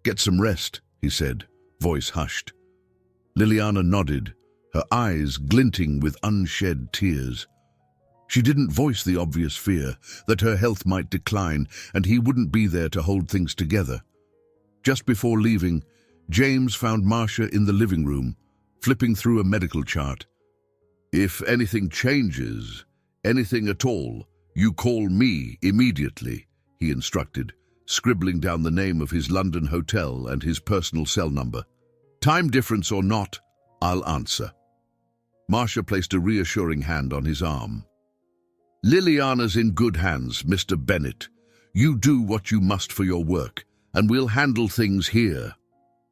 Speaker 1: "Get some rest," he said, voice hushed. Liliana nodded, her eyes glinting with unshed tears. She didn't voice the obvious fear that her health might decline and he wouldn't be there to hold things together. Just before leaving, James found Marcia in the living room, flipping through a medical chart. "If anything changes, anything at all, you call me immediately," he instructed, scribbling down the name of his London hotel and his personal cell number. "Time difference or not, I'll answer." Marcia placed a reassuring hand on his arm. "Liliana's in good hands, Mr. Bennett. You do what you must for your work, and we'll handle things here."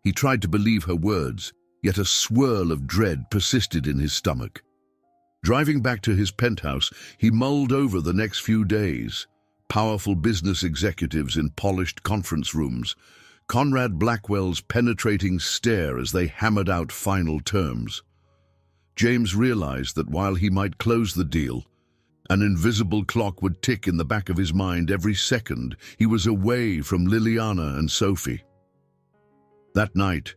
Speaker 1: He tried to believe her words, yet a swirl of dread persisted in his stomach. Driving back to his penthouse, he mulled over the next few days. Powerful business executives in polished conference rooms, Conrad Blackwell's penetrating stare as they hammered out final terms. James realized that while he might close the deal, an invisible clock would tick in the back of his mind every second he was away from Liliana and Sophie. That night,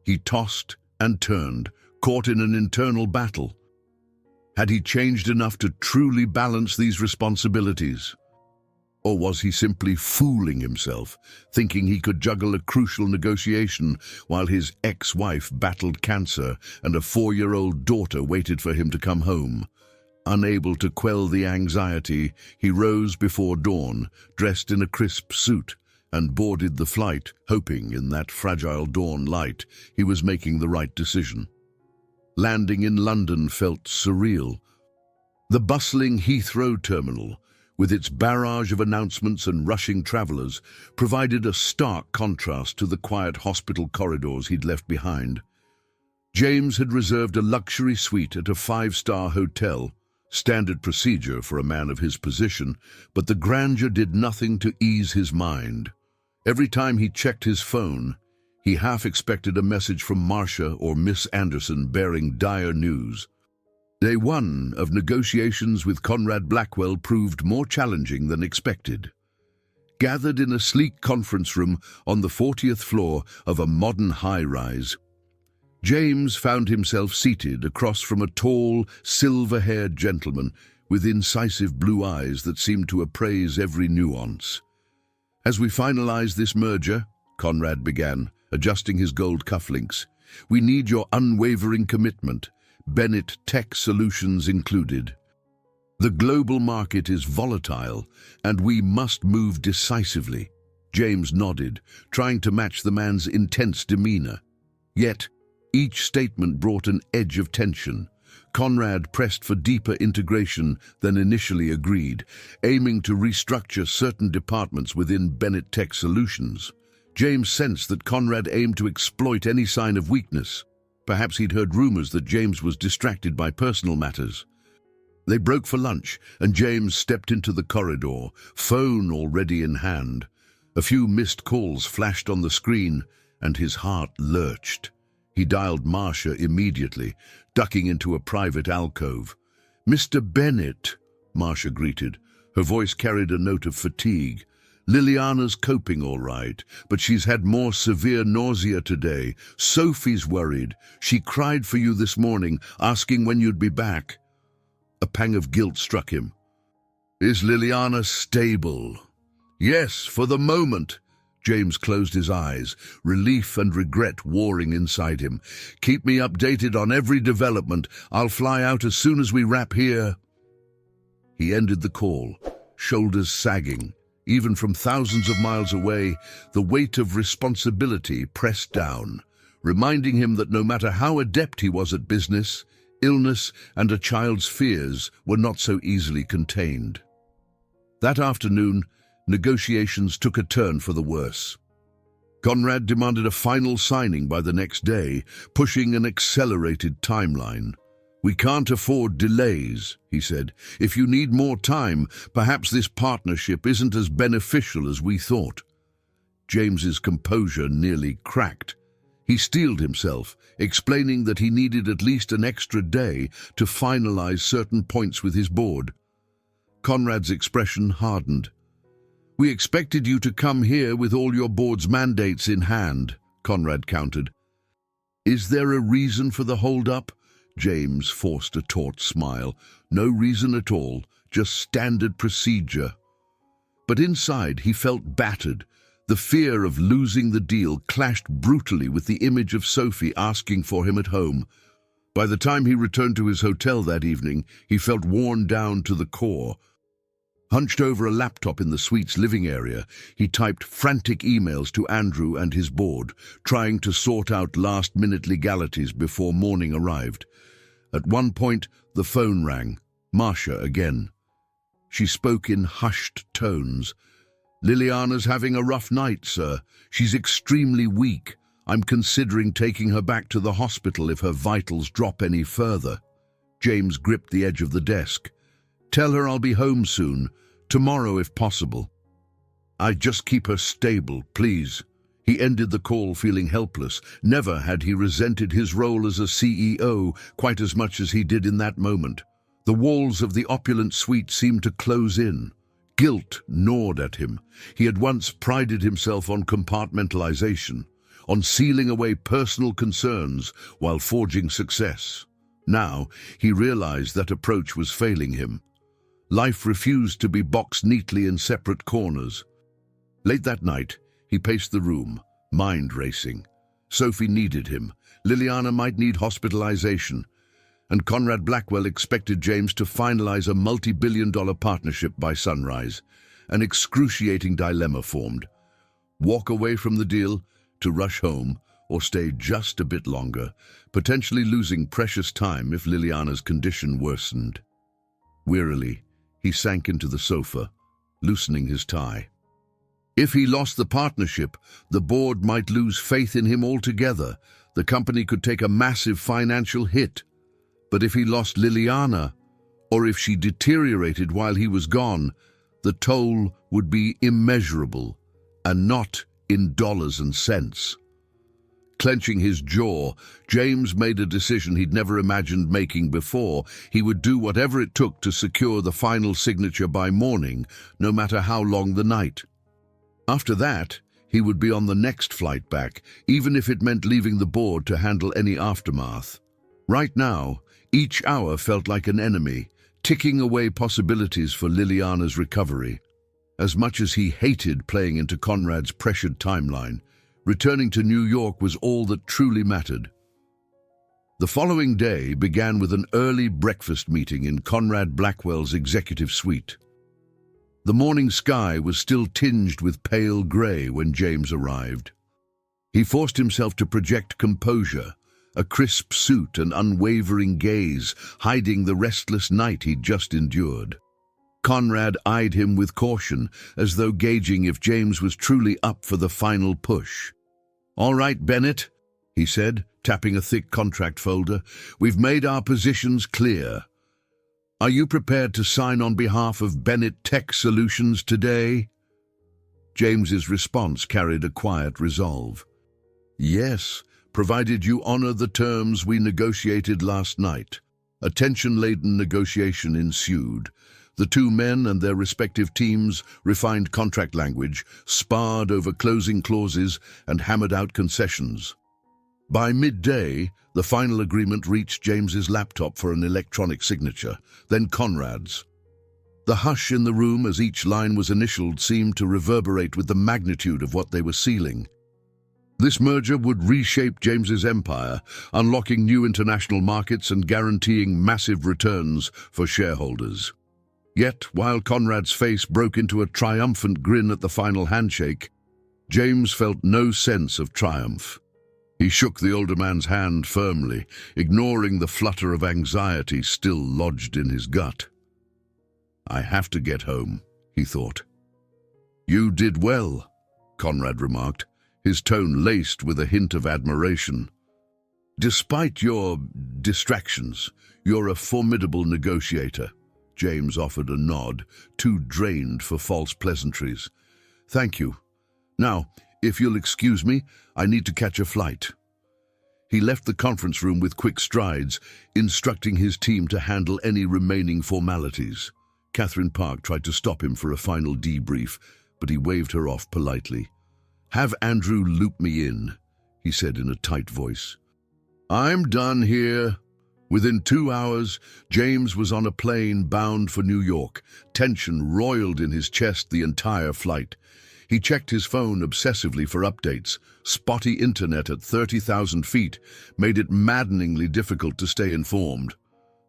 Speaker 1: he tossed and turned, caught in an internal battle. Had he changed enough to truly balance these responsibilities? Or was he simply fooling himself, thinking he could juggle a crucial negotiation while his ex-wife battled cancer and a 4-year-old daughter waited for him to come home? Unable to quell the anxiety, he rose before dawn, dressed in a crisp suit, and boarded the flight, hoping in that fragile dawn light he was making the right decision. Landing in London felt surreal. The bustling Heathrow terminal, with its barrage of announcements and rushing travelers, provided a stark contrast to the quiet hospital corridors he'd left behind. James had reserved a luxury suite at a 5-star hotel, standard procedure for a man of his position, but the grandeur did nothing to ease his mind. Every time he checked his phone, he half expected a message from Marcia or Miss Anderson bearing dire news. Day 1 of negotiations with Conrad Blackwell proved more challenging than expected. Gathered in a sleek conference room on the 40th floor of a modern high-rise, James found himself seated across from a tall, silver-haired gentleman with incisive blue eyes that seemed to appraise every nuance. "As we finalize this merger," Conrad began, adjusting his gold cufflinks, "we need your unwavering commitment, Bennett Tech Solutions included. The global market is volatile, and we must move decisively." James nodded, trying to match the man's intense demeanor. Yet, each statement brought an edge of tension. Conrad pressed for deeper integration than initially agreed, aiming to restructure certain departments within Bennett Tech Solutions. James sensed that Conrad aimed to exploit any sign of weakness. Perhaps he'd heard rumors that James was distracted by personal matters. They broke for lunch, and James stepped into the corridor, phone already in hand. A few missed calls flashed on the screen, and his heart lurched. He dialed Marcia immediately, ducking into a private alcove. "Mr. Bennett," Marcia greeted. Her voice carried a note of fatigue. "Liliana's coping all right, but she's had more severe nausea today. Sophie's worried. She cried for you this morning, asking when you'd be back." A pang of guilt struck him. "Is Liliana stable?" "Yes, for the moment." James closed his eyes, relief and regret warring inside him. "Keep me updated on every development. I'll fly out as soon as we wrap here." He ended the call, shoulders sagging. Even from thousands of miles away, the weight of responsibility pressed down, reminding him that no matter how adept he was at business, illness and a child's fears were not so easily contained. That afternoon, negotiations took a turn for the worse. Conrad demanded a final signing by the next day, pushing an accelerated timeline. "We can't afford delays," he said. "If you need more time, perhaps this partnership isn't as beneficial as we thought." James's composure nearly cracked. He steeled himself, explaining that he needed at least an extra day to finalize certain points with his board. Conrad's expression hardened. "We expected you to come here with all your board's mandates in hand," Conrad countered. "Is there a reason for the hold-up?" James forced a taut smile. "No reason at all, just standard procedure." But inside he felt battered. The fear of losing the deal clashed brutally with the image of Sophie asking for him at home. By the time he returned to his hotel that evening, he felt worn down to the core. Hunched over a laptop in the suite's living area, he typed frantic emails to Andrew and his board, trying to sort out last-minute legalities before morning arrived. At one point, the phone rang. Marcia again. She spoke in hushed tones. "Liliana's having a rough night, sir. She's extremely weak. I'm considering taking her back to the hospital if her vitals drop any further." James gripped the edge of the desk. "Tell her I'll be home soon, tomorrow if possible. Just keep her stable, please." He ended the call feeling helpless. Never had he resented his role as a CEO quite as much as he did in that moment. The walls of the opulent suite seemed to close in. Guilt gnawed at him. He had once prided himself on compartmentalization, on sealing away personal concerns while forging success. Now he realized that approach was failing him. Life refused to be boxed neatly in separate corners. Late that night, he paced the room, mind racing. Sophie needed him. Liliana might need hospitalization. And Conrad Blackwell expected James to finalize a multi-billion-dollar partnership by sunrise. An excruciating dilemma formed. Walk away from the deal, to rush home, or stay just a bit longer, potentially losing precious time if Liliana's condition worsened. Wearily, he sank into the sofa, loosening his tie. If he lost the partnership, the board might lose faith in him altogether. The company could take a massive financial hit. But if he lost Liliana, or if she deteriorated while he was gone, the toll would be immeasurable, and not in dollars and cents. Clenching his jaw, James made a decision he'd never imagined making before. He would do whatever it took to secure the final signature by morning, no matter how long the night. After that, he would be on the next flight back, even if it meant leaving the board to handle any aftermath. Right now, each hour felt like an enemy, ticking away possibilities for Liliana's recovery. As much as he hated playing into Conrad's pressured timeline, returning to New York was all that truly mattered. The following day began with an early breakfast meeting in Conrad Blackwell's executive suite. The morning sky was still tinged with pale gray when James arrived. He forced himself to project composure, a crisp suit and unwavering gaze, hiding the restless night he'd just endured. Conrad eyed him with caution, as though gauging if James was truly up for the final push. "All right, Bennett," he said, tapping a thick contract folder. "We've made our positions clear. Are you prepared to sign on behalf of Bennett Tech Solutions today?" James's response carried a quiet resolve. "Yes, provided you honor the terms we negotiated last night." A tension-laden negotiation ensued. The two men and their respective teams refined contract language, sparred over closing clauses, and hammered out concessions. By midday, the final agreement reached James's laptop for an electronic signature, then Conrad's. The hush in the room as each line was initialed seemed to reverberate with the magnitude of what they were sealing. This merger would reshape James's empire, unlocking new international markets and guaranteeing massive returns for shareholders. Yet, while Conrad's face broke into a triumphant grin at the final handshake, James felt no sense of triumph. He shook the older man's hand firmly, ignoring the flutter of anxiety still lodged in his gut. "I have to get home," he thought. "You did well," Conrad remarked, his tone laced with a hint of admiration. "Despite your distractions, you're a formidable negotiator." James offered a nod, too drained for false pleasantries. "Thank you. Now, if you'll excuse me, I need to catch a flight." He left the conference room with quick strides, instructing his team to handle any remaining formalities. Catherine Park tried to stop him for a final debrief, but he waved her off politely. "Have Andrew loop me in," he said in a tight voice. "I'm done here." Within 2 hours, James was on a plane bound for New York. Tension roiled in his chest the entire flight. He checked his phone obsessively for updates. Spotty internet at 30,000 feet made it maddeningly difficult to stay informed.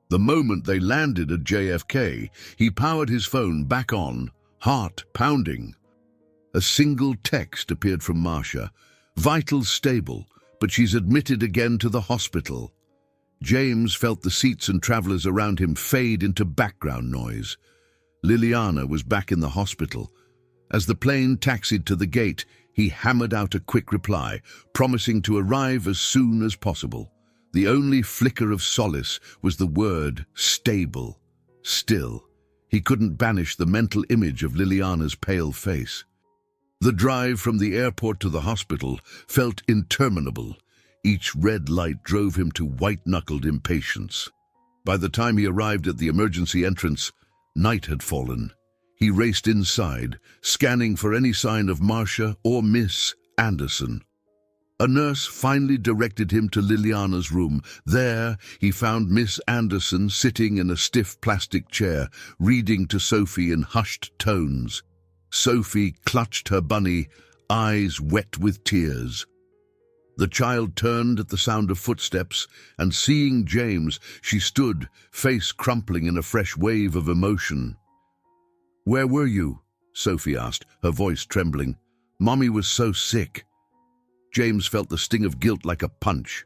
Speaker 1: The moment they landed at JFK, he powered his phone back on, heart pounding. A single text appeared from Marcia. "Vitals stable, but she's admitted again to the hospital." James felt the seats and travelers around him fade into background noise. Liliana was back in the hospital. As the plane taxied to the gate, he hammered out a quick reply, promising to arrive as soon as possible. The only flicker of solace was the word stable. Still, he couldn't banish the mental image of Liliana's pale face. The drive from the airport to the hospital felt interminable. Each red light drove him to white-knuckled impatience. By the time he arrived at the emergency entrance, night had fallen. He raced inside, scanning for any sign of Marcia or Miss Anderson. A nurse finally directed him to Liliana's room. There, he found Miss Anderson sitting in a stiff plastic chair, reading to Sophie in hushed tones. Sophie clutched her bunny, eyes wet with tears. The child turned at the sound of footsteps, and seeing James, she stood, face crumpling in a fresh wave of emotion. "Where were you?" Sophie asked, her voice trembling. "Mommy was so sick." James felt the sting of guilt like a punch.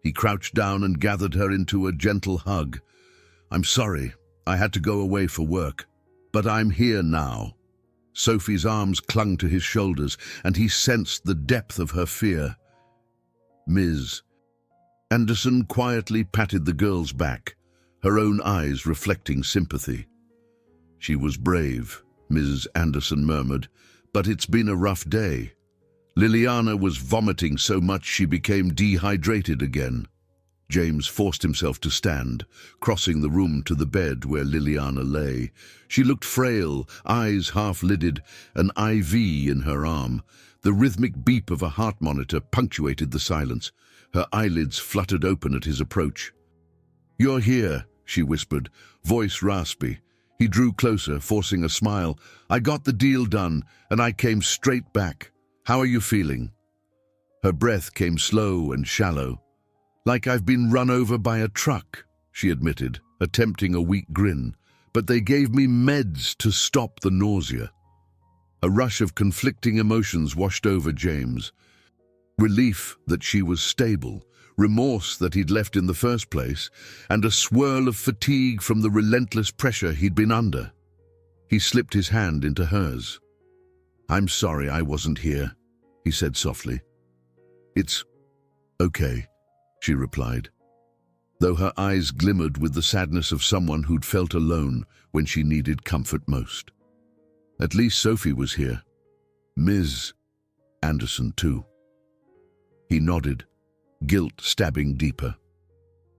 Speaker 1: He crouched down and gathered her into a gentle hug. "I'm sorry, I had to go away for work, but I'm here now." Sophie's arms clung to his shoulders, and he sensed the depth of her fear. "Ms. Anderson quietly patted the girl's back, her own eyes reflecting sympathy. "She was brave," Ms. Anderson murmured, "but it's been a rough day." Liliana was vomiting so much she became dehydrated again. James forced himself to stand, crossing the room to the bed where Liliana lay. She looked frail, eyes half-lidded, an IV in her arm. The rhythmic beep of a heart monitor punctuated the silence. Her eyelids fluttered open at his approach. "You're here," she whispered, voice raspy. He drew closer, forcing a smile. "I got the deal done, and I came straight back. How are you feeling?" Her breath came slow and shallow. "Like I've been run over by a truck," she admitted, attempting a weak grin. "But they gave me meds to stop the nausea." A rush of conflicting emotions washed over James. Relief that she was stable, remorse that he'd left in the first place, and a swirl of fatigue from the relentless pressure he'd been under. He slipped his hand into hers. "I'm sorry I wasn't here," he said softly. "It's okay," she replied, though her eyes glimmered with the sadness of someone who'd felt alone when she needed comfort most. At least Sophie was here. Ms. Anderson, too. He nodded, guilt stabbing deeper.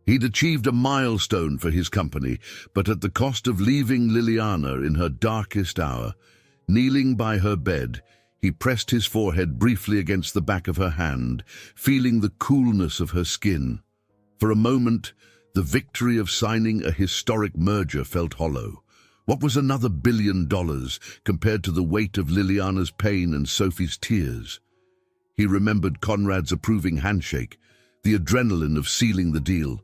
Speaker 1: He'd achieved a milestone for his company, but at the cost of leaving Liliana in her darkest hour. Kneeling by her bed, he pressed his forehead briefly against the back of her hand, feeling the coolness of her skin. For a moment, the victory of signing a historic merger felt hollow. What was another $1 billion compared to the weight of Liliana's pain and Sophie's tears? He remembered Conrad's approving handshake, the adrenaline of sealing the deal.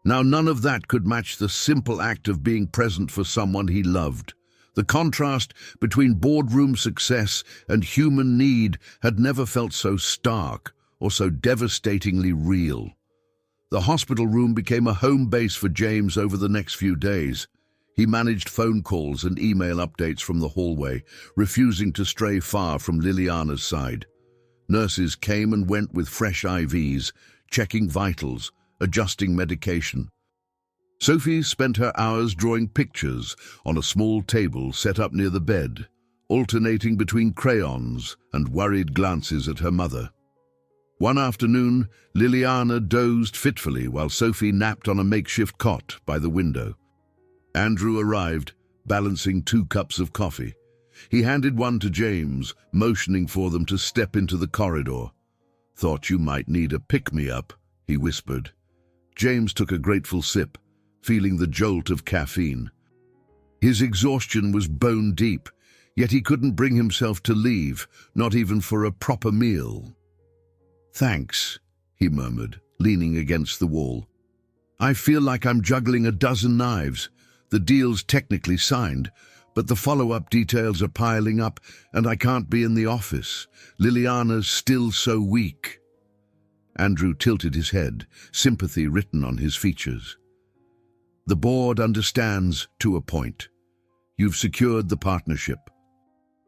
Speaker 1: Now none of that could match the simple act of being present for someone he loved. The contrast between boardroom success and human need had never felt so stark or so devastatingly real. The hospital room became a home base for James over the next few days. He managed phone calls and email updates from the hallway, refusing to stray far from Liliana's side. Nurses came and went with fresh IVs, checking vitals, adjusting medication. Sophie spent her hours drawing pictures on a small table set up near the bed, alternating between crayons and worried glances at her mother. One afternoon, Liliana dozed fitfully while Sophie napped on a makeshift cot by the window. Andrew arrived, balancing 2 cups of coffee. He handed one to James, motioning for them to step into the corridor. "Thought you might need a pick-me-up," he whispered. James took a grateful sip, feeling the jolt of caffeine. His exhaustion was bone deep, yet he couldn't bring himself to leave, not even for a proper meal. "Thanks," he murmured, leaning against the wall. "I feel like I'm juggling a dozen knives. The deal's technically signed, but the follow-up details are piling up, and I can't be in the office. Liliana's still so weak." Andrew tilted his head, sympathy written on his features. "The board understands to a point. You've secured the partnership.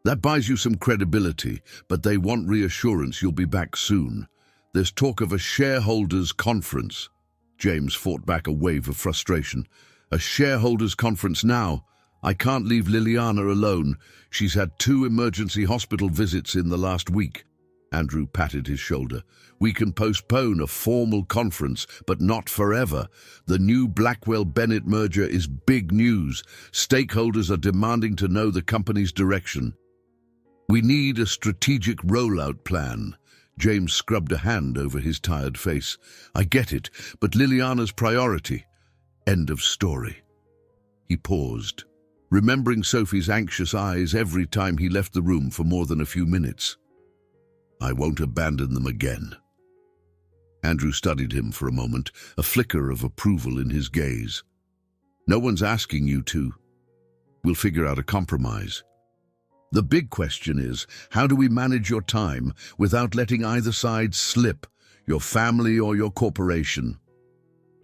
Speaker 1: That buys you some credibility, but they want reassurance you'll be back soon. There's talk of a shareholders' conference." James fought back a wave of frustration. "A shareholders' conference now? I can't leave Liliana alone. She's had 2 emergency hospital visits in the last week." Andrew patted his shoulder. "We can postpone a formal conference, but not forever. The new Blackwell-Bennett merger is big news. Stakeholders are demanding to know the company's direction. We need a strategic rollout plan." James scrubbed a hand over his tired face. "I get it, but Liliana's priority. End of story." He paused, remembering Sophie's anxious eyes every time he left the room for more than a few minutes. "I won't abandon them again." Andrew studied him for a moment, a flicker of approval in his gaze. "No one's asking you to. We'll figure out a compromise. The big question is, how do we manage your time without letting either side slip, your family or your corporation?"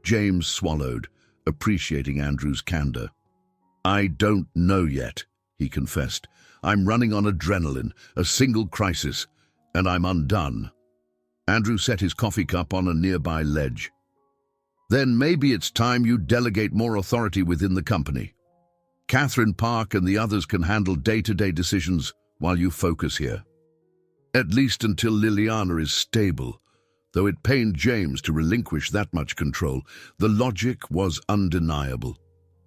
Speaker 1: James swallowed, appreciating Andrew's candor. "I don't know yet," he confessed. "I'm running on adrenaline, a single crisis, and I'm undone." Andrew set his coffee cup on a nearby ledge. "Then maybe it's time you delegate more authority within the company. Catherine Park and the others can handle day-to-day decisions while you focus here. At least until Liliana is stable." Though it pained James to relinquish that much control, the logic was undeniable.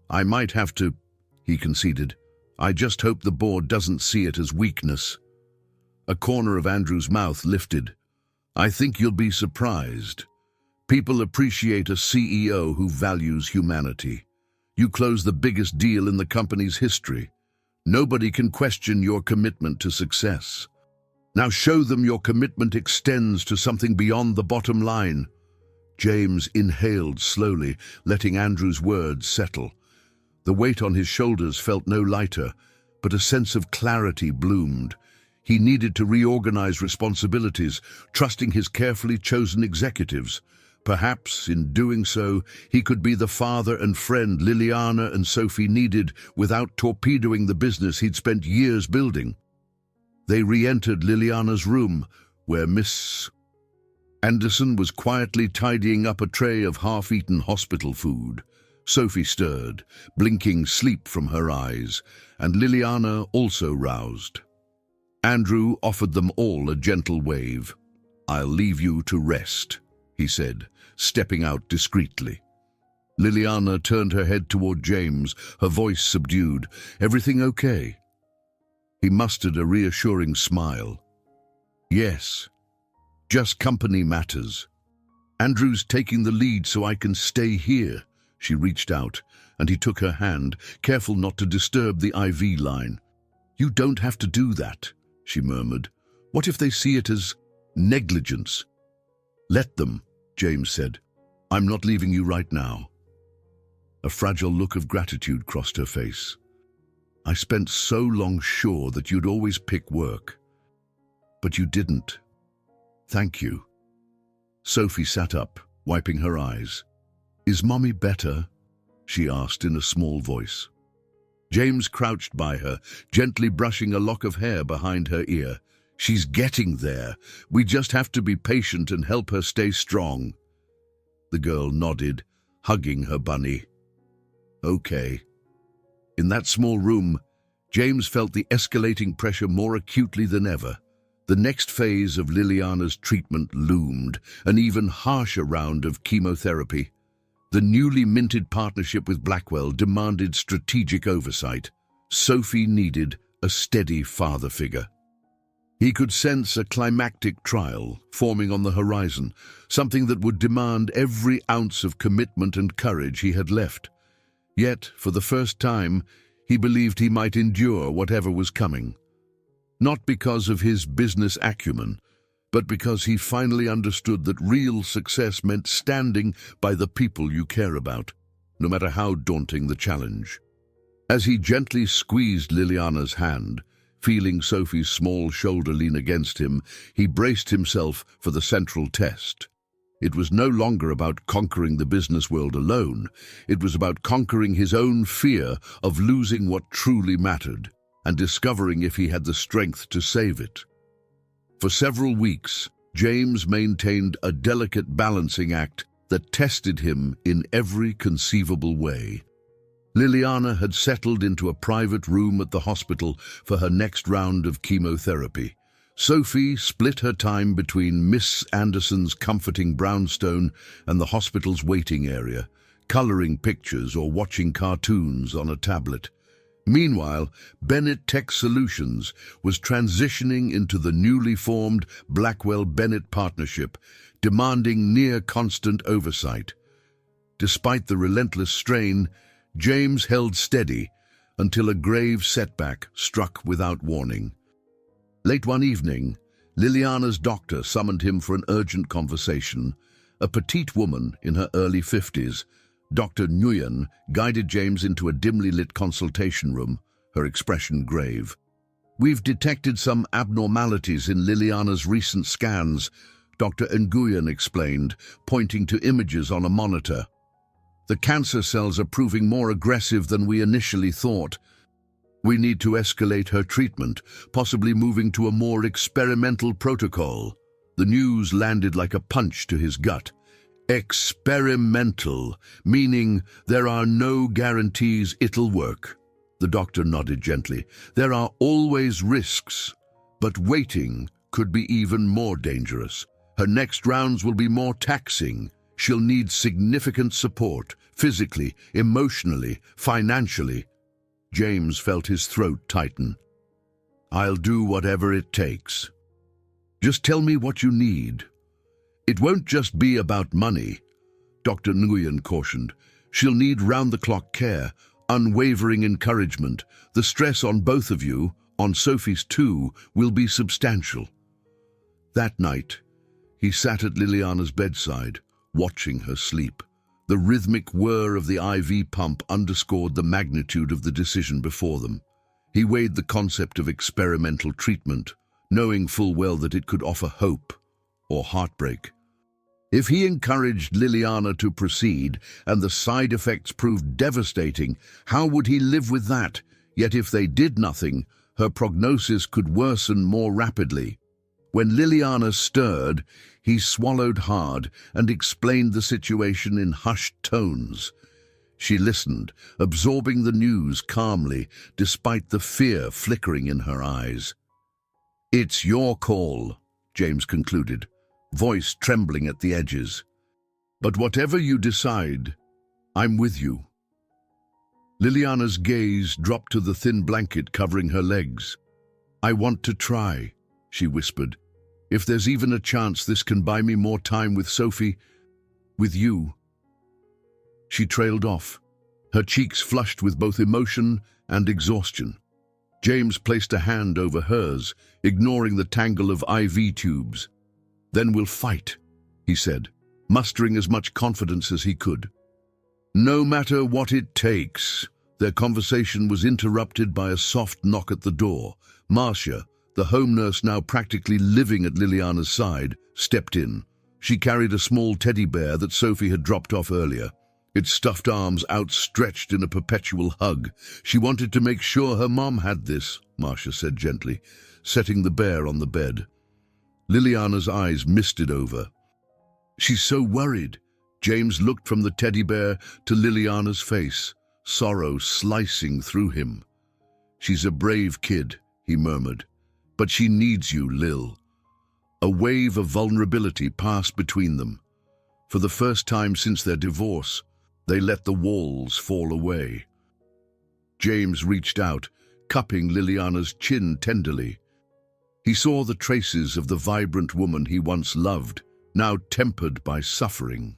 Speaker 1: "I might have to," he conceded. "I just hope the board doesn't see it as weakness." A corner of Andrew's mouth lifted. "I think you'll be surprised. People appreciate a CEO who values humanity. You close the biggest deal in the company's history. Nobody can question your commitment to success. Now show them your commitment extends to something beyond the bottom line." James inhaled slowly, letting Andrew's words settle. The weight on his shoulders felt no lighter, but a sense of clarity bloomed. He needed to reorganize responsibilities, trusting his carefully chosen executives. Perhaps, in doing so, he could be the father and friend Liliana and Sophie needed without torpedoing the business he'd spent years building. They re-entered Liliana's room, where Miss Anderson was quietly tidying up a tray of half-eaten hospital food. Sophie stirred, blinking sleep from her eyes, and Liliana also roused. Andrew offered them all a gentle wave. "I'll leave you to rest," he said, stepping out discreetly. Liliana turned her head toward James, her voice subdued. "Everything okay?" He mustered a reassuring smile. "Yes, just company matters. Andrew's taking the lead so I can stay here." She reached out, and he took her hand, careful not to disturb the IV line. "You don't have to do that," she murmured. "What if they see it as negligence?" "Let them," James said. "I'm not leaving you right now." A fragile look of gratitude crossed her face. "I spent so long sure that you'd always pick work. But you didn't. Thank you." Sophie sat up, wiping her eyes. "Is Mommy better?" she asked in a small voice. James crouched by her, gently brushing a lock of hair behind her ear. "She's getting there. We just have to be patient and help her stay strong." The girl nodded, hugging her bunny. "Okay." In that small room, James felt the escalating pressure more acutely than ever. The next phase of Liliana's treatment loomed, an even harsher round of chemotherapy. The newly minted partnership with Blackwell demanded strategic oversight. Sophie needed a steady father figure. He could sense a climactic trial forming on the horizon, something that would demand every ounce of commitment and courage he had left. Yet, for the first time, he believed he might endure whatever was coming. Not because of his business acumen, but because he finally understood that real success meant standing by the people you care about, no matter how daunting the challenge. As he gently squeezed Liliana's hand, feeling Sophie's small shoulder lean against him, he braced himself for the central test. It was no longer about conquering the business world alone. It was about conquering his own fear of losing what truly mattered, and discovering if he had the strength to save it. For several weeks, James maintained a delicate balancing act that tested him in every conceivable way. Liliana had settled into a private room at the hospital for her next round of chemotherapy. Sophie split her time between Miss Anderson's comforting brownstone and the hospital's waiting area, coloring pictures or watching cartoons on a tablet. Meanwhile, Bennett Tech Solutions was transitioning into the newly formed Blackwell-Bennett partnership, demanding near-constant oversight. Despite the relentless strain, James held steady until a grave setback struck without warning. Late one evening, Liliana's doctor summoned him for an urgent conversation. A petite woman in her early 50s, Dr. Nguyen, guided James into a dimly lit consultation room, her expression grave. "We've detected some abnormalities in Liliana's recent scans," Dr. Nguyen explained, pointing to images on a monitor. "The cancer cells are proving more aggressive than we initially thought. We need to escalate her treatment, possibly moving to a more experimental protocol." The news landed like a punch to his gut. Experimental, meaning there are no guarantees it'll work. The doctor nodded gently. "There are always risks, but waiting could be even more dangerous. Her next rounds will be more taxing. She'll need significant support, physically, emotionally, financially." James felt his throat tighten. "I'll do whatever it takes. Just tell me what you need." "It won't just be about money," Dr. Nguyen cautioned. "She'll need round-the-clock care, unwavering encouragement. The stress on both of you, on Sophie's too, will be substantial." That night, he sat at Liliana's bedside, watching her sleep. The rhythmic whir of the IV pump underscored the magnitude of the decision before them. He weighed the concept of experimental treatment, knowing full well that it could offer hope or heartbreak. If he encouraged Liliana to proceed and the side effects proved devastating, how would he live with that? Yet if they did nothing, her prognosis could worsen more rapidly. When Liliana stirred, he swallowed hard and explained the situation in hushed tones. She listened, absorbing the news calmly, despite the fear flickering in her eyes. "It's your call," James concluded, voice trembling at the edges. "But whatever you decide, I'm with you." Liliana's gaze dropped to the thin blanket covering her legs. "I want to try," she whispered. "If there's even a chance this can buy me more time with Sophie, with you." She trailed off, her cheeks flushed with both emotion and exhaustion. James placed a hand over hers, ignoring the tangle of IV tubes. "Then we'll fight," he said, mustering as much confidence as he could. "No matter what it takes." Their conversation was interrupted by a soft knock at the door. Marcia, the home nurse now practically living at Liliana's side, stepped in. She carried a small teddy bear that Sophie had dropped off earlier, its stuffed arms outstretched in a perpetual hug. "She wanted to make sure her mom had this," Marcia said gently, setting the bear on the bed. Liliana's eyes misted over. "She's so worried." James looked from the teddy bear to Liliana's face, sorrow slicing through him. "She's a brave kid," he murmured, "but she needs you, Lil." A wave of vulnerability passed between them. For the first time since their divorce, they let the walls fall away. James reached out, cupping Liliana's chin tenderly. He saw the traces of the vibrant woman he once loved, now tempered by suffering.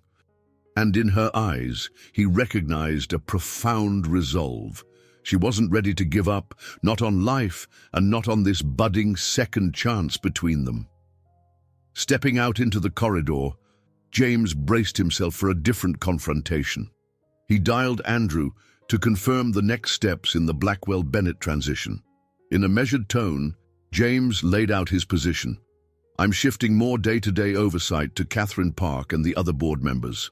Speaker 1: And in her eyes, he recognized a profound resolve. She wasn't ready to give up, not on life, and not on this budding second chance between them. Stepping out into the corridor, James braced himself for a different confrontation. He dialed Andrew to confirm the next steps in the Blackwell-Bennett transition. In a measured tone, James laid out his position. "I'm shifting more day-to-day oversight to Catherine Park and the other board members.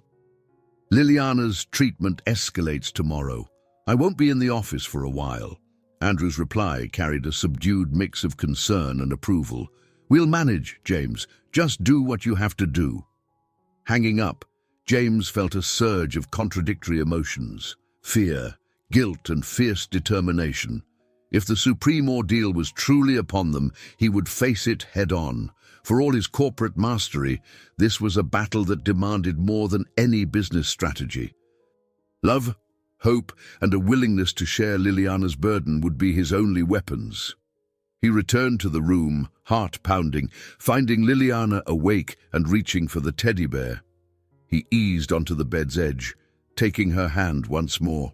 Speaker 1: Liliana's treatment escalates tomorrow. I won't be in the office for a while." Andrew's reply carried a subdued mix of concern and approval. "We'll manage, James. Just do what you have to do." Hanging up, James felt a surge of contradictory emotions: fear, guilt, and fierce determination. If the supreme ordeal was truly upon them, he would face it head-on. For all his corporate mastery, this was a battle that demanded more than any business strategy. Love, hope, and a willingness to share Liliana's burden would be his only weapons. He returned to the room, heart pounding, finding Liliana awake and reaching for the teddy bear. He eased onto the bed's edge, taking her hand once more.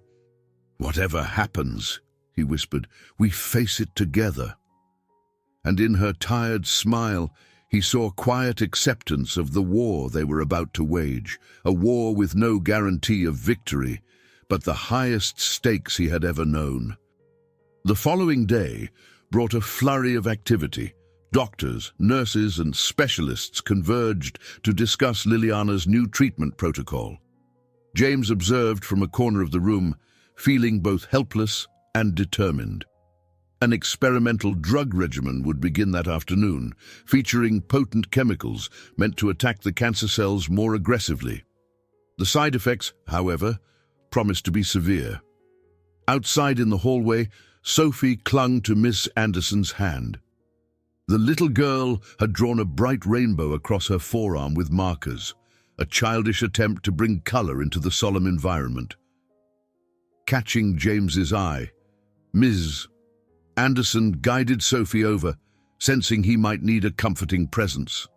Speaker 1: "Whatever happens," he whispered, "we face it together." And in her tired smile, he saw quiet acceptance of the war they were about to wage, a war with no guarantee of victory, but the highest stakes he had ever known. The following day brought a flurry of activity. Doctors, nurses, and specialists converged to discuss Liliana's new treatment protocol. James observed from a corner of the room, feeling both helpless and determined. An experimental drug regimen would begin that afternoon, featuring potent chemicals meant to attack the cancer cells more aggressively. The side effects, however, promised to be severe. Outside in the hallway, Sophie clung to Miss Anderson's hand. The little girl had drawn a bright rainbow across her forearm with markers, a childish attempt to bring color into the solemn environment. Catching James's eye, Ms. Anderson guided Sophie over, sensing he might need a comforting presence.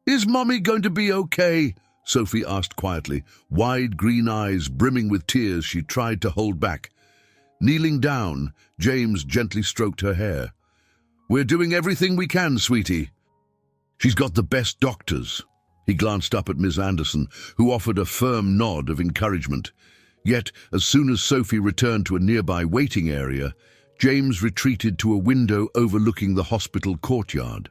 Speaker 1: "Is Mommy going to be okay?" Sophie asked quietly, wide green eyes brimming with tears she tried to hold back. Kneeling down, James gently stroked her hair. "We're doing everything we can, sweetie. She's got the best doctors." He glanced up at Miss Anderson, who offered a firm nod of encouragement. Yet, as soon as Sophie returned to a nearby waiting area, James retreated to a window overlooking the hospital courtyard.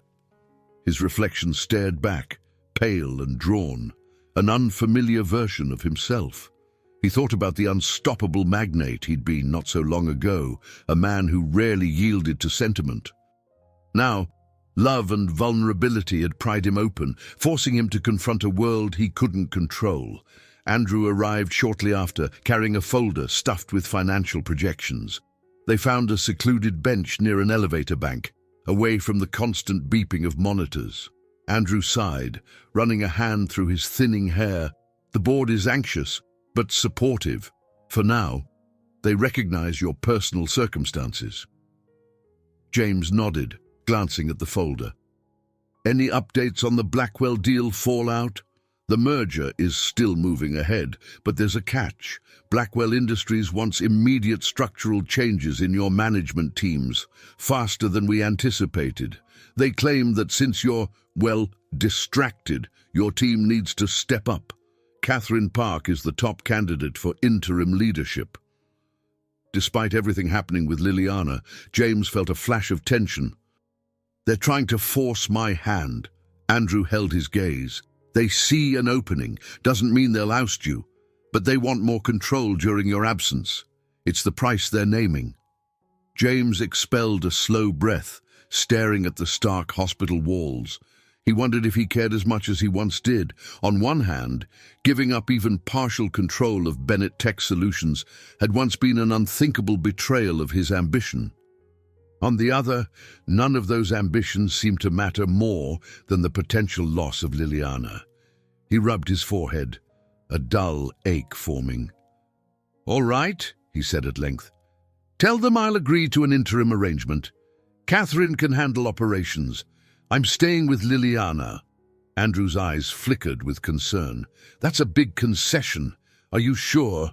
Speaker 1: His reflection stared back, pale and drawn, an unfamiliar version of himself. He thought about the unstoppable magnate he'd been not so long ago, a man who rarely yielded to sentiment. Now, love and vulnerability had pried him open, forcing him to confront a world he couldn't control. Andrew arrived shortly after, carrying a folder stuffed with financial projections. They found a secluded bench near an elevator bank, away from the constant beeping of monitors. Andrew sighed, running a hand through his thinning hair. The board is anxious, but supportive. For now, they recognize your personal circumstances. James nodded, glancing at the folder. Any updates on the Blackwell deal fallout? The merger is still moving ahead, but there's a catch. Blackwell Industries wants immediate structural changes in your management teams, faster than we anticipated. They claim that since you're, well, distracted, your team needs to step up. Catherine Park is the top candidate for interim leadership. Despite everything happening with Liliana, James felt a flash of tension. They're trying to force my hand. Andrew held his gaze. They see an opening. Doesn't mean they'll oust you, but they want more control during your absence. It's the price they're naming. James expelled a slow breath, staring at the stark hospital walls. He wondered if he cared as much as he once did. On one hand, giving up even partial control of Bennett Tech Solutions had once been an unthinkable betrayal of his ambition. On the other, none of those ambitions seemed to matter more than the potential loss of Liliana. He rubbed his forehead, a dull ache forming. "All right," he said at length. "Tell them I'll agree to an interim arrangement. Catherine can handle operations. I'm staying with Liliana." Andrew's eyes flickered with concern. "That's a big concession. Are you sure?"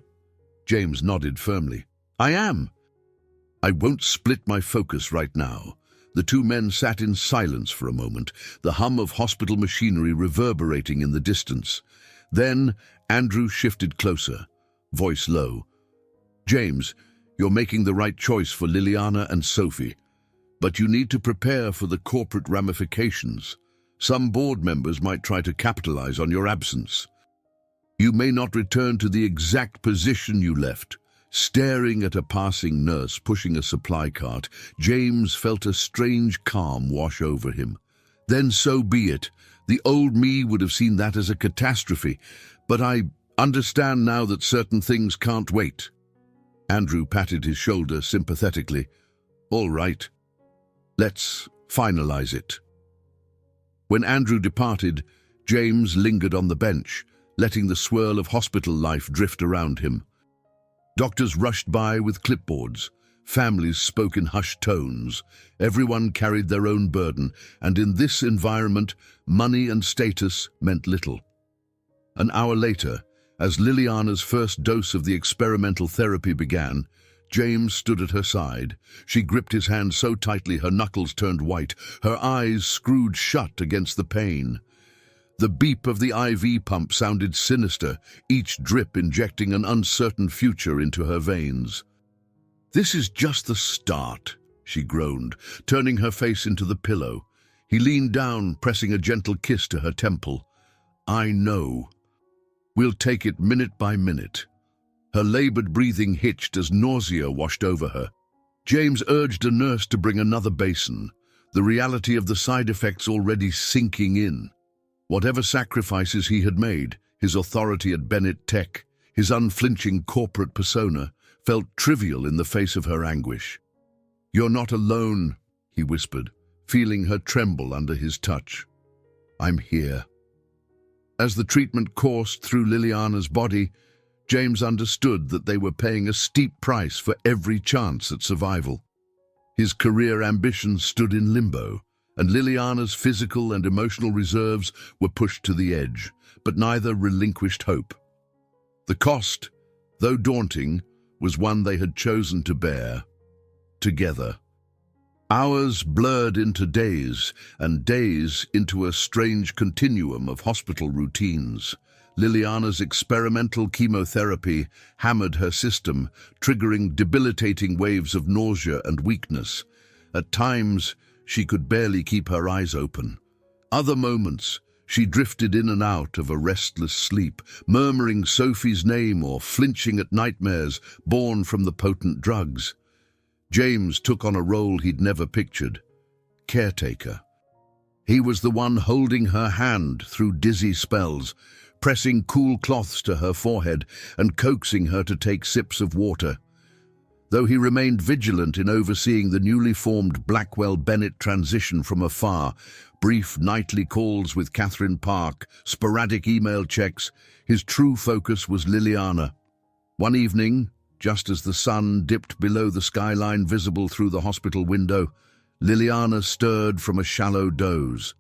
Speaker 1: James nodded firmly. "I am. I won't split my focus right now." The two men sat in silence for a moment, the hum of hospital machinery reverberating in the distance. Then Andrew shifted closer, voice low. "James, you're making the right choice for Liliana and Sophie, but you need to prepare for the corporate ramifications. Some board members might try to capitalize on your absence. You may not return to the exact position you left." Staring at a passing nurse pushing a supply cart, James felt a strange calm wash over him. Then so be it. The old me would have seen that as a catastrophe, but I understand now that certain things can't wait. Andrew patted his shoulder sympathetically. "All right. Let's finalize it." When Andrew departed, James lingered on the bench, letting the swirl of hospital life drift around him. Doctors rushed by with clipboards. Families spoke in hushed tones. Everyone carried their own burden, and in this environment, money and status meant little. An hour later, as Liliana's first dose of the experimental therapy began, James stood at her side. She gripped his hand so tightly her knuckles turned white, her eyes screwed shut against the pain. The beep of the IV pump sounded sinister, each drip injecting an uncertain future into her veins. "This is just the start," she groaned, turning her face into the pillow. He leaned down, pressing a gentle kiss to her temple. "I know. We'll take it minute by minute." Her labored breathing hitched as nausea washed over her. James urged a nurse to bring another basin, the reality of the side effects already sinking in. Whatever sacrifices he had made, his authority at Bennett Tech, his unflinching corporate persona, felt trivial in the face of her anguish. "You're not alone," he whispered, feeling her tremble under his touch. "I'm here." As the treatment coursed through Liliana's body, James understood that they were paying a steep price for every chance at survival. His career ambitions stood in limbo, and Liliana's physical and emotional reserves were pushed to the edge, but neither relinquished hope. The cost, though daunting, was one they had chosen to bear, together. Hours blurred into days, and days into a strange continuum of hospital routines. Liliana's experimental chemotherapy hammered her system, triggering debilitating waves of nausea and weakness. At times, she could barely keep her eyes open. Other moments, she drifted in and out of a restless sleep, murmuring Sophie's name or flinching at nightmares born from the potent drugs. James took on a role he'd never pictured: caretaker. He was the one holding her hand through dizzy spells, pressing cool cloths to her forehead and coaxing her to take sips of water. Though he remained vigilant in overseeing the newly formed Blackwell-Bennett transition from afar, brief nightly calls with Catherine Park, sporadic email checks, his true focus was Liliana. One evening, just as the sun dipped below the skyline visible through the hospital window, Liliana stirred from a shallow doze.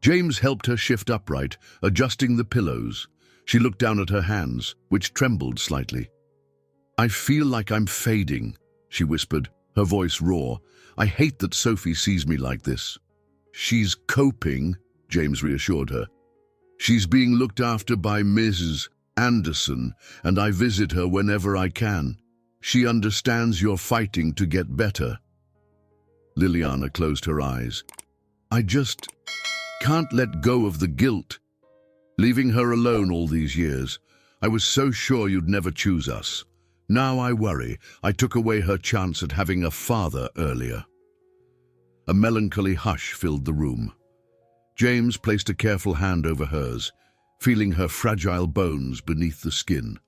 Speaker 1: James helped her shift upright, adjusting the pillows. She looked down at her hands, which trembled slightly. "I feel like I'm fading," she whispered, her voice raw. "I hate that Sophie sees me like this." "She's coping," James reassured her. "She's being looked after by Mrs. Anderson, and I visit her whenever I can. She understands you're fighting to get better." Liliana closed her eyes. "I just can't let go of the guilt. Leaving her alone all these years, I was so sure you'd never choose us. Now I worry I took away her chance at having a father earlier." A melancholy hush filled the room. James placed a careful hand over hers, feeling her fragile bones beneath the skin.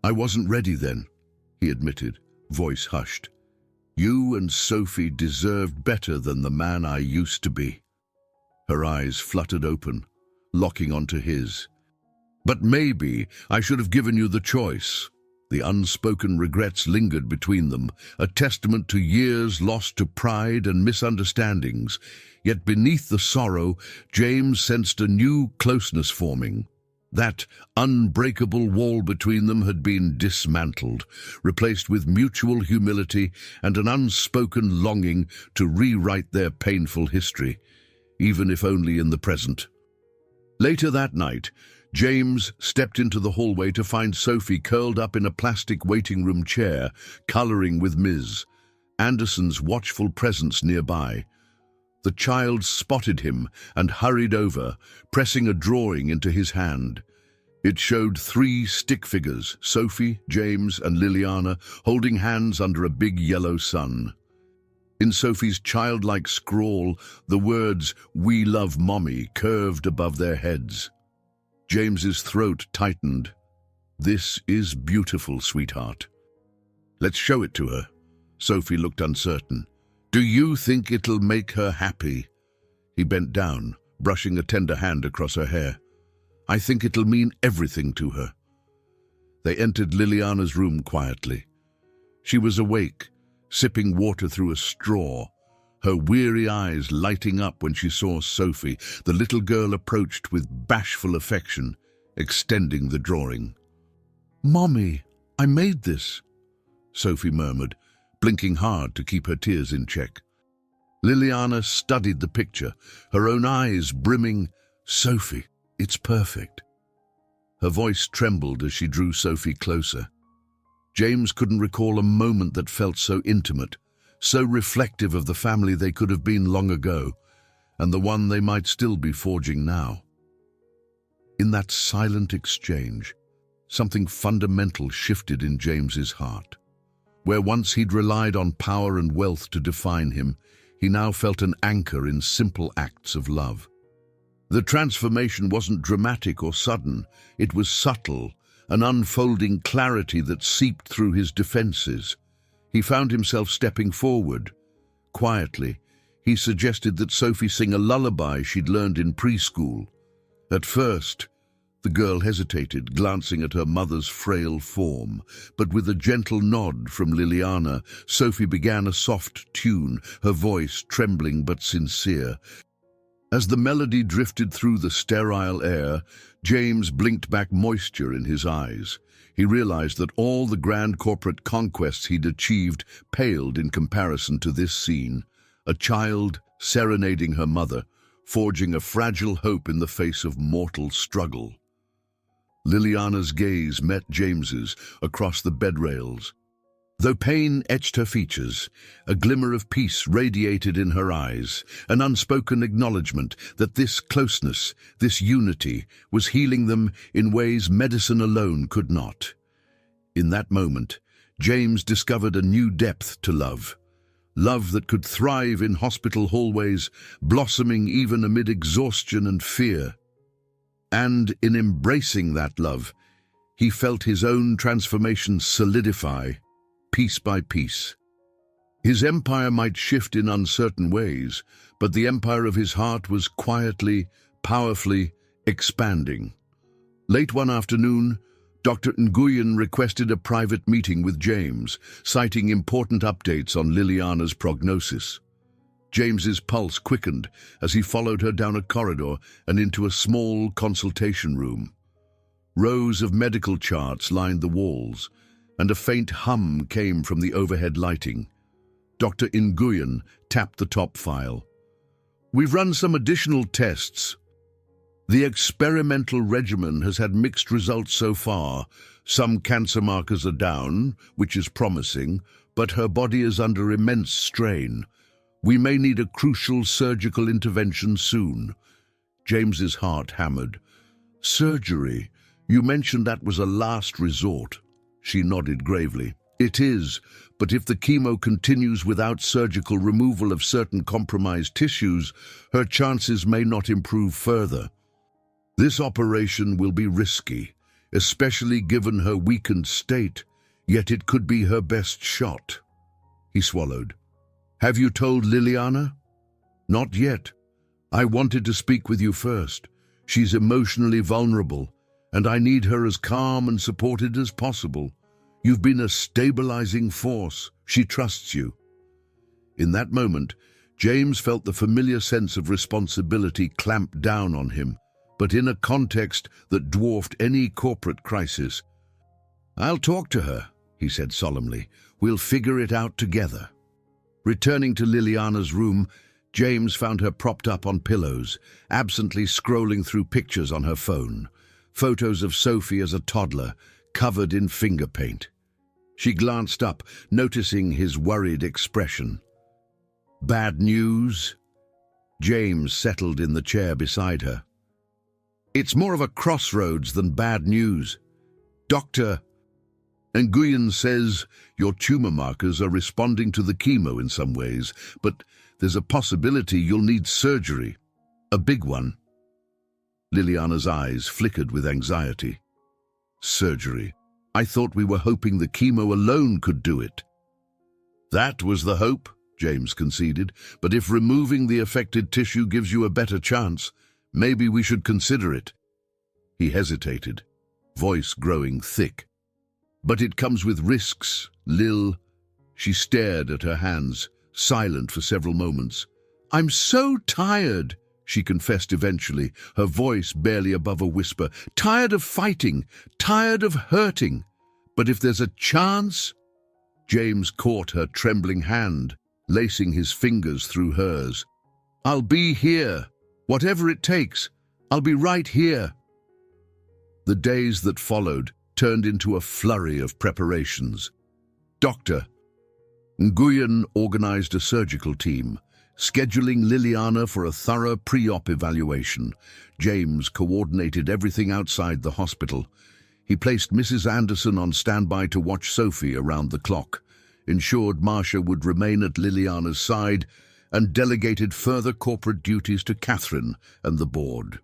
Speaker 1: "I wasn't ready then," he admitted, voice hushed. "You and Sophie deserved better than the man I used to be." Her eyes fluttered open, locking onto his. "But maybe I should have given you the choice." The unspoken regrets lingered between them, a testament to years lost to pride and misunderstandings. Yet beneath the sorrow, James sensed a new closeness forming. That unbreakable wall between them had been dismantled, replaced with mutual humility and an unspoken longing to rewrite their painful history, even if only in the present. Later that night, James stepped into the hallway to find Sophie curled up in a plastic waiting room chair, coloring with Ms. Anderson's watchful presence nearby. The child spotted him and hurried over, pressing a drawing into his hand. It showed 3 stick figures, Sophie, James, and Liliana, holding hands under a big yellow sun. In Sophie's childlike scrawl, the words, "We love Mommy," curved above their heads. James's throat tightened. "This is beautiful, sweetheart." "Let's show it to her." Sophie looked uncertain. "Do you think it'll make her happy?" He bent down, brushing a tender hand across her hair. "I think it'll mean everything to her." They entered Liliana's room quietly. She was awake, sipping water through a straw, her weary eyes lighting up when she saw Sophie. The little girl approached with bashful affection, extending the drawing. "Mommy, I made this," Sophie murmured, blinking hard to keep her tears in check. Liliana studied the picture, her own eyes brimming. "Sophie, it's perfect." Her voice trembled as she drew Sophie closer. James couldn't recall a moment that felt so intimate, so reflective of the family they could have been long ago, and the one they might still be forging now. In that silent exchange, something fundamental shifted in James's heart. Where once he'd relied on power and wealth to define him, he now felt an anchor in simple acts of love. The transformation wasn't dramatic or sudden, it was subtle, an unfolding clarity that seeped through his defenses. He found himself stepping forward. Quietly, he suggested that Sophie sing a lullaby she'd learned in preschool. At first, the girl hesitated, glancing at her mother's frail form, but with a gentle nod from Liliana, Sophie began a soft tune, her voice trembling but sincere. As the melody drifted through the sterile air, James blinked back moisture in his eyes. He realized that all the grand corporate conquests he'd achieved paled in comparison to this scene, a child serenading her mother, forging a fragile hope in the face of mortal struggle. Liliana's gaze met James's across the bed rails. Though pain etched her features, a glimmer of peace radiated in her eyes, an unspoken acknowledgement that this closeness, this unity, was healing them in ways medicine alone could not. In that moment, James discovered a new depth to love. Love that could thrive in hospital hallways, blossoming even amid exhaustion and fear. And in embracing that love, he felt his own transformation solidify, piece by piece. His empire might shift in uncertain ways, but the empire of his heart was quietly, powerfully expanding. Late one afternoon, Dr. Nguyen requested a private meeting with James, citing important updates on Liliana's prognosis. James's pulse quickened as he followed her down a corridor and into a small consultation room. Rows of medical charts lined the walls, and a faint hum came from the overhead lighting. Dr. Nguyen tapped the top file. "We've run some additional tests. The experimental regimen has had mixed results so far. Some cancer markers are down, which is promising, but her body is under immense strain. We may need a crucial surgical intervention soon." James's heart hammered. "Surgery? You mentioned that was a last resort." She nodded gravely. "It is, but if the chemo continues without surgical removal of certain compromised tissues, her chances may not improve further. This operation will be risky, especially given her weakened state, yet it could be her best shot." He swallowed. "Have you told Liliana?" "Not yet. I wanted to speak with you first. She's emotionally vulnerable, and I need her as calm and supported as possible. You've been a stabilizing force. She trusts you." In that moment, James felt the familiar sense of responsibility clamp down on him, but in a context that dwarfed any corporate crisis. "I'll talk to her," he said solemnly. "We'll figure it out together." Returning to Liliana's room, James found her propped up on pillows, absently scrolling through pictures on her phone. Photos of Sophie as a toddler, covered in finger paint. She glanced up, noticing his worried expression. "Bad news?" James settled in the chair beside her. "It's more of a crossroads than bad news. Dr. Nguyen says your tumor markers are responding to the chemo in some ways, but there's a possibility you'll need surgery. A big one." Liliana's eyes flickered with anxiety. "Surgery? I thought we were hoping the chemo alone could do it." "That was the hope," James conceded, "but if removing the affected tissue gives you a better chance, maybe we should consider it." He hesitated, voice growing thick. "But it comes with risks, Lil." She stared at her hands, silent for several moments. "I'm so tired," she confessed eventually, her voice barely above a whisper. "Tired of fighting, tired of hurting. But if there's a chance—" James caught her trembling hand, lacing his fingers through hers. "I'll be here. Whatever it takes, I'll be right here." The days that followed turned into a flurry of preparations. Dr. Nguyen organized a surgical team, scheduling Liliana for a thorough pre-op evaluation. James coordinated everything outside the hospital. He placed Mrs. Anderson on standby to watch Sophie around the clock, ensured Marcia would remain at Liliana's side, and delegated further corporate duties to Catherine and the board.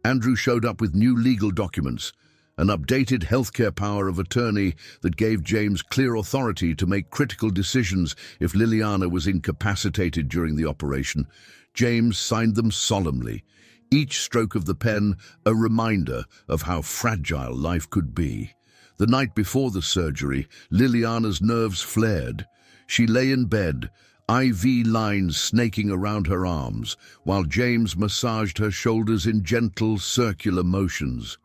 Speaker 1: Andrew showed up with new legal documents, an updated healthcare power of attorney that gave James clear authority to make critical decisions if Liliana was incapacitated during the operation. James signed them solemnly, each stroke of the pen a reminder of how fragile life could be. The night before the surgery, Liliana's nerves flared. She lay in bed, IV lines snaking around her arms, while James massaged her shoulders in gentle, circular motions.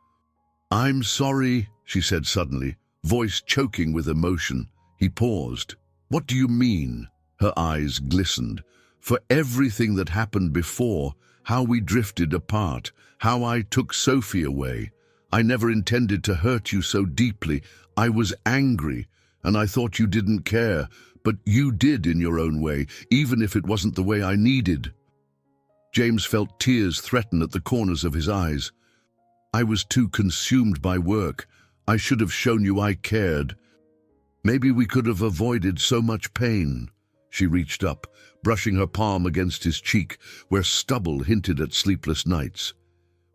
Speaker 1: "I'm sorry," she said suddenly, voice choking with emotion. He paused. "What do you mean?" Her eyes glistened. "For everything that happened before, how we drifted apart, how I took Sophie away. I never intended to hurt you so deeply. I was angry, and I thought you didn't care, but you did in your own way, even if it wasn't the way I needed." James felt tears threaten at the corners of his eyes. "I was too consumed by work. I should have shown you I cared. Maybe we could have avoided so much pain." She reached up, brushing her palm against his cheek, where stubble hinted at sleepless nights.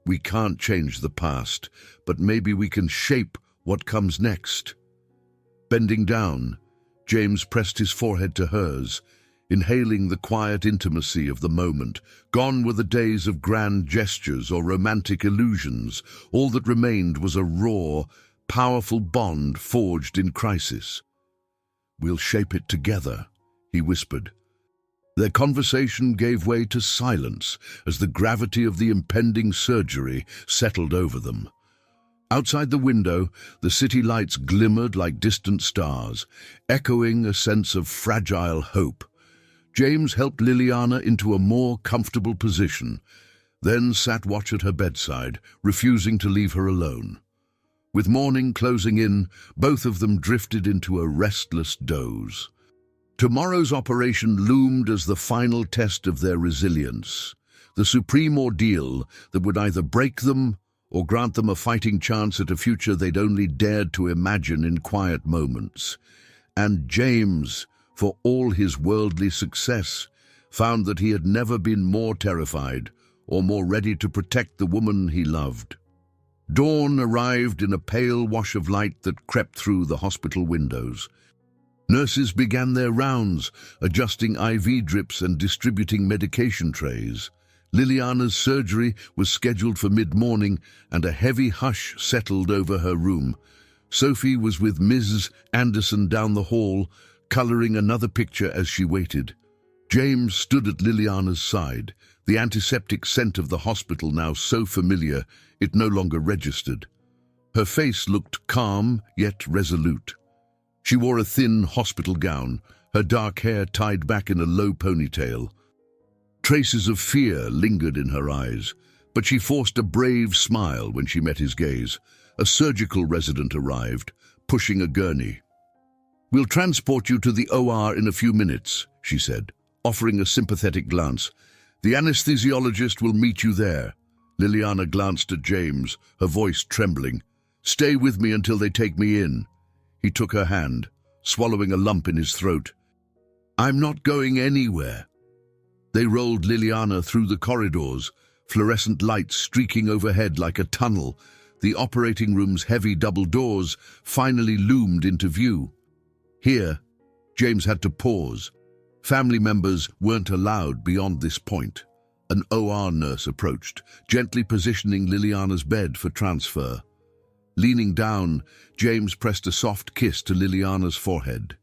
Speaker 1: "We can't change the past, but maybe we can shape what comes next." Bending down, James pressed his forehead to hers, inhaling the quiet intimacy of the moment. Gone were the days of grand gestures or romantic illusions. All that remained was a raw, powerful bond forged in crisis. "We'll shape it together," he whispered. Their conversation gave way to silence as the gravity of the impending surgery settled over them. Outside the window, the city lights glimmered like distant stars, echoing a sense of fragile hope. James helped Liliana into a more comfortable position, then sat watch at her bedside, refusing to leave her alone. With morning closing in, both of them drifted into a restless doze. Tomorrow's operation loomed as the final test of their resilience, the supreme ordeal that would either break them or grant them a fighting chance at a future they'd only dared to imagine in quiet moments. And James, for all his worldly success, found that he had never been more terrified or more ready to protect the woman he loved. Dawn arrived in a pale wash of light that crept through the hospital windows. Nurses began their rounds, adjusting IV drips and distributing medication trays. Liliana's surgery was scheduled for mid-morning, and a heavy hush settled over her room. Sophie was with Ms. Anderson down the hall, coloring another picture as she waited. James stood at Liliana's side, the antiseptic scent of the hospital now so familiar it no longer registered. Her face looked calm yet resolute. She wore a thin hospital gown, her dark hair tied back in a low ponytail. Traces of fear lingered in her eyes, but she forced a brave smile when she met his gaze. A surgical resident arrived, pushing a gurney. "We'll transport you to the OR in a few minutes," she said, offering a sympathetic glance. "The anesthesiologist will meet you there." Liliana glanced at James, her voice trembling. "Stay with me until they take me in." He took her hand, swallowing a lump in his throat. "I'm not going anywhere." They rolled Liliana through the corridors, fluorescent lights streaking overhead like a tunnel. The operating room's heavy double doors finally loomed into view. Here, James had to pause. Family members weren't allowed beyond this point. An OR nurse approached, gently positioning Liliana's bed for transfer. Leaning down, James pressed a soft kiss to Liliana's forehead.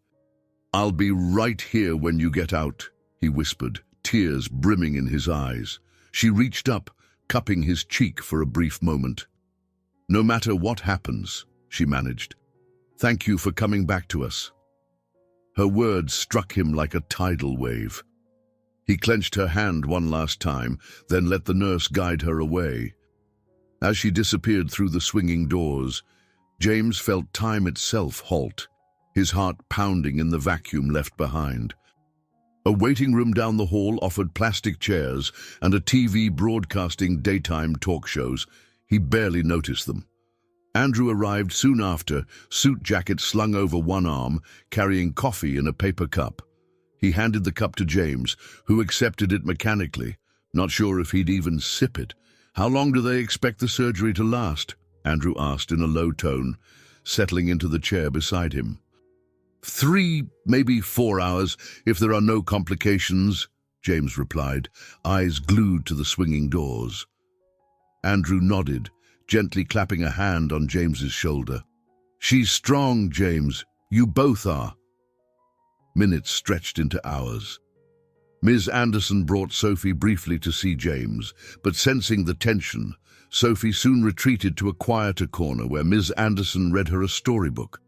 Speaker 1: "I'll be right here when you get out," he whispered, tears brimming in his eyes. She reached up, cupping his cheek for a brief moment. "No matter what happens," she managed, "thank you for coming back to us." Her words struck him like a tidal wave. He clenched her hand one last time, then let the nurse guide her away. As she disappeared through the swinging doors, James felt time itself halt, his heart pounding in the vacuum left behind. A waiting room down the hall offered plastic chairs and a TV broadcasting daytime talk shows. He barely noticed them. Andrew arrived soon after, suit jacket slung over one arm, carrying coffee in a paper cup. He handed the cup to James, who accepted it mechanically, not sure if he'd even sip it. "How long do they expect the surgery to last?" Andrew asked in a low tone, settling into the chair beside him. 3, maybe 4 hours, if there are no complications," James replied, eyes glued to the swinging doors. Andrew nodded, gently clapping a hand on James's shoulder. "She's strong, James. You both are." Minutes stretched into hours. Ms. Anderson brought Sophie briefly to see James, but sensing the tension, Sophie soon retreated to a quieter corner where Ms. Anderson read her a storybook.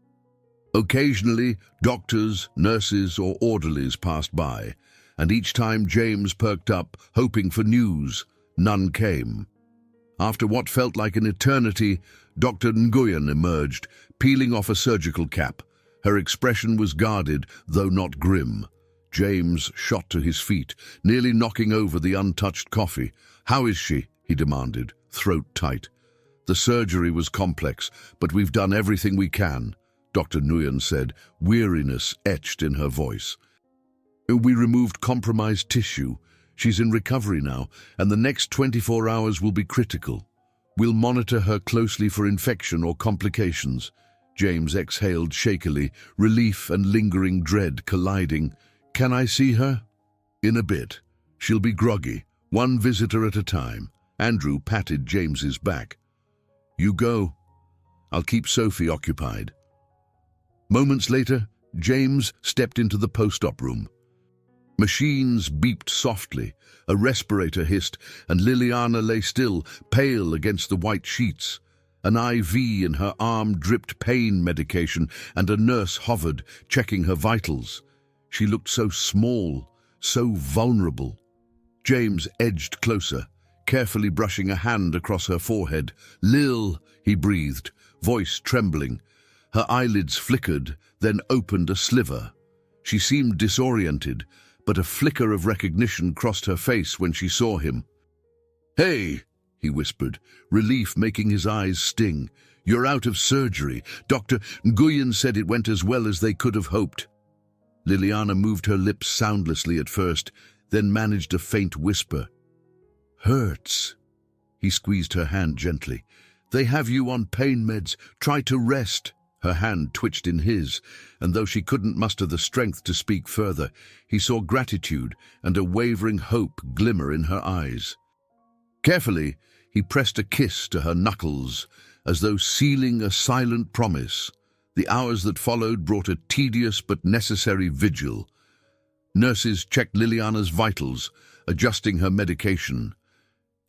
Speaker 1: Occasionally, doctors, nurses, or orderlies passed by, and each time James perked up, hoping for news. None came. After what felt like an eternity, Dr. Nguyen emerged, peeling off a surgical cap. Her expression was guarded, though not grim. James shot to his feet, nearly knocking over the untouched coffee. "How is she?" he demanded, throat tight. "The surgery was complex, but we've done everything we can," Dr. Nguyen said, weariness etched in her voice. "We removed compromised tissue. She's in recovery now, and the next 24 hours will be critical. We'll monitor her closely for infection or complications." James exhaled shakily, relief and lingering dread colliding. "Can I see her?" "In a bit. She'll be groggy, one visitor at a time." Andrew patted James's back. "You go. I'll keep Sophie occupied." Moments later, James stepped into the post-op room. Machines beeped softly, a respirator hissed, and Liliana lay still, pale against the white sheets. An IV in her arm dripped pain medication, and a nurse hovered, checking her vitals. She looked so small, so vulnerable. James edged closer, carefully brushing a hand across her forehead. "Lil," he breathed, voice trembling. Her eyelids flickered, then opened a sliver. She seemed disoriented, but a flicker of recognition crossed her face when she saw him. "Hey," he whispered, relief making his eyes sting. "You're out of surgery. Dr. Nguyen said it went as well as they could have hoped." Liliana moved her lips soundlessly at first, then managed a faint whisper. "Hurts." He squeezed her hand gently. "They have you on pain meds. Try to rest." Her hand twitched in his, and though she couldn't muster the strength to speak further, he saw gratitude and a wavering hope glimmer in her eyes. Carefully, he pressed a kiss to her knuckles, as though sealing a silent promise. The hours that followed brought a tedious but necessary vigil. Nurses checked Liliana's vitals, adjusting her medication.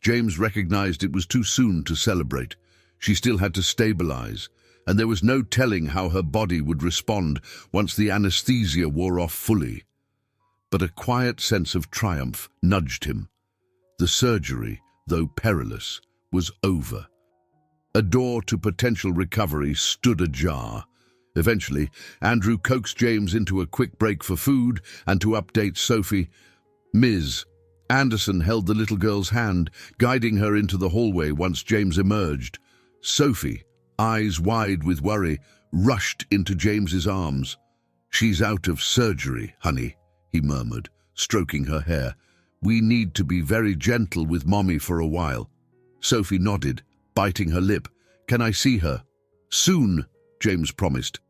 Speaker 1: James recognized it was too soon to celebrate. She still had to stabilize, and there was no telling how her body would respond once the anesthesia wore off fully. But a quiet sense of triumph nudged him. The surgery, though perilous, was over. A door to potential recovery stood ajar. Eventually, Andrew coaxed James into a quick break for food and to update Sophie. Ms. Anderson held the little girl's hand, guiding her into the hallway once James emerged. Sophie, eyes wide with worry, rushed into James's arms. "She's out of surgery, honey," he murmured, stroking her hair. "We need to be very gentle with Mommy for a while." Sophie nodded, biting her lip. "Can I see her?" "Soon," James promised.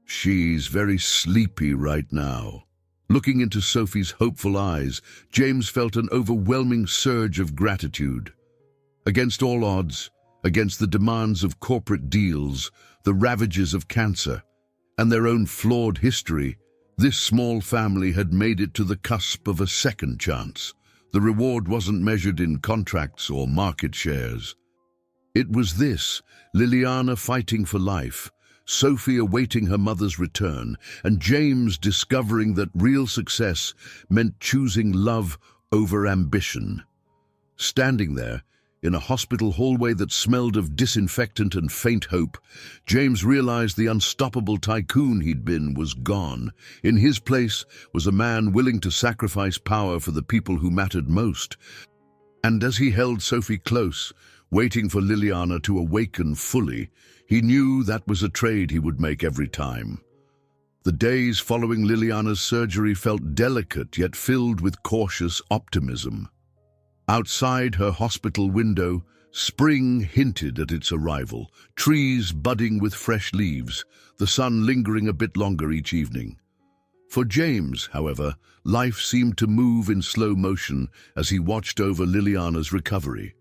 Speaker 1: "She's very sleepy right now." Looking into Sophie's hopeful eyes, James felt an overwhelming surge of gratitude. Against all odds, against the demands of corporate deals, the ravages of cancer, and their own flawed history, this small family had made it to the cusp of a second chance. The reward wasn't measured in contracts or market shares. It was this: Liliana fighting for life, Sophie awaiting her mother's return, and James discovering that real success meant choosing love over ambition. Standing there, in a hospital hallway that smelled of disinfectant and faint hope, James realized the unstoppable tycoon he'd been was gone. In his place was a man willing to sacrifice power for the people who mattered most. And as he held Sophie close, waiting for Liliana to awaken fully, he knew that was a trade he would make every time. The days following Liliana's surgery felt delicate yet filled with cautious optimism. Outside her hospital window, spring hinted at its arrival, trees budding with fresh leaves, the sun lingering a bit longer each evening. For James, however, life seemed to move in slow motion as he watched over Liliana's recovery.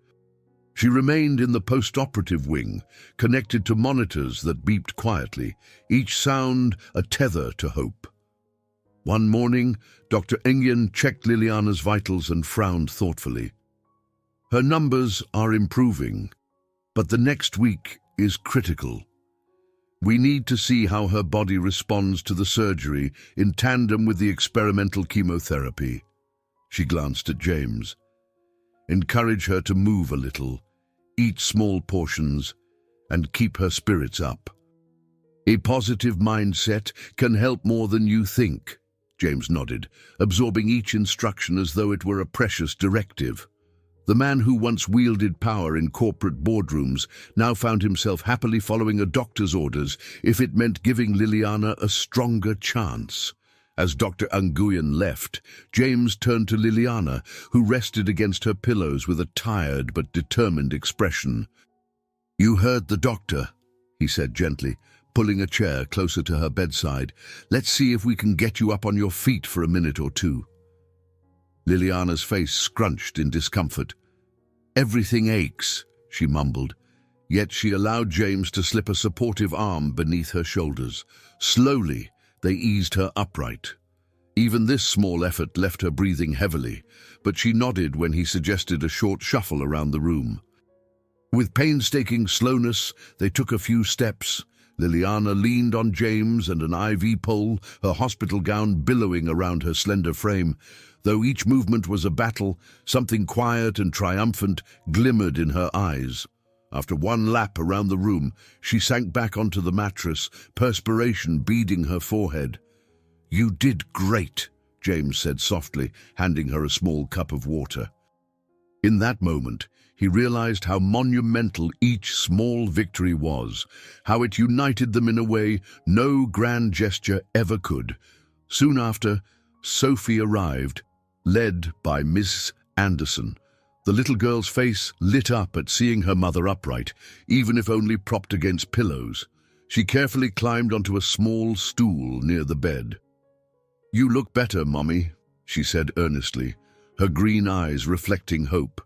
Speaker 1: She remained in the post-operative wing, connected to monitors that beeped quietly, each sound a tether to hope. One morning, Dr. Nguyen checked Liliana's vitals and frowned thoughtfully. "Her numbers are improving, but the next week is critical. We need to see how her body responds to the surgery in tandem with the experimental chemotherapy." She glanced at James. "Encourage her to move a little. eat small portions, and keep her spirits up. A positive mindset can help more than you think, James nodded, absorbing each instruction as though it were a precious directive. The man who once wielded power in corporate boardrooms now found himself happily following a doctor's orders if it meant giving Liliana a stronger chance. As Dr. Nguyen left, James turned to Liliana, who rested against her pillows with a tired but determined expression. "You heard the doctor," he said gently, pulling a chair closer to her bedside. "Let's see if we can get you up on your feet for a minute or two." Liliana's face scrunched in discomfort. "Everything aches," she mumbled, yet she allowed James to slip a supportive arm beneath her shoulders. Slowly, they eased her upright. Even this small effort left her breathing heavily, but she nodded when he suggested a short shuffle around the room. With painstaking slowness, they took a few steps. Liliana leaned on James and an IV pole, her hospital gown billowing around her slender frame. Though each movement was a battle, something quiet and triumphant glimmered in her eyes. After one lap around the room, she sank back onto the mattress, perspiration beading her forehead. "You did great," James said softly, handing her a small cup of water. In that moment, he realized how monumental each small victory was, how it united them in a way no grand gesture ever could. Soon after, Sophie arrived, led by Miss Anderson. The little girl's face lit up at seeing her mother upright, even if only propped against pillows. She carefully climbed onto a small stool near the bed. "You look better, Mommy," she said earnestly, her green eyes reflecting hope.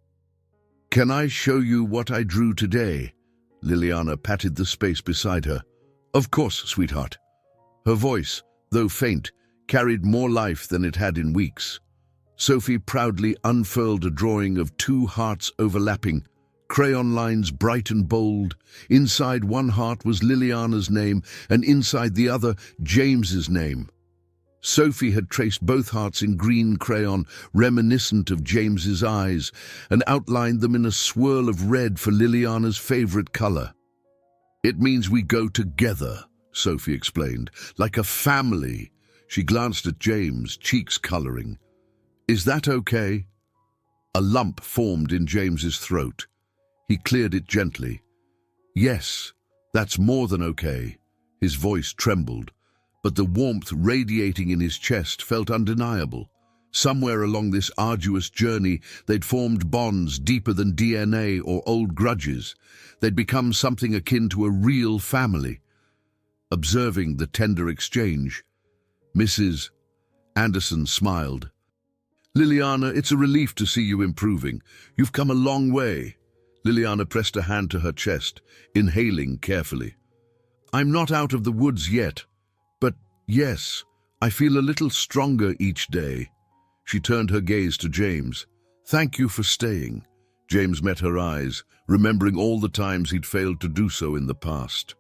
Speaker 1: "Can I show you what I drew today?" Liliana patted the space beside her. "Of course, sweetheart." Her voice, though faint, carried more life than it had in weeks. Sophie proudly unfurled a drawing of two hearts overlapping, crayon lines bright and bold. Inside one heart was Liliana's name, and inside the other, James's name. Sophie had traced both hearts in green crayon, reminiscent of James's eyes, and outlined them in a swirl of red for Liliana's favorite color. "It means we go together," Sophie explained, "like a family." She glanced at James, cheeks coloring. "Is that okay?" A lump formed in James's throat. He cleared it gently. "Yes, that's more than okay." His voice trembled, but the warmth radiating in his chest felt undeniable. Somewhere along this arduous journey, they'd formed bonds deeper than DNA or old grudges. They'd become something akin to a real family. Observing the tender exchange, Mrs. Anderson smiled. "Liliana, it's a relief to see you improving. You've come a long way." Liliana pressed a hand to her chest, inhaling carefully. "I'm not out of the woods yet, but yes, I feel a little stronger each day." She turned her gaze to James. "Thank you for staying." James met her eyes, remembering all the times he'd failed to do so in the past.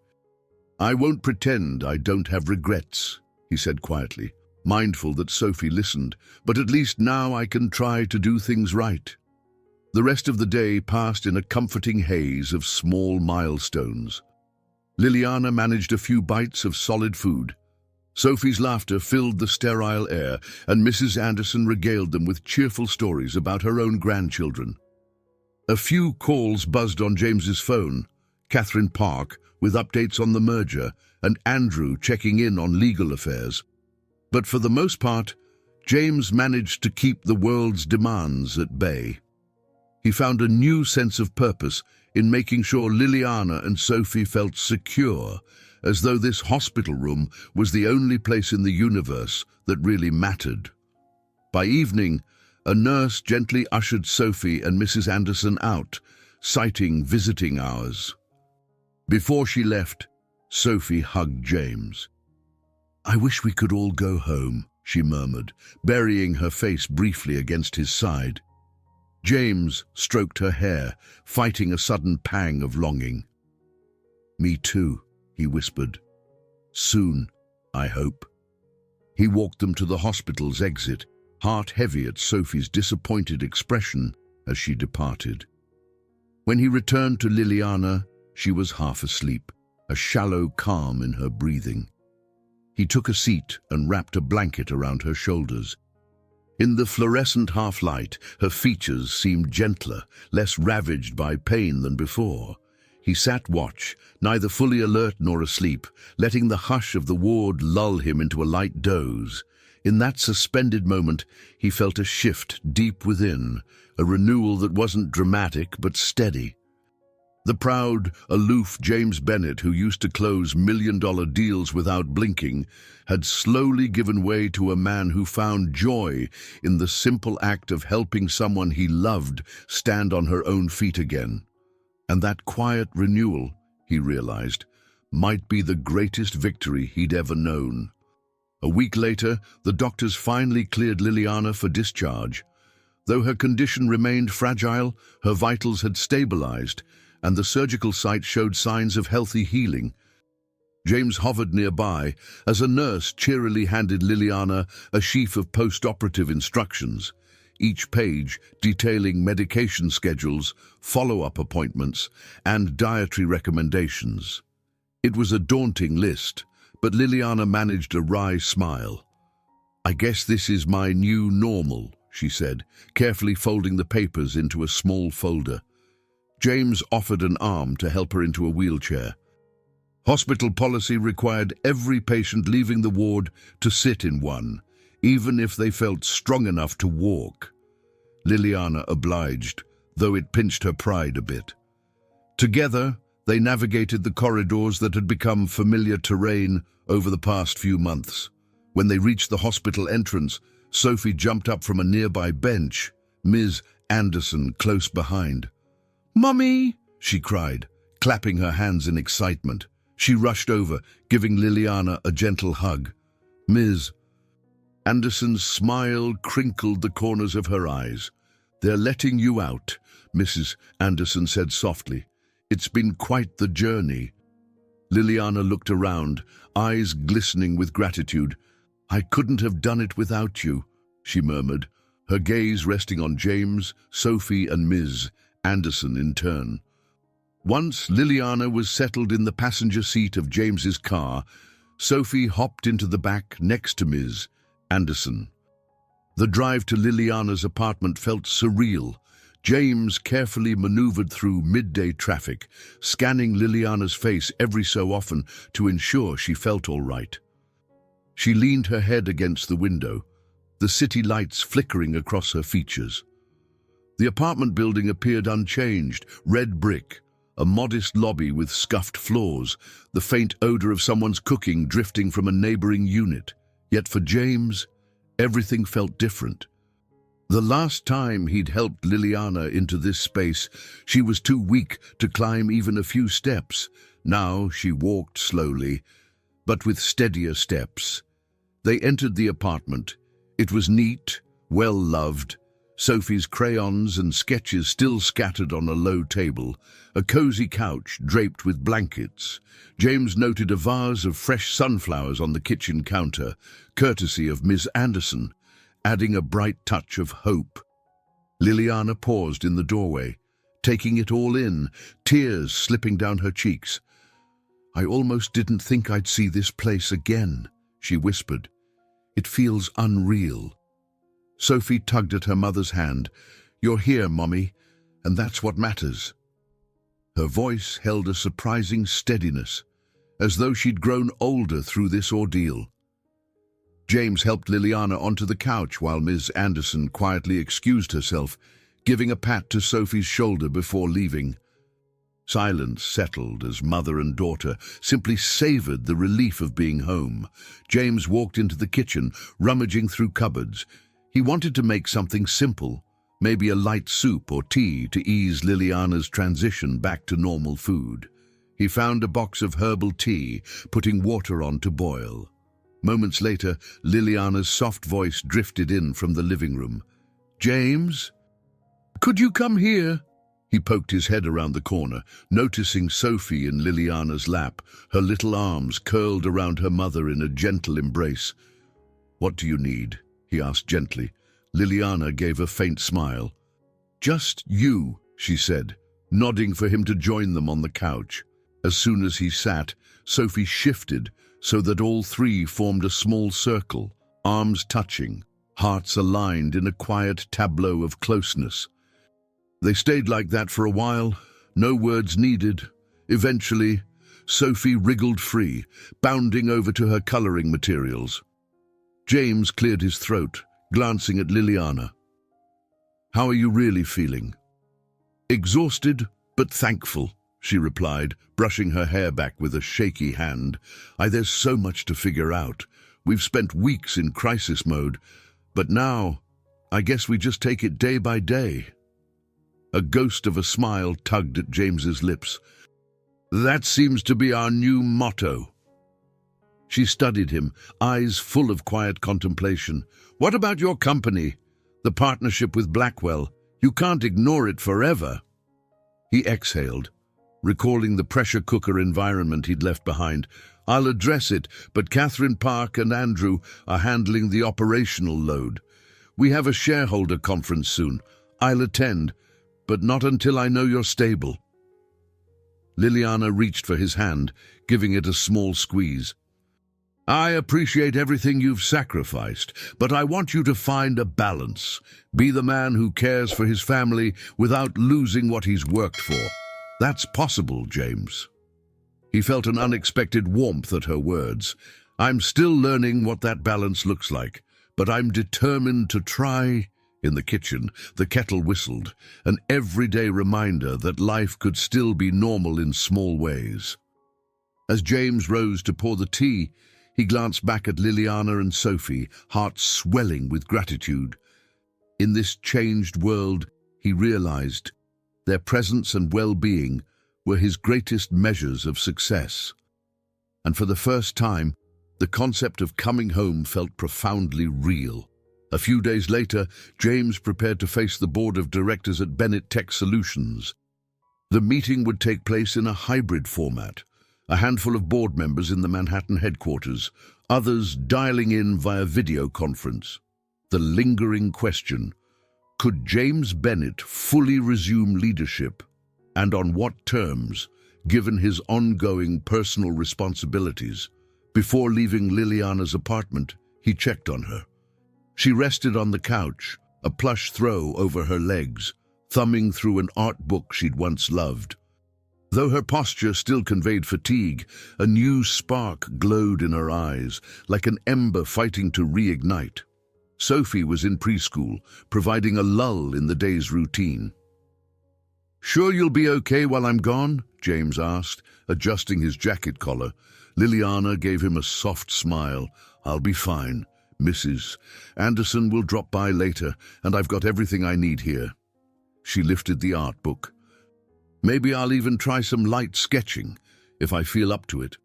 Speaker 1: "I won't pretend I don't have regrets," he said quietly, mindful that Sophie listened, "but at least now I can try to do things right." The rest of the day passed in a comforting haze of small milestones. Liliana managed a few bites of solid food. Sophie's laughter filled the sterile air, and Mrs. Anderson regaled them with cheerful stories about her own grandchildren. A few calls buzzed on James's phone, Catherine Park with updates on the merger, and Andrew checking in on legal affairs. But for the most part, James managed to keep the world's demands at bay. He found a new sense of purpose in making sure Liliana and Sophie felt secure, as though this hospital room was the only place in the universe that really mattered. By evening, a nurse gently ushered Sophie and Mrs. Anderson out, citing visiting hours. Before she left, Sophie hugged James. "I wish we could all go home," she murmured, burying her face briefly against his side. James stroked her hair, fighting a sudden pang of longing. "Me too," he whispered. "Soon, I hope." He walked them to the hospital's exit, heart heavy at Sophie's disappointed expression as she departed. When he returned to Liliana, she was half asleep, a shallow calm in her breathing. He took a seat and wrapped a blanket around her shoulders. In the fluorescent half-light, her features seemed gentler, less ravaged by pain than before. He sat watch, neither fully alert nor asleep, letting the hush of the ward lull him into a light doze. In that suspended moment, he felt a shift deep within, a renewal that wasn't dramatic but steady. The proud, aloof James Bennett, who used to close million-dollar deals without blinking, had slowly given way to a man who found joy in the simple act of helping someone he loved stand on her own feet again. And that quiet renewal, he realized, might be the greatest victory he'd ever known. A week later, the doctors finally cleared Liliana for discharge. Though her condition remained fragile, her vitals had stabilized, and the surgical site showed signs of healthy healing. James hovered nearby as a nurse cheerily handed Liliana a sheaf of post-operative instructions, each page detailing medication schedules, follow-up appointments, and dietary recommendations. It was a daunting list, but Liliana managed a wry smile. "I guess this is my new normal," she said, carefully folding the papers into a small folder. James offered an arm to help her into a wheelchair. Hospital policy required every patient leaving the ward to sit in one, even if they felt strong enough to walk. Liliana obliged, though it pinched her pride a bit. Together, they navigated the corridors that had become familiar terrain over the past few months. When they reached the hospital entrance, Sophie jumped up from a nearby bench, Ms. Anderson close behind. "Mummy!" she cried, clapping her hands in excitement. She rushed over, giving Liliana a gentle hug. "Ms. Anderson's smile crinkled the corners of her eyes. "They're letting you out," Mrs. Anderson said softly. "It's been quite the journey." Liliana looked around, eyes glistening with gratitude. "I couldn't have done it without you," she murmured, her gaze resting on James, Sophie, and Ms. Anderson in turn. Once Liliana was settled in the passenger seat of James's car, Sophie hopped into the back next to Ms. Anderson. The drive to Liliana's apartment felt surreal. James carefully maneuvered through midday traffic, scanning Liliana's face every so often to ensure she felt all right. She leaned her head against the window, the city lights flickering across her features. The apartment building appeared unchanged, red brick, a modest lobby with scuffed floors, the faint odor of someone's cooking drifting from a neighboring unit. Yet for James, everything felt different. The last time he'd helped Liliana into this space, she was too weak to climb even a few steps. Now she walked slowly, but with steadier steps. They entered the apartment. It was neat, well-loved, Sophie's crayons and sketches still scattered on a low table, a cozy couch draped with blankets. James noted a vase of fresh sunflowers on the kitchen counter, courtesy of Miss Anderson, adding a bright touch of hope. Liliana paused in the doorway, taking it all in, tears slipping down her cheeks. "I almost didn't think I'd see this place again," she whispered. "It feels unreal." Sophie tugged at her mother's hand. "You're here, Mommy, and that's what matters." Her voice held a surprising steadiness, as though she'd grown older through this ordeal. James helped Liliana onto the couch while Ms. Anderson quietly excused herself, giving a pat to Sophie's shoulder before leaving. Silence settled as mother and daughter simply savored the relief of being home. James walked into the kitchen, rummaging through cupboards. He wanted to make something simple, maybe a light soup or tea to ease Liliana's transition back to normal food. He found a box of herbal tea, putting water on to boil. Moments later, Liliana's soft voice drifted in from the living room. "James? Could you come here?" He poked his head around the corner, noticing Sophie in Liliana's lap, her little arms curled around her mother in a gentle embrace. "What do you need?" he asked gently. Liliana gave a faint smile. "Just you," she said, nodding for him to join them on the couch. As soon as he sat, Sophie shifted so that all three formed a small circle, arms touching, hearts aligned in a quiet tableau of closeness. They stayed like that for a while, no words needed. Eventually, Sophie wriggled free, bounding over to her coloring materials. James cleared his throat, glancing at Liliana. "How are you really feeling?" "Exhausted, but thankful," she replied, brushing her hair back with a shaky hand. There's so much to figure out. We've spent weeks in crisis mode, but now, I guess we just take it day by day." A ghost of a smile tugged at James's lips. "That seems to be our new motto." She studied him, eyes full of quiet contemplation. "What about your company? The partnership with Blackwell? You can't ignore it forever." He exhaled, recalling the pressure cooker environment he'd left behind. "I'll address it, but Catherine Park and Andrew are handling the operational load. We have a shareholder conference soon. I'll attend, but not until I know you're stable." Liliana reached for his hand, giving it a small squeeze. "I appreciate everything you've sacrificed, but I want you to find a balance. Be the man who cares for his family without losing what he's worked for. That's possible, James." He felt an unexpected warmth at her words. "I'm still learning what that balance looks like, but I'm determined to try." In the kitchen, the kettle whistled, an everyday reminder that life could still be normal in small ways. As James rose to pour the tea, he glanced back at Liliana and Sophie, heart swelling with gratitude. In this changed world, he realized, their presence and well-being were his greatest measures of success. And for the first time, the concept of coming home felt profoundly real. A few days later, James prepared to face the board of directors at Bennett Tech Solutions. The meeting would take place in a hybrid format, a handful of board members in the Manhattan headquarters, others dialing in via video conference. The lingering question, could James Bennett fully resume leadership, and on what terms, given his ongoing personal responsibilities? Before leaving Liliana's apartment, he checked on her. She rested on the couch, a plush throw over her legs, thumbing through an art book she'd once loved. Though her posture still conveyed fatigue, a new spark glowed in her eyes, like an ember fighting to reignite. Sophie was in preschool, providing a lull in the day's routine. "Sure you'll be okay while I'm gone?" James asked, adjusting his jacket collar. Liliana gave him a soft smile. "I'll be fine. Mrs. Anderson will drop by later, and I've got everything I need here." She lifted the art book. "Maybe I'll even try some light sketching, if I feel up to it."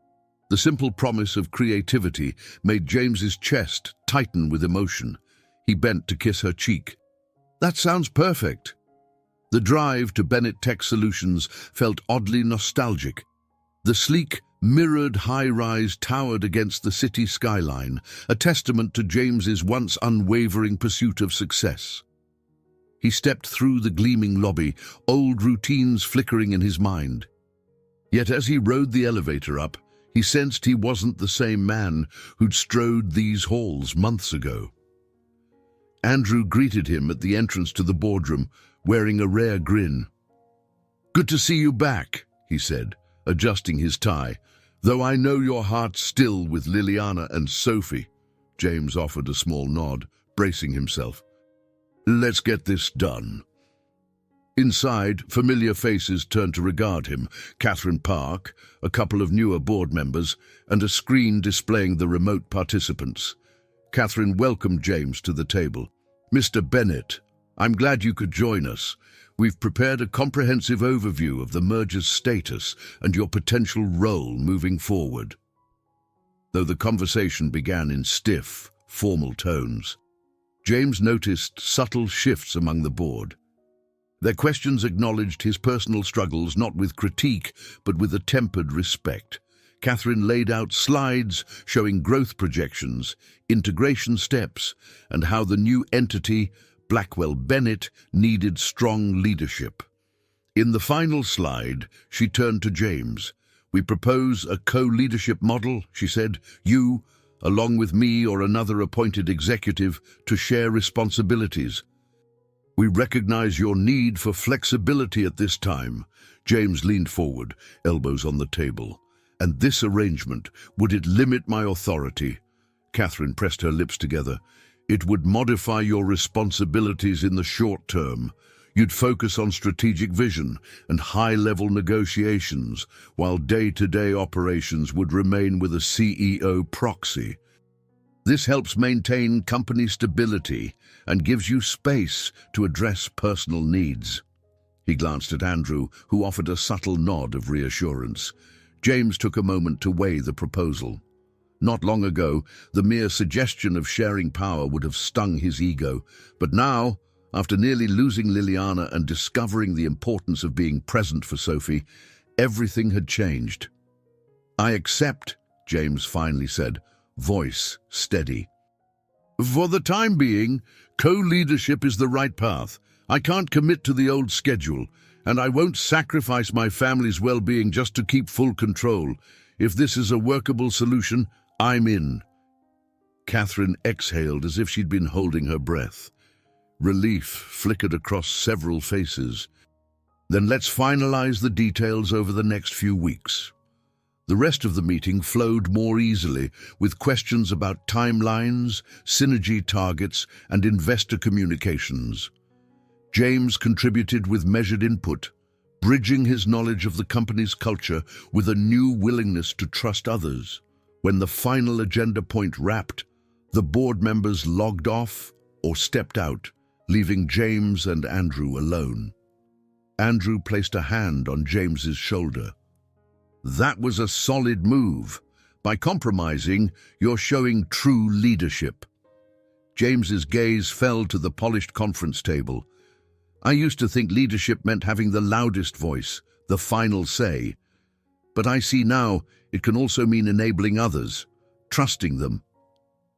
Speaker 1: The simple promise of creativity made James's chest tighten with emotion. He bent to kiss her cheek. "That sounds perfect." The drive to Bennett Tech Solutions felt oddly nostalgic. The sleek, mirrored high-rise towered against the city skyline, a testament to James's once unwavering pursuit of success. He stepped through the gleaming lobby, old routines flickering in his mind. Yet as he rode the elevator up, he sensed he wasn't the same man who'd strode these halls months ago. Andrew greeted him at the entrance to the boardroom, wearing a rare grin. "Good to see you back," he said, adjusting his tie. "Though I know your heart's still with Liliana and Sophie." James offered a small nod, bracing himself. "Let's get this done." Inside, familiar faces turned to regard him. Catherine Park, a couple of newer board members, and a screen displaying the remote participants. Catherine welcomed James to the table. "Mr. Bennett, I'm glad you could join us. We've prepared a comprehensive overview of the merger's status and your potential role moving forward." Though the conversation began in stiff, formal tones, James noticed subtle shifts among the board. Their questions acknowledged his personal struggles not with critique, but with a tempered respect. Catherine laid out slides showing growth projections, integration steps, and how the new entity, Blackwell Bennett, needed strong leadership. In the final slide, she turned to James. "We propose a co-leadership model," she said. "You, along with me or another appointed executive, to share responsibilities. We recognize your need for flexibility at this time." James leaned forward, elbows on the table. "And this arrangement, would it limit my authority?" Catherine pressed her lips together. "It would modify your responsibilities in the short term. You'd focus on strategic vision and high-level negotiations, while day-to-day operations would remain with a CEO proxy. This helps maintain company stability and gives you space to address personal needs." He glanced at Andrew, who offered a subtle nod of reassurance. James took a moment to weigh the proposal. Not long ago, the mere suggestion of sharing power would have stung his ego, but now, after nearly losing Liliana and discovering the importance of being present for Sophie, everything had changed. "I accept," James finally said, voice steady. "For the time being, co-leadership is the right path. I can't commit to the old schedule, and I won't sacrifice my family's well-being just to keep full control. If this is a workable solution, I'm in." Catherine exhaled as if she'd been holding her breath. Relief flickered across several faces. "Then let's finalize the details over the next few weeks." The rest of the meeting flowed more easily, with questions about timelines, synergy targets, and investor communications. James contributed with measured input, bridging his knowledge of the company's culture with a new willingness to trust others. When the final agenda point wrapped, the board members logged off or stepped out, leaving James and Andrew alone. Andrew placed a hand on James's shoulder. "That was a solid move. By compromising, you're showing true leadership." James's gaze fell to the polished conference table. "I used to think leadership meant having the loudest voice, the final say. But I see now it can also mean enabling others, trusting them."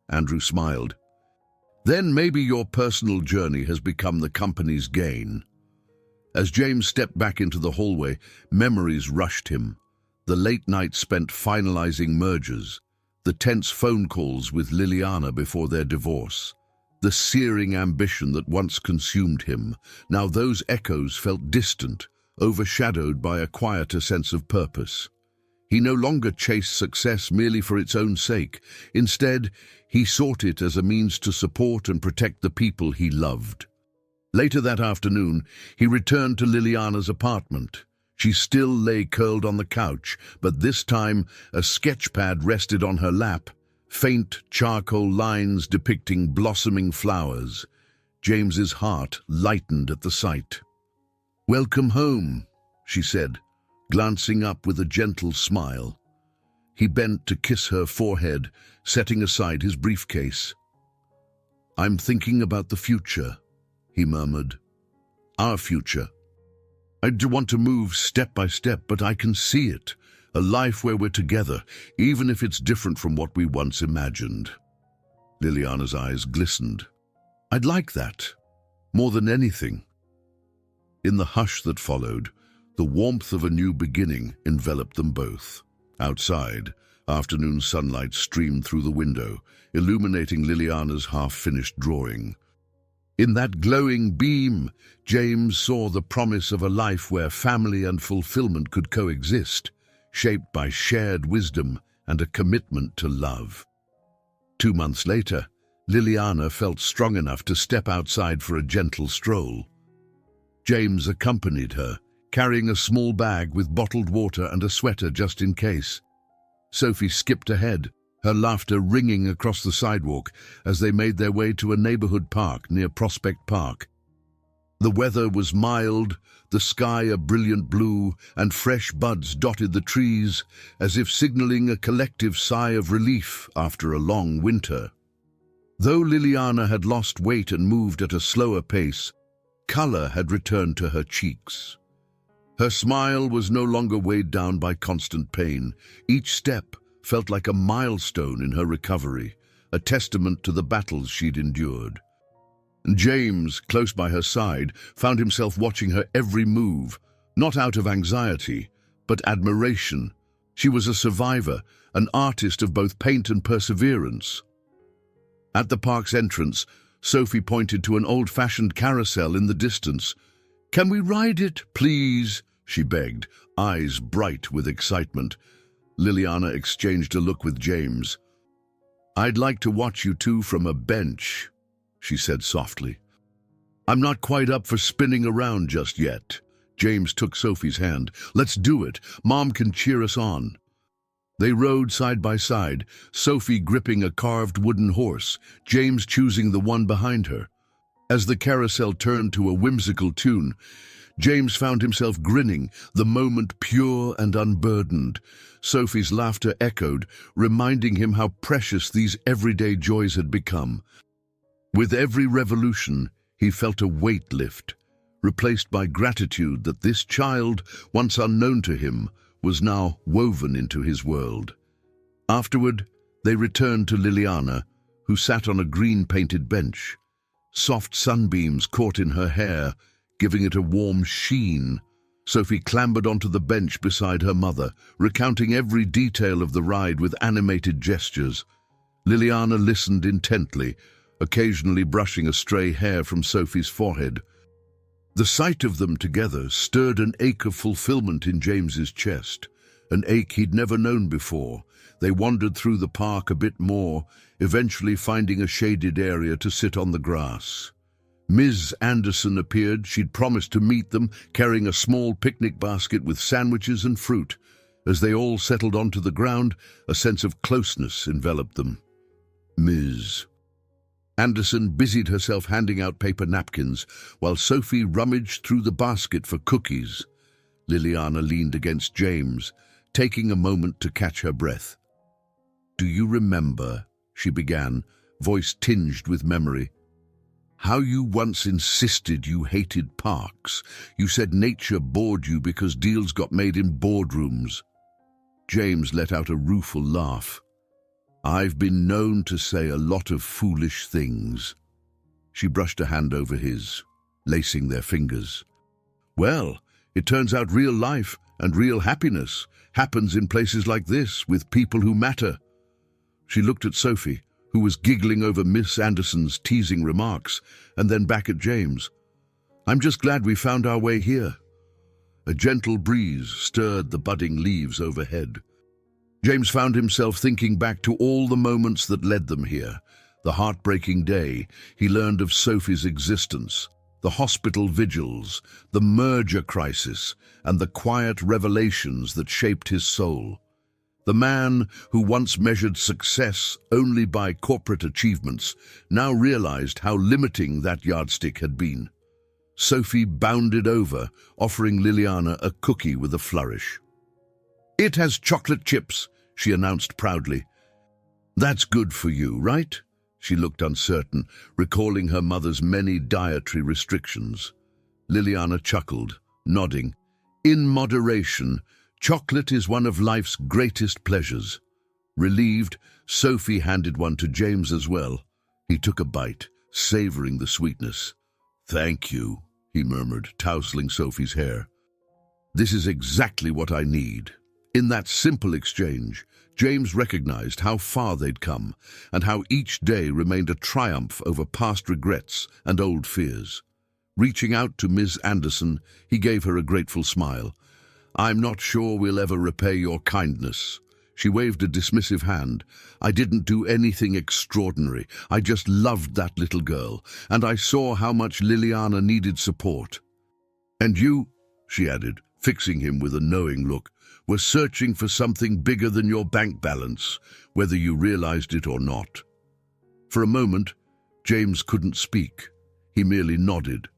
Speaker 1: Andrew smiled. "Then maybe your personal journey has become the company's gain." As James stepped back into the hallway, memories rushed him. The late nights spent finalizing mergers, the tense phone calls with Liliana before their divorce, the searing ambition that once consumed him. Now those echoes felt distant, overshadowed by a quieter sense of purpose. He no longer chased success merely for its own sake. Instead, he sought it as a means to support and protect the people he loved. Later that afternoon, he returned to Liliana's apartment. She still lay curled on the couch, but this time a sketchpad rested on her lap, faint charcoal lines depicting blossoming flowers. James's heart lightened at the sight. "Welcome home," she said, glancing up with a gentle smile. He bent to kiss her forehead, setting aside his briefcase. "I'm thinking about the future," he murmured. "Our future. I do want to move step by step, but I can see it. A life where we're together, even if it's different from what we once imagined." Liliana's eyes glistened. "I'd like that, more than anything." In the hush that followed, the warmth of a new beginning enveloped them both. Outside, afternoon sunlight streamed through the window, illuminating Liliana's half-finished drawing. In that glowing beam, James saw the promise of a life where family and fulfillment could coexist, shaped by shared wisdom and a commitment to love. 2 months later, Liliana felt strong enough to step outside for a gentle stroll. James accompanied her, carrying a small bag with bottled water and a sweater just in case. Sophie skipped ahead, her laughter ringing across the sidewalk as they made their way to a neighborhood park near Prospect Park. The weather was mild, the sky a brilliant blue, and fresh buds dotted the trees, as if signaling a collective sigh of relief after a long winter. Though Liliana had lost weight and moved at a slower pace, color had returned to her cheeks. Her smile was no longer weighed down by constant pain. Each step felt like a milestone in her recovery, a testament to the battles she'd endured. James, close by her side, found himself watching her every move, not out of anxiety, but admiration. She was a survivor, an artist of both paint and perseverance. At the park's entrance, Sophie pointed to an old-fashioned carousel in the distance. "Can we ride it, please?" she begged, eyes bright with excitement. Liliana exchanged a look with James. "I'd like to watch you two from a bench," she said softly. "I'm not quite up for spinning around just yet." James took Sophie's hand. "Let's do it. Mom can cheer us on." They rode side by side, Sophie gripping a carved wooden horse, James choosing the one behind her. As the carousel turned to a whimsical tune, James found himself grinning, the moment pure and unburdened. Sophie's laughter echoed, reminding him how precious these everyday joys had become. With every revolution, he felt a weight lift, replaced by gratitude that this child, once unknown to him, was now woven into his world. Afterward, they returned to Liliana, who sat on a green-painted bench. Soft sunbeams caught in her hair, giving it a warm sheen. Sophie clambered onto the bench beside her mother, recounting every detail of the ride with animated gestures. Liliana listened intently, occasionally brushing a stray hair from Sophie's forehead. The sight of them together stirred an ache of fulfillment in James's chest, an ache he'd never known before. They wandered through the park a bit more, eventually finding a shaded area to sit on the grass. Ms. Anderson appeared. She'd promised to meet them, carrying a small picnic basket with sandwiches and fruit. As they all settled onto the ground, a sense of closeness enveloped them. Ms. Anderson busied herself handing out paper napkins, while Sophie rummaged through the basket for cookies. Liliana leaned against James, taking a moment to catch her breath. "Do you remember," she began, voice tinged with memory, "how you once insisted you hated parks? You said nature bored you because deals got made in boardrooms." James let out a rueful laugh. "I've been known to say a lot of foolish things." She brushed a hand over his, lacing their fingers. "Well, it turns out real life and real happiness happens in places like this, with people who matter." She looked at Sophie, who was giggling over Miss Anderson's teasing remarks, and then back at James. "I'm just glad we found our way here." A gentle breeze stirred the budding leaves overhead. James found himself thinking back to all the moments that led them here. The heartbreaking day he learned of Sophie's existence, the hospital vigils, the merger crisis, and the quiet revelations that shaped his soul. The man who once measured success only by corporate achievements now realized how limiting that yardstick had been. Sophie bounded over, offering Liliana a cookie with a flourish. "It has chocolate chips," she announced proudly. "That's good for you, right?" She looked uncertain, recalling her mother's many dietary restrictions. Liliana chuckled, nodding. "In moderation, chocolate is one of life's greatest pleasures." Relieved, Sophie handed one to James as well. He took a bite, savoring the sweetness. "Thank you," he murmured, tousling Sophie's hair. "This is exactly what I need." In that simple exchange, James recognized how far they'd come and how each day remained a triumph over past regrets and old fears. Reaching out to Ms. Anderson, he gave her a grateful smile. "I'm not sure we'll ever repay your kindness." She waved a dismissive hand. "I didn't do anything extraordinary. I just loved that little girl, and I saw how much Liliana needed support. And you," she added, fixing him with a knowing look, "were searching for something bigger than your bank balance, whether you realized it or not." For a moment, James couldn't speak. He merely nodded.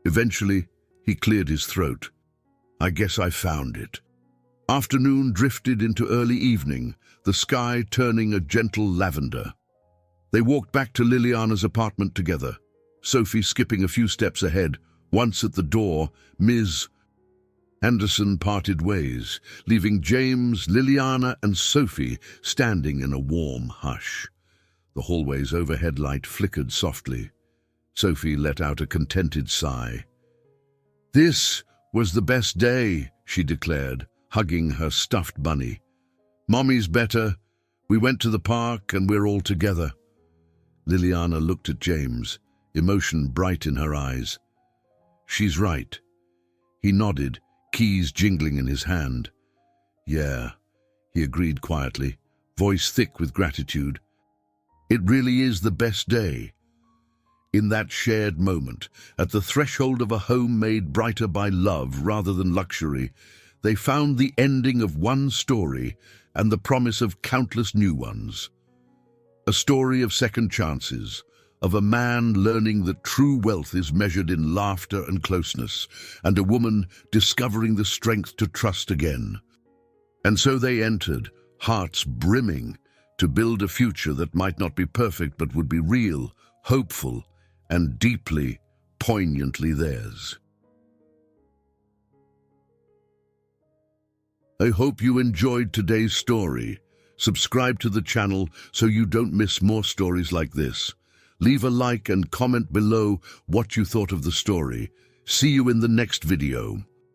Speaker 1: Eventually, he cleared his throat. "I guess I found it." Afternoon drifted into early evening, the sky turning a gentle lavender. They walked back to Liliana's apartment together, Sophie skipping a few steps ahead. Once at the door, Ms. Anderson parted ways, leaving James, Liliana, and Sophie standing in a warm hush. The hallway's overhead light flickered softly. Sophie let out a contented sigh. This was the best day," she declared, hugging her stuffed bunny. "Mommy's better. We went to the park and we're all together." Liliana looked at James, emotion bright in her eyes. "She's right." He nodded, keys jingling in his hand. "Yeah," he agreed quietly, voice thick with gratitude. "It really is the best day." In that shared moment, at the threshold of a home made brighter by love rather than luxury, they found the ending of one story and the promise of countless new ones. A story of second chances, of a man learning that true wealth is measured in laughter and closeness, and a woman discovering the strength to trust again. And so they entered, hearts brimming, to build a future that might not be perfect but would be real, hopeful, and deeply, poignantly theirs. I hope you enjoyed today's story. Subscribe to the channel so you don't miss more stories like this. Leave a like and comment below what you thought of the story. See you in the next video.